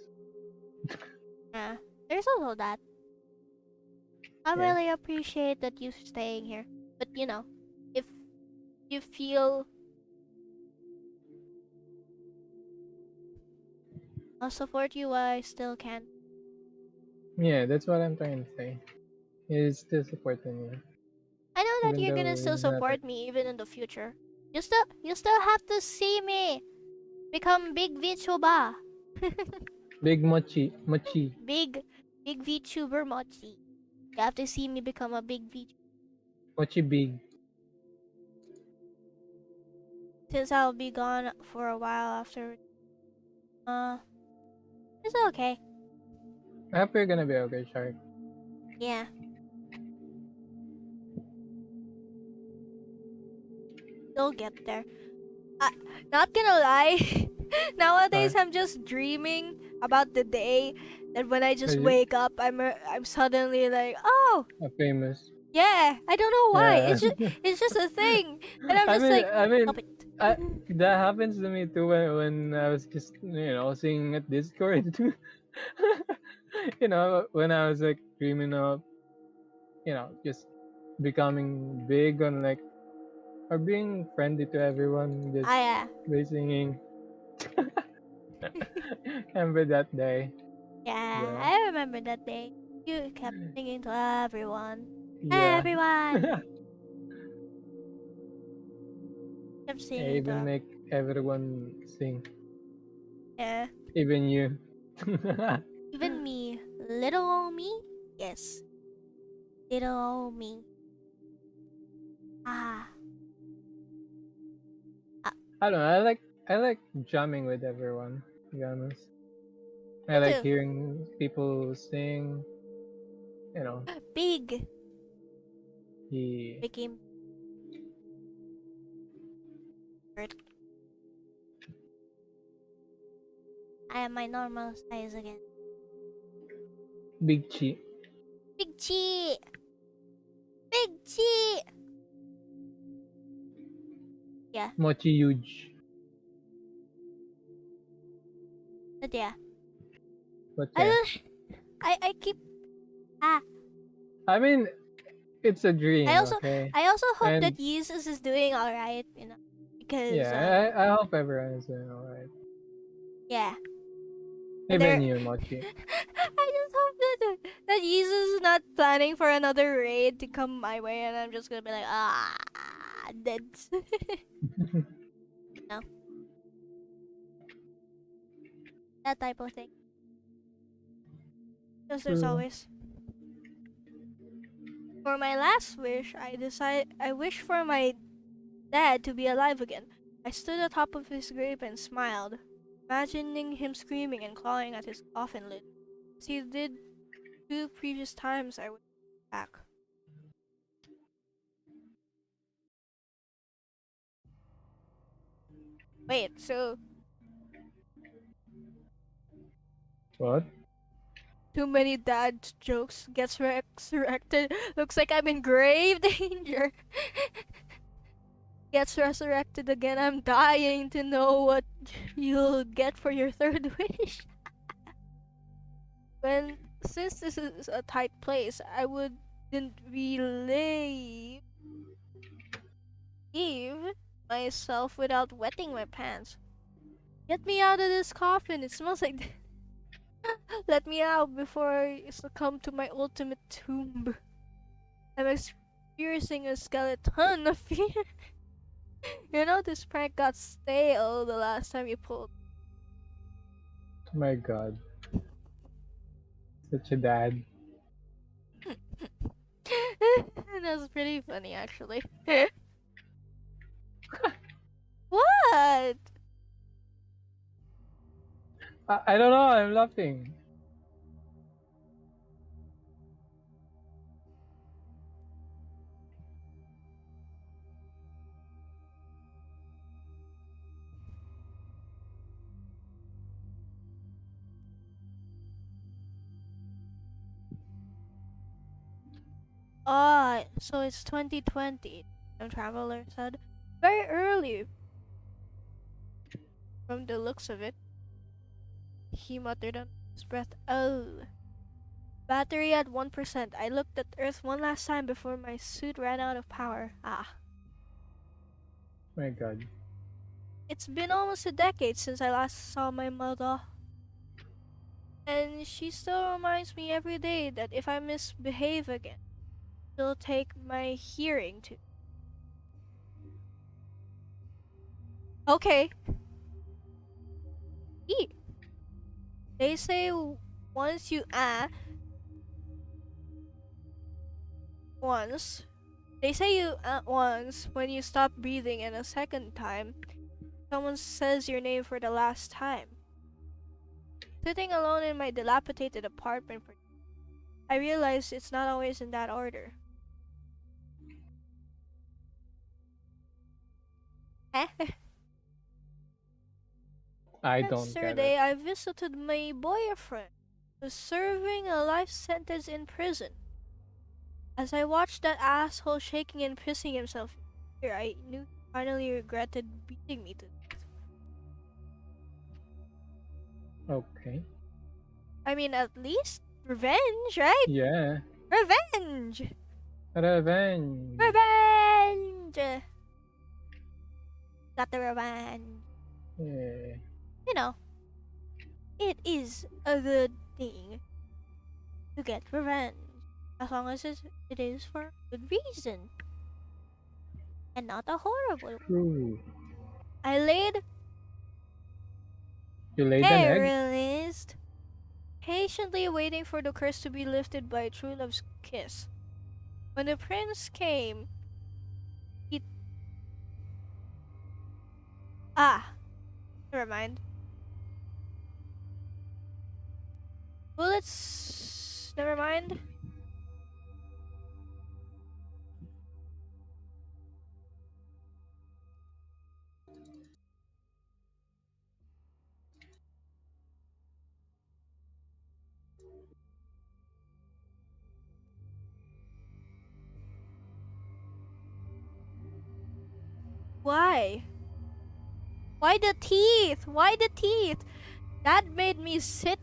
yeah. There's also that. I Yeah. really appreciate that you staying here. But you know, if you feel, I'll support you while I still can. Yeah, that's what I'm trying to say. He's still supporting you. I know that Even you're gonna though still he's not a support me even in the future. You still have to see me become big VTuber. big mochi. big big VTuber Mochi. You have to see me become a big VTuber. Mochi big. Since I'll be gone for a while after. Uh, it's okay. I hope you're gonna be okay, Shark. Yeah, you'll get there. Uh, Not gonna lie. Nowadays, Huh? I'm just dreaming about the day that when I Are just you wake up, I'm suddenly like, oh famous? Yeah, I don't know why. Yeah. It's just a thing, and I'm I just mean, like, I mean, stop it. I, that happens to me too when I was just singing at Discord. When I was like dreaming of just becoming big on like or being friendly to everyone just Ah, yeah. by singing. Remember that day? Yeah, Yeah, I remember that day. You kept singing to everyone. yeah. Everyone! Kept I singing to even make everyone sing, yeah. even you. Even me. Little old me? Yes. Little old me. Ah. Ah. I don't know. I like jamming with everyone. To be honest, I Me like too. hearing people sing. You know, Big. he Became bird. I am my normal size again. Big Chi, Big Chi! Big Chi! Yeah. Mochi huge. But yeah. But I yeah, don't I keep ah. I mean, it's a I dream, also okay? I also hope that And Jesus is doing alright, because yeah, I hope everyone is doing alright. yeah. And Even there you, Mochi. I just hope that Jesus is not planning for another raid to come my way, and I'm just gonna be like, dead. No, that type of thing. Because there's True. always. For my last wish, I wish for my dad to be alive again. I stood atop of his grave and smiled, imagining him screaming and clawing at his coffin lid, as he did 2 previous times I went back. Wait, so What? too many dad jokes gets resurrected. Looks like I'm in grave danger. Gets resurrected again. I'm dying to know what you'll get for your third wish. When Since this is a tight place, I wouldn't really leave myself without wetting my pants. Get me out of this coffin. It smells like. Let me out before I succumb to my ultimate tomb. I'm experiencing a skeleton of fear. This prank got stale the last time you pulled. My God, such a dad. That's pretty funny, actually. What? I don't know. I'm laughing. So it's 2020. The traveler said. Very early, from the looks of it. He muttered under his breath. Oh. Battery at 1%. I looked at Earth one last time before my suit ran out of power. Ah. My God. It's been almost a decade since I last saw my mother. And she still reminds me every day that if I misbehave again, she'll take my hearing too. Okay. Eat. They say once you once. They say you once when you stop breathing, and a second time someone says your name for the last time. Sitting alone in my dilapidated apartment, I realize it's not always in that order. I don't get it. Yesterday, I visited my boyfriend, who's serving a life sentence in prison. As I watched that asshole shaking and pissing himself here, I knew he finally regretted beating me to death. Okay. I mean, at least revenge, right? Yeah. Revenge! Revenge. Revenge! Got the revenge. Yeah. You know, it is a good thing to get revenge. As long as it is for a good reason. And not a horrible one. True. I laid You laid an egg? paralyzed, patiently waiting for the curse to be lifted by true love's kiss. When the prince came, he... Ah, never mind. Bullets... Never mind. Why? Why the teeth? Why the teeth? That made me sit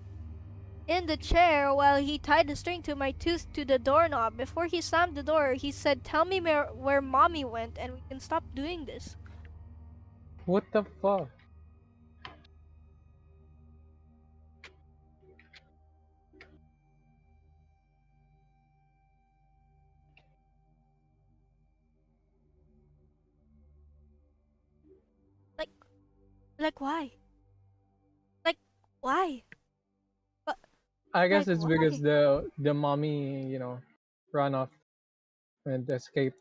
in the chair while he tied the string to my tooth to the doorknob. Before he slammed the door, he said, "Tell me where mommy went and we can stop doing this." What the fuck? Like, like why? Like, why? But, I guess like, it's because why? the mommy, ran off and escaped.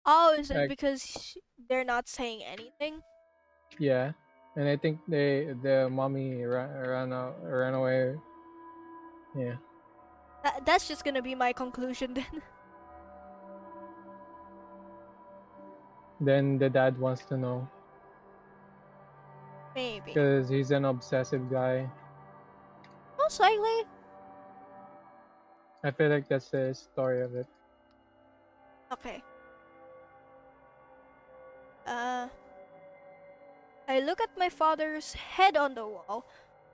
Oh, is it Like, because they're not saying anything? yeah. And I think the mommy ran away. Yeah. That's just gonna be my conclusion then. Then the dad wants to know Maybe. because he's an obsessive guy. Most likely. I feel like that's the story of it. Okay. Uh, I look at my father's head on the wall,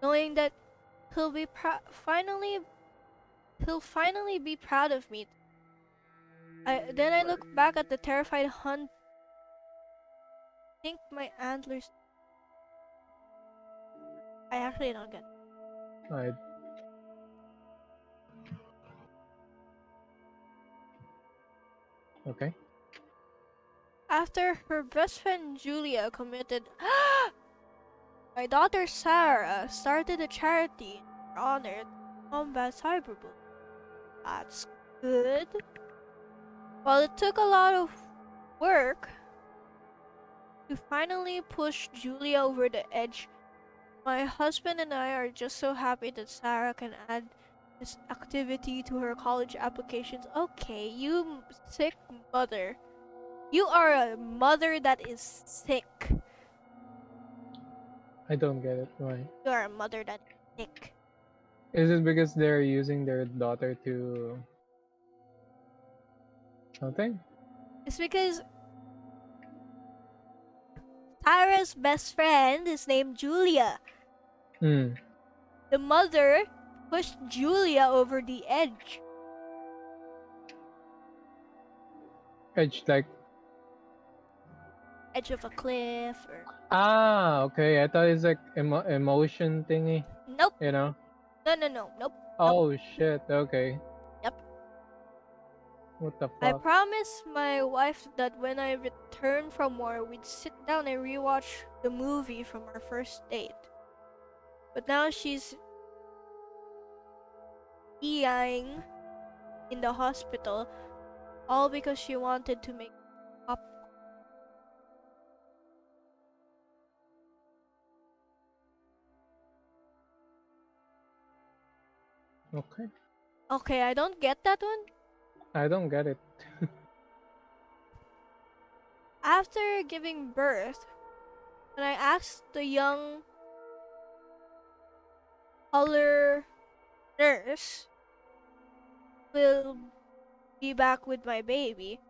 knowing that he'll be he'll finally be proud of me. I look back at the terrified hunt. Think my antlers. I actually don't get it. I okay. After her best friend Julia committed, my daughter Sarah started a charity in her honor to combat cyberbullying. That's good. While it took a lot of work to finally push Julia over the edge, my husband and I are just so happy that Sarah can add this activity to her college applications. Okay, you sick mother. You are a mother that is sick. I don't get it. Why? You are a mother that is sick. Is it because they're using their daughter to something? It's because Sarah's best friend is named Julia. Hmm. The mother pushed Julia over the edge. Edge like Edge of a cliff or... okay. I thought it's like emotion thingy. Nope. You know. No, no, no. Nope. Nope. Oh shit. Okay. Yep. What the I fuck? promised my wife that when I returned from war, we'd sit down and rewatch the movie from our first date. But now she's dying in the hospital, all because she wanted to make pop. Okay. Okay, I don't get that one. I don't get it. After giving birth, when I asked the young color nurse, will be back with my baby.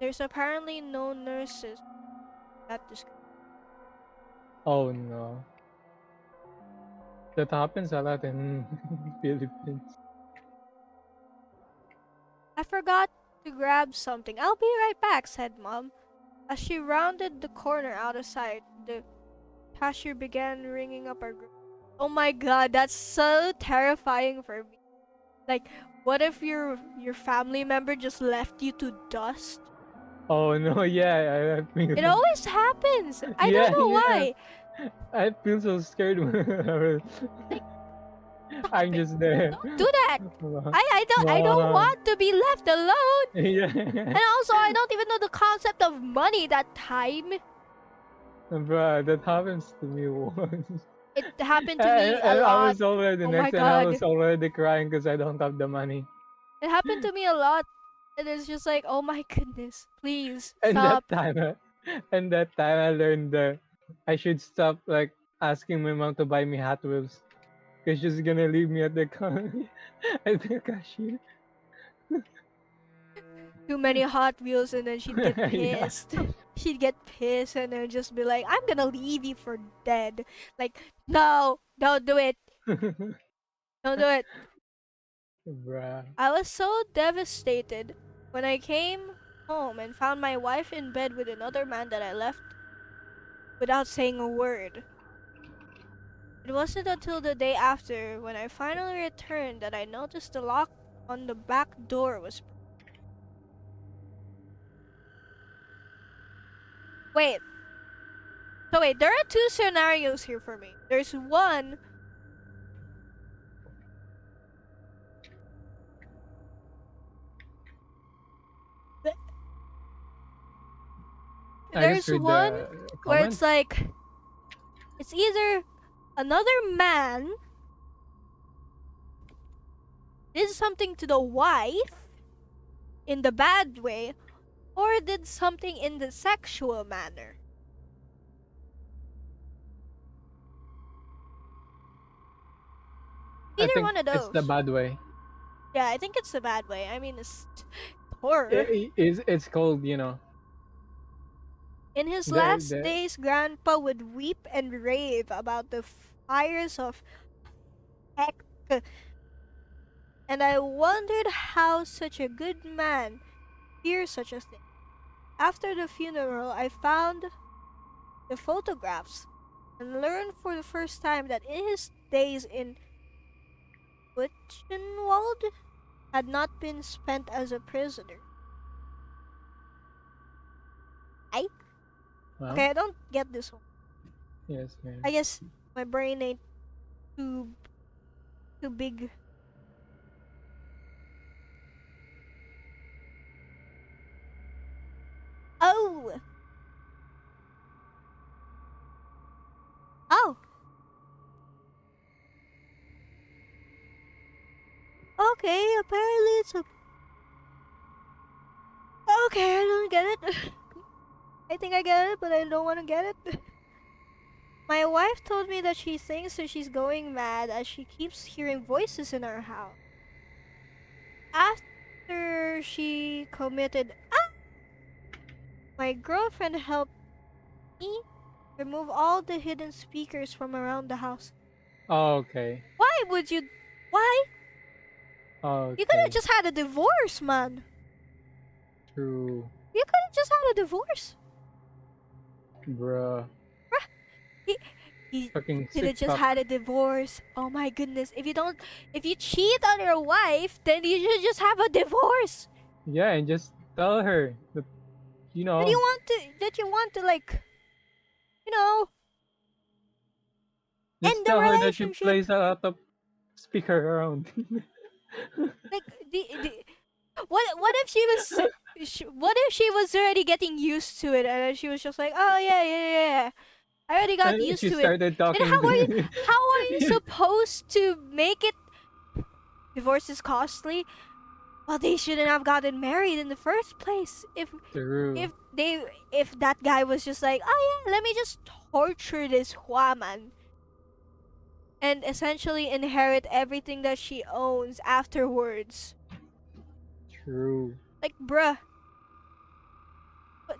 There's apparently no nurses at this. Oh no. That happens a lot in Philippines. I forgot to grab something. I'll be right back, said Mom. As she rounded the corner out of sight, the cashier began ringing up our group. Oh my god, that's so terrifying for me. Like, what if your family member just left you to dust? Oh no, yeah, I feel It always happens. I don't yeah, know yeah. why. I feel so scared when Like, stop I'm it. just there. Don't do that. I don't Wow. want to be left alone. Yeah. And also I don't even know the concept of money that time. Bruh, that happens to me once. It happened to And, me a and I lot. was already Oh my next, and I god. was already crying because I don't have the money. It happened to me a lot. And it's just like, oh my goodness, please And that stop. time, and that time I learned that I should stop like asking my mom to buy me Hot Wheels because she's gonna leave me at the at the cashier. Too many Hot Wheels, and then she'd get Yeah. pissed. She'd get pissed and then just be like, I'm gonna leave you for dead. Like, no, don't do it. Don't do it. Bruh. I was so devastated when I came home and found my wife in bed with another man that I left without saying a word. It wasn't until the day after, when I finally returned, that I noticed the lock on the back door was broken. Wait, so wait, there are two scenarios here for me. There's one, th- I just there's read one the where it's comments. like, it's either another man did something to the wife in the bad way, or did something in the sexual manner. I Either think one of it's the those. bad way. Yeah, I think it's the bad way. I mean, it's horror. It's called, In his last the days, Grandpa would weep and rave about the fires of heck, and I wondered how such a good man fears such a thing. After the funeral, I found the photographs and learned for the first time that in his days in Buchenwald had not been spent as a prisoner. I well, Okay, I don't get this one. yes, man. I guess my brain ain't too too big. Oh, oh, okay. Apparently, it's a okay. I don't get it. I think I get it, but I don't want to get it. My wife told me that she thinks that she's going mad as she keeps hearing voices in our house. After she committed, my girlfriend helped me remove all the hidden speakers from around the house. Okay. Why would you? Why? You could have Okay. just had a divorce, man. True. You could have just had a divorce. Bruh. Bruh. He he Fucking could sick have just fuck. had a divorce. Oh my goodness. If you cheat on your wife, then you should just have a divorce. Yeah, and just tell her that, you That know, you want to like, you know, just end the tell her that she relationship. plays a lot of speaker around. Like what if she was what if she was already getting used to it and then she was just like, "Oh yeah, yeah, yeah, yeah. I already got And used she to it." started Then talking how are you to supposed to make it? Divorce is costly. Well, they shouldn't have gotten married in the first place. True. If that guy was just like, "Oh yeah, let me just torture this woman and essentially inherit everything that she owns afterwards." True. Like, bruh,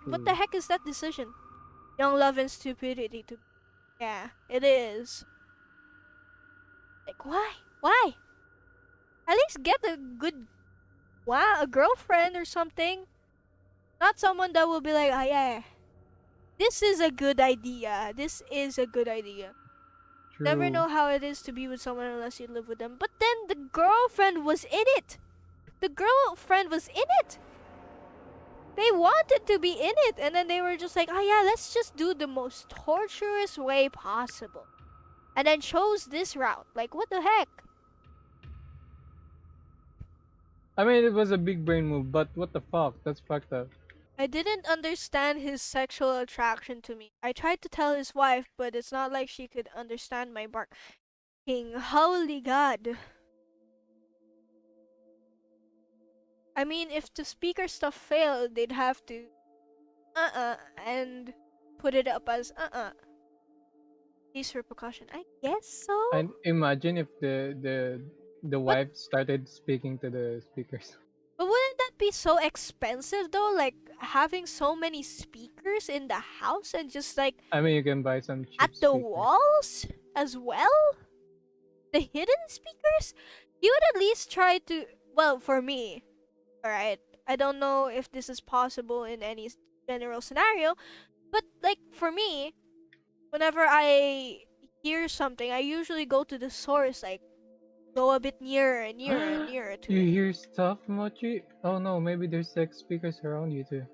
what the True. heck is that decision? Young love and stupidity to yeah, it is. Like, why? Why? At least get a good wow, a girlfriend or something. Not someone that will be like, oh yeah, this is a good idea. This is a good idea. Never True. know how it is to be with someone unless you live with them. But then the girlfriend was in it. The girlfriend was in it. They wanted to be in it, and then they were just like, oh yeah, let's just do the most torturous way possible. And then chose this route. Like, what the heck? I mean, it was a big brain move, but what the fuck? That's fucked up. I didn't understand his sexual attraction to me. I tried to tell his wife, but it's not like she could understand my barking. Holy God. I mean, if the speaker stuff failed, they'd have to and put it up as These repercussion. I guess so. And imagine if the But wife started speaking to the speakers. but wouldn't that be so expensive though? Like having so many speakers in the house and just like I mean, you can buy some at cheap the speakers. walls as well? The hidden speakers? You would at least try to well, for me, alright. I don't know if this is possible in any general scenario, but like for me, whenever I hear something, I usually go to the source, like go a bit nearer and nearer and nearer to You it. hear stuff, Mochi? Oh no, maybe there's like speakers around you too.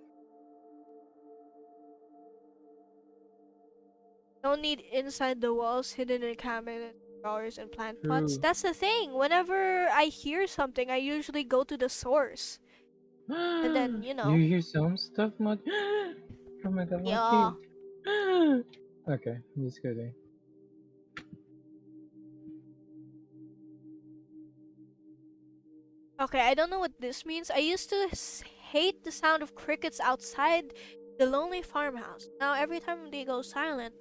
Don't need inside the walls, hidden in cabinets, drawers, and plant pots. True. That's the thing. Whenever I hear something, I usually go to the source. And then, You hear some stuff, Mochi? Oh my god, yeah. Mochi. Okay, I'm just kidding. Okay, I don't know what this means. I used to hate the sound of crickets outside the lonely farmhouse. Now, every time they go silent,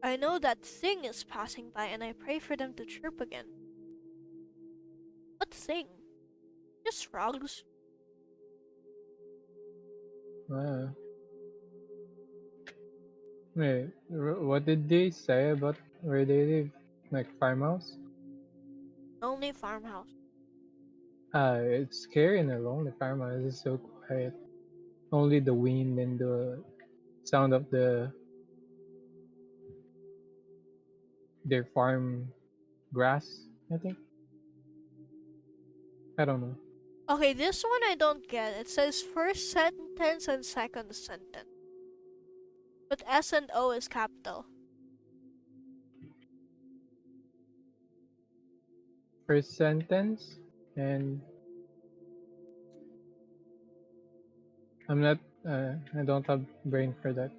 I know that thing is passing by and I pray for them to chirp again. What thing? Just frogs. Wow. Wait, what did they say about where they live? Like farmhouse? Lonely farmhouse. It's scary and alone. The farmhouse is so quiet. Only the wind and the sound of their farm grass, I think. I don't know. Okay, this one I don't get. It says first sentence and second sentence. But S and O is capital. First sentence, and I'm not. I don't have brain for that.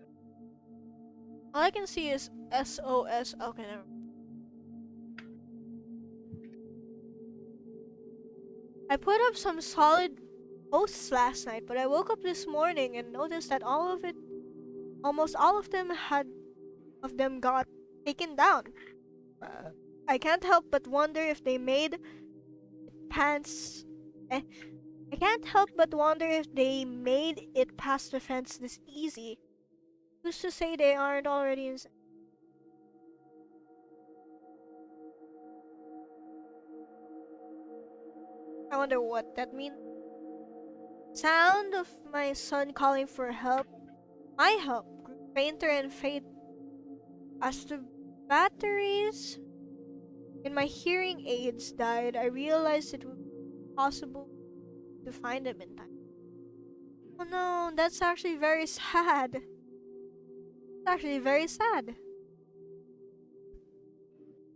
All I can see is SOS. Okay, never. I put up some solid posts last night, but I woke up this morning and noticed that almost all of them got taken down. Uh, I can't help but wonder if they made pants. Eh, I can't help but wonder if they made it past the fence this easy. Who's to say they aren't already inside? I wonder what that means. Sound of my son calling for help. My help grew fainter and fainter as the batteries in my hearing aids died. I realized it would be possible to find him in time. Oh no, that's actually very sad. It's actually very sad.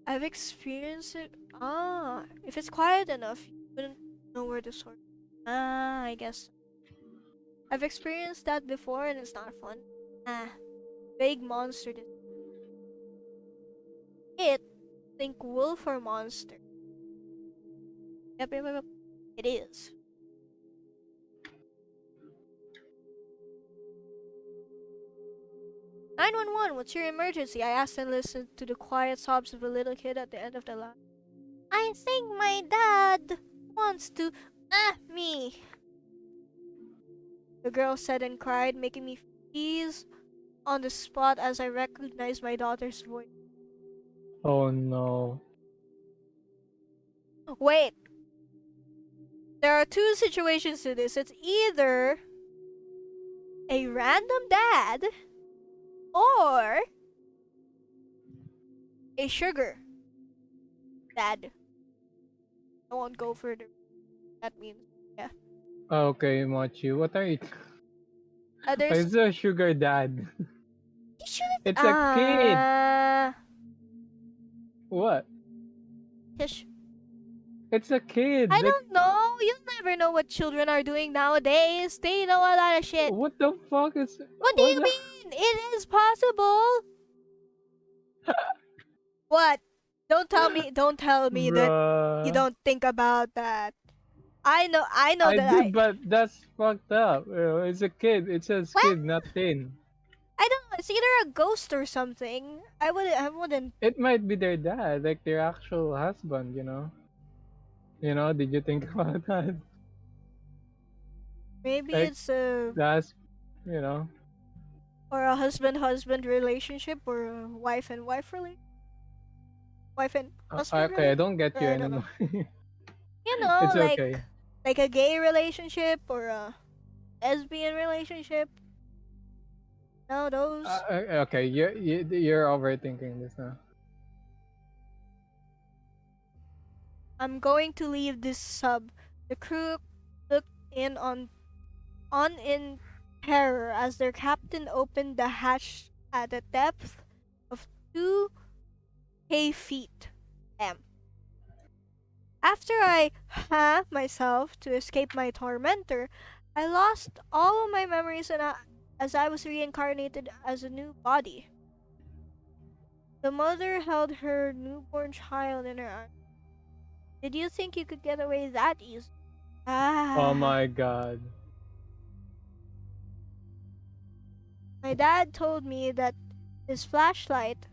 I've experienced it. Ah, if it's quiet enough, you wouldn't know where the source. Ah, I guess I've experienced that before, and it's not fun. Ah, vague monster. It think wolf or monster. Yep. It is. 911, what's your emergency? I asked and listened to the quiet sobs of a little kid at the end of the line. I think my dad wants to me. the girl said and cried, making me freeze on the spot as I recognized my daughter's voice. Oh no. Wait, there are two situations to this. It's either a random dad or a sugar dad. I won't go further. That means, yeah. Okay, Mochi, what are you? There's It's a sugar dad. you shouldn't. It's a kid. What? Tish. It's a kid. I Like, don't know. You'll never know what children are doing nowadays. They know a lot of shit. what the fuck is? What do What you the? mean? It is possible. What? Don't tell me that you Bruh. don't think about that. I know I that do, I but that's fucked up. It's a kid. It says well, kid, not teen. I don't know. It's either a ghost or something. I wouldn't. It might be their dad, like their actual husband. Did you think about that? Maybe Like it's a that's, you know. or a husband relationship or a wife and wife and husband Okay, I relationship. don't get you I don't know. anymore. You know, It's okay. like a gay relationship or a lesbian relationship. No, those. Okay, you're overthinking this now. I'm going to leave this sub. The crew looked on in terror as their captain opened the hatch at a depth of 2 feet. After I myself to escape my tormentor, I lost all of my memories as I was reincarnated as a new body. The mother held her newborn child in her arms. Did you think you could get away that easy? Oh Ah. my god. My dad told me that his flashlight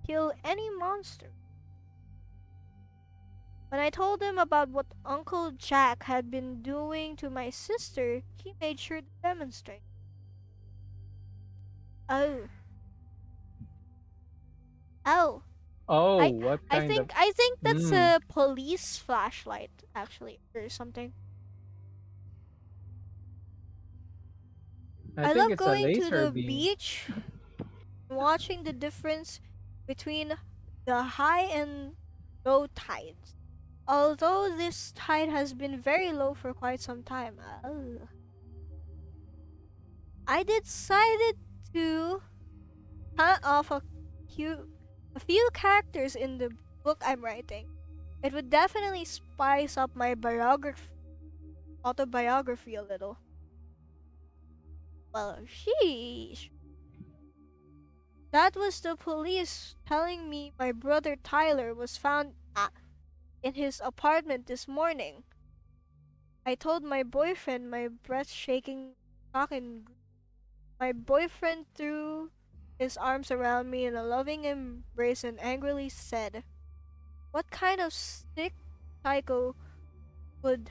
kill any monster. When I told him about what Uncle Jack had been doing to my sister, he made sure to demonstrate. Oh, oh, Oh, I, what I kind of? think, I think that's Hmm. a police flashlight, actually, or something. I I think love it's a going to laser the beam. beach, watching the difference between the high and low tides. Although this tide has been very low for quite some time, I decided to cut off few, a few characters in the book I'm writing. It would definitely spice up my autobiography a little. Well, sheesh. That was the police telling me my brother Tyler was found in his apartment this morning. I told my boyfriend, my breath shaking, talking. My boyfriend threw his arms around me in a loving embrace and angrily said, "What kind of sick psycho would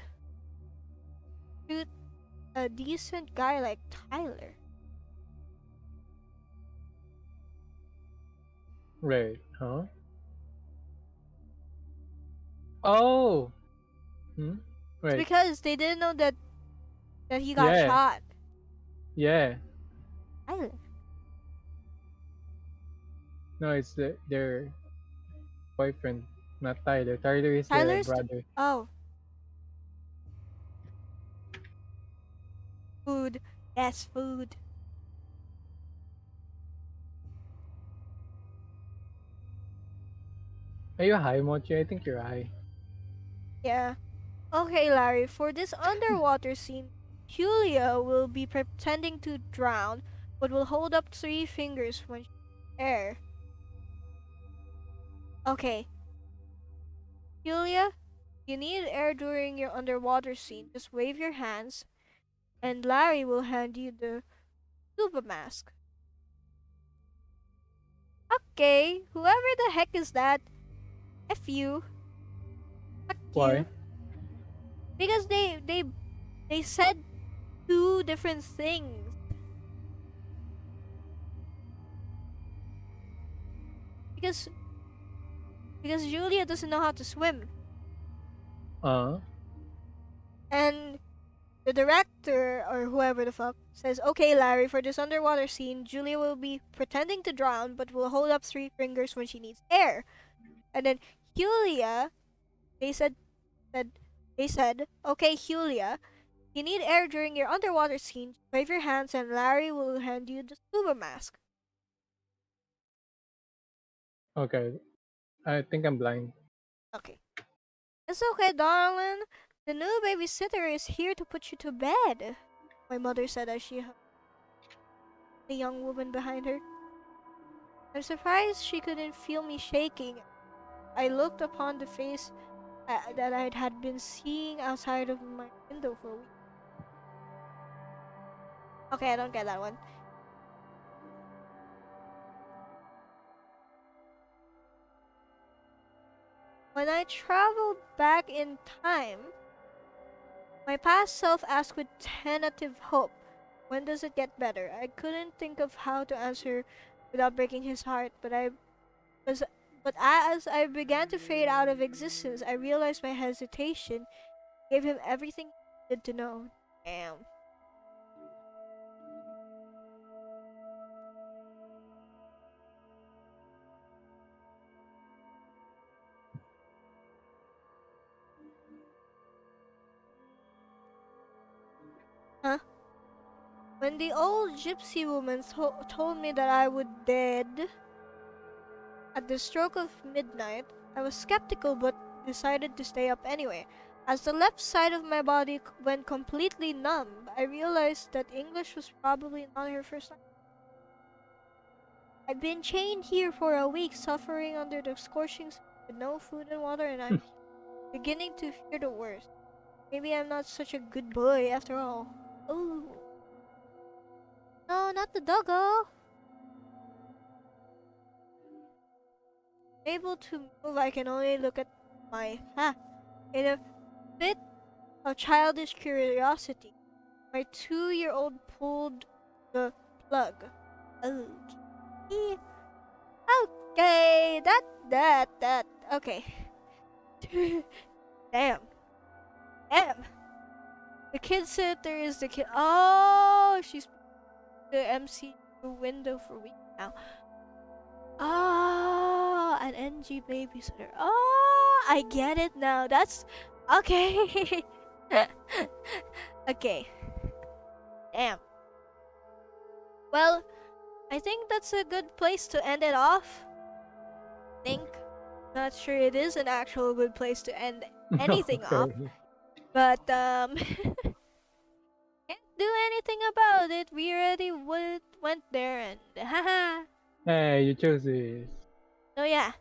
shoot a decent guy like Tyler?" Wait, huh? Oh. Hmm. It's Wait. because they didn't know that he got Yeah. shot. Yeah. Tyler. No, it's their boyfriend, not Tyler. Tyler is the Tyler's brother. oh, food. Yes, food. Are you high, Mochi? I think you're high. Yeah. Okay, Larry, for this underwater scene, Julia will be pretending to drown, but will hold up 3 fingers when she's in air. Okay, Julia, you need air during your underwater scene. Just wave your hands, and Larry will hand you the scuba mask. Okay, whoever the heck is that? F you. Fuck Why? you. Because they said two different things. Because Julia doesn't know how to swim. Uh, And the director or whoever the fuck says, "Okay, Larry, for this underwater scene, Julia will be pretending to drown but will hold up three fingers when she needs air." And then Julia, they said they said, "Okay, Julia, you need air during your underwater scene. Just wave your hands and Larry will hand you the scuba mask." okay. I think I'm blind. Okay. "It's okay, darling. The new babysitter is here to put you to bed," my mother said as she hugged the young woman behind her. I'm surprised she couldn't feel me shaking. I looked upon the face that I had been seeing outside of my window for weeks. Okay, I don't get that one. When I traveled back in time, my past self asked with tentative hope, "When does it get better?" I couldn't think of how to answer without breaking his heart, was but as I began to fade out of existence, I realized my hesitation gave him everything he needed to know. Damn. Huh? When the old gypsy woman told me that I would dead at the stroke of midnight, I was skeptical but decided to stay up anyway. As the left side of my body went completely numb, I realized that English was probably not her first language. I'd been chained here for a week, suffering under the scorching sun with no food and water, and I'm beginning to fear the worst. Maybe I'm not such a good boy after all. Oh, no, not the doggo. Able to move, I can only look at my in a fit of childish curiosity. My 2-year-old pulled the plug. Okay. Okay. That. Okay. Damn. Damn. The kid sitter is the kid. Oh, she's the MC window for weeks now. Oh, an NG babysitter. Oh, I get it now. That's okay. Okay. Damn. Well, I think that's a good place to end it off. Think. Not sure it is an actual good place to end anything off, Okay. but can't do anything about it. We already went there and haha. Hey, you chose this. So yeah,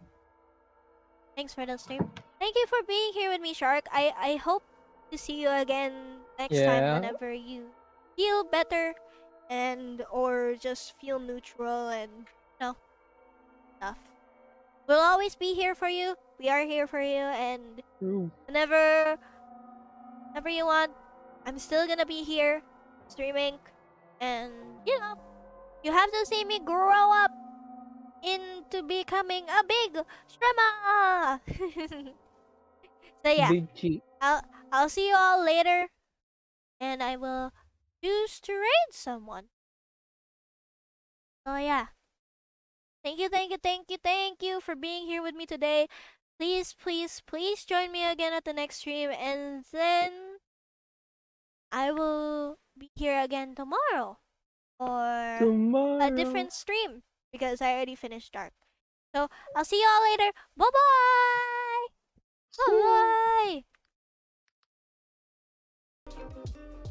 thanks for the stream. Thank you for being here with me, Shark. I hope to see you again next time Yeah. whenever you feel better and or just feel neutral and stuff. We'll always be here for you. We are here for you, and True. whenever you want, I'm still gonna be here streaming, and you have to see me grow up into becoming a big streamer. So yeah, Big cheat. I'll I'll see you all later, and I will choose to raid someone. Oh yeah, thank you for being here with me today. Please join me again at the next stream, and then I will be here again tomorrow or a Tomorrow. different stream because I already finished Dark. So I'll see you all later. Bye bye. See ya. Bye.